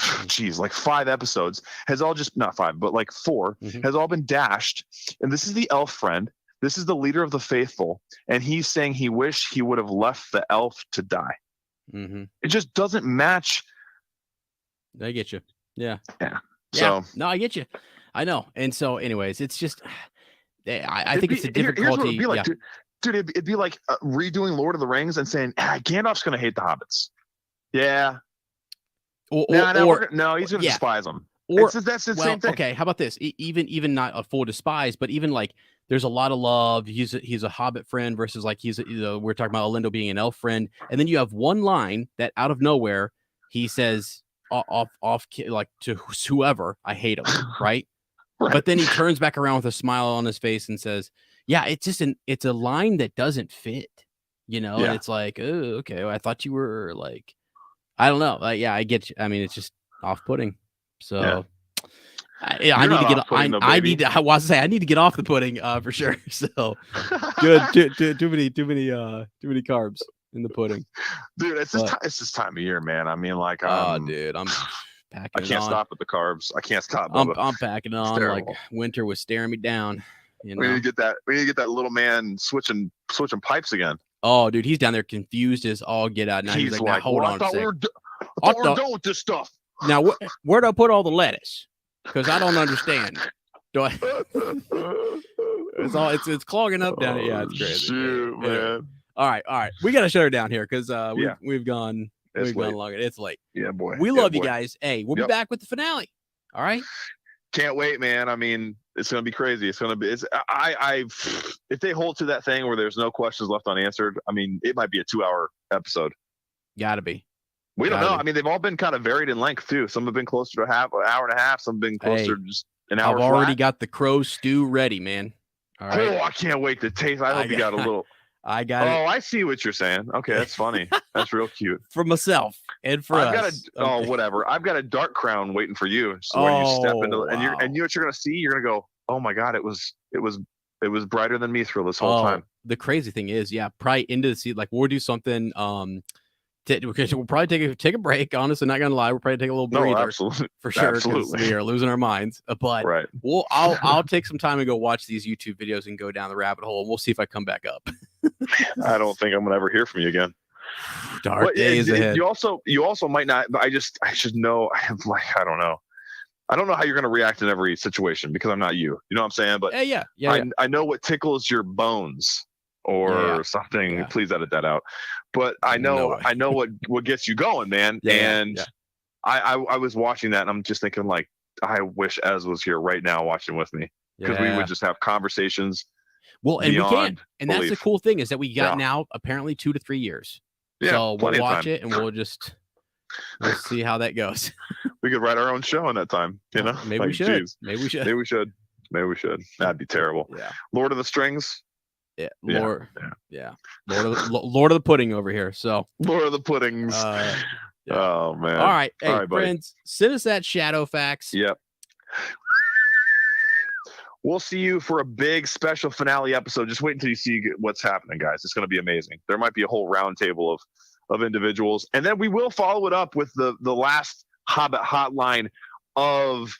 like 5 episodes has all just not 5, but like 4 has all been dashed. And this is the elf friend. This is the leader of the faithful, and he's saying he wished he would have left the elf to die. Mm-hmm. It just doesn't match. I get you. Yeah. So no, I get you. I know. And so, anyways, it's just, I think it's a difficulty. Here's what it'd be like, dude. It'd be like redoing Lord of the Rings and saying, Gandalf's going to hate the hobbits. Yeah. No, he's going to despise them. Or that's the same thing. Okay, how about this? Even not a full despise, but even like there's a lot of love. He's a hobbit friend versus like we're talking about Elendil being an elf friend, and then you have one line that out of nowhere he says off like to whoever, I hate him, right? Right. But then he turns back around with a smile on his face and says, "Yeah, it's a line that doesn't fit, And it's like, oh, okay, well, I thought you were like, I don't know, like, I get you. I mean, it's just off-putting." So I need to get. I need to. I was to say I need to get off the pudding for sure. So good. Too many carbs in the pudding, dude. It's this time of year, man. I mean, like, dude, I'm packing. I can't stop with the carbs. I can't stop. I'm packing on. Like winter was staring me down. We need to get that. We need to get that little man switching pipes again. Oh, dude, he's down there confused as all get out. Now he's like, hold on. I thought we were done with this stuff. Now, where do I put all the lettuce? Because I don't understand. Do I? It's clogging up down here. Yeah, it's crazy. Shoot, man. All right. We got to shut her down here because we've gone longer. It's late. Yeah, boy. We love you guys. Hey, we'll be back with the finale. All right. Can't wait, man. I mean, it's gonna be crazy. It's gonna be. If they hold to that thing where there's no questions left unanswered, I mean, it might be a 2-hour episode. Gotta be. We don't know. I mean, they've all been kind of varied in length too. Some have been closer to an hour and a half. Some have been closer to just an hour. I've already got the crow stew ready, man. All right. Oh, I can't wait to taste. I hope you got a little. I got it. Oh, I see what you're saying. Okay, that's funny. That's real cute. For myself and for us. Whatever. I've got a dark crown waiting for you. So when you step into and you know what you're gonna see, you're gonna go, oh my god, it was brighter than Mithril this whole time. The crazy thing is, probably into the sea. Like we'll do something. We'll probably take a break. Honestly, not gonna lie, we'll probably take a little breather. Absolutely. For sure, because we are losing our minds. But right. I'll take some time and go watch these YouTube videos and go down the rabbit hole. And we'll see if I come back up. I don't think I'm gonna ever hear from you again. Dark days ahead. You also might not. I should know. I don't know. I don't know how you're gonna react in every situation because I'm not you. You know what I'm saying? But I know what tickles your bones. Or something. Yeah. Please edit that out. But I know what gets you going, man. I was watching that and I'm just thinking like, I wish Ez was here right now watching with me because we would just have conversations. Well, and we can, and that's the cool thing is that we got now apparently 2 to 3 years. Yeah, so we'll watch it and we'll see how that goes. We could write our own show in that time, you know? Maybe we should. Maybe we should. That'd be terrible. Yeah. Lord of the Strings. Lord of the Pudding over here. So Lord of the Puddings. Oh man. All right. Hey, friends, send us that shadow facts. Yep. We'll see you for a big special finale episode. Just wait until you see what's happening, guys. It's going to be amazing. There might be a whole round table of individuals. And then we will follow it up with the last Hobbit Hotline of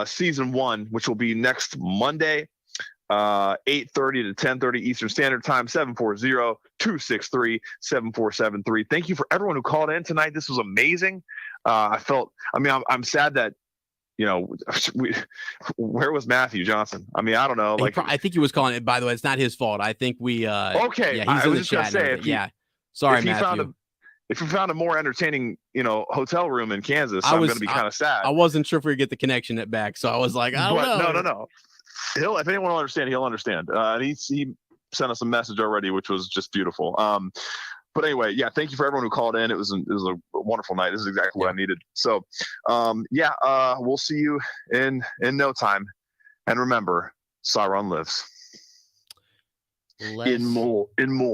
season 1, which will be next Monday. 8:30 to 10:30 Eastern Standard Time, 740-263-7473. Thank you for everyone who called in tonight. This was amazing. I'm sad that where was Matthew Johnson? I mean, I don't know. Like, I think he was calling it. By the way, it's not his fault. I think we. Okay. Yeah, he's in the chat. Yeah. Sorry, Matthew. If you found a more entertaining, hotel room in Kansas, I'm going to be kind of sad. I wasn't sure if we would get the connection back, so I was like, I don't know. No. If anyone will understand, he'll understand. He sent us a message already, which was just beautiful. But anyway, yeah, thank you for everyone who called in. It was a wonderful night. This is exactly what I needed. So, we'll see you in no time. And remember, Sauron lives. In more.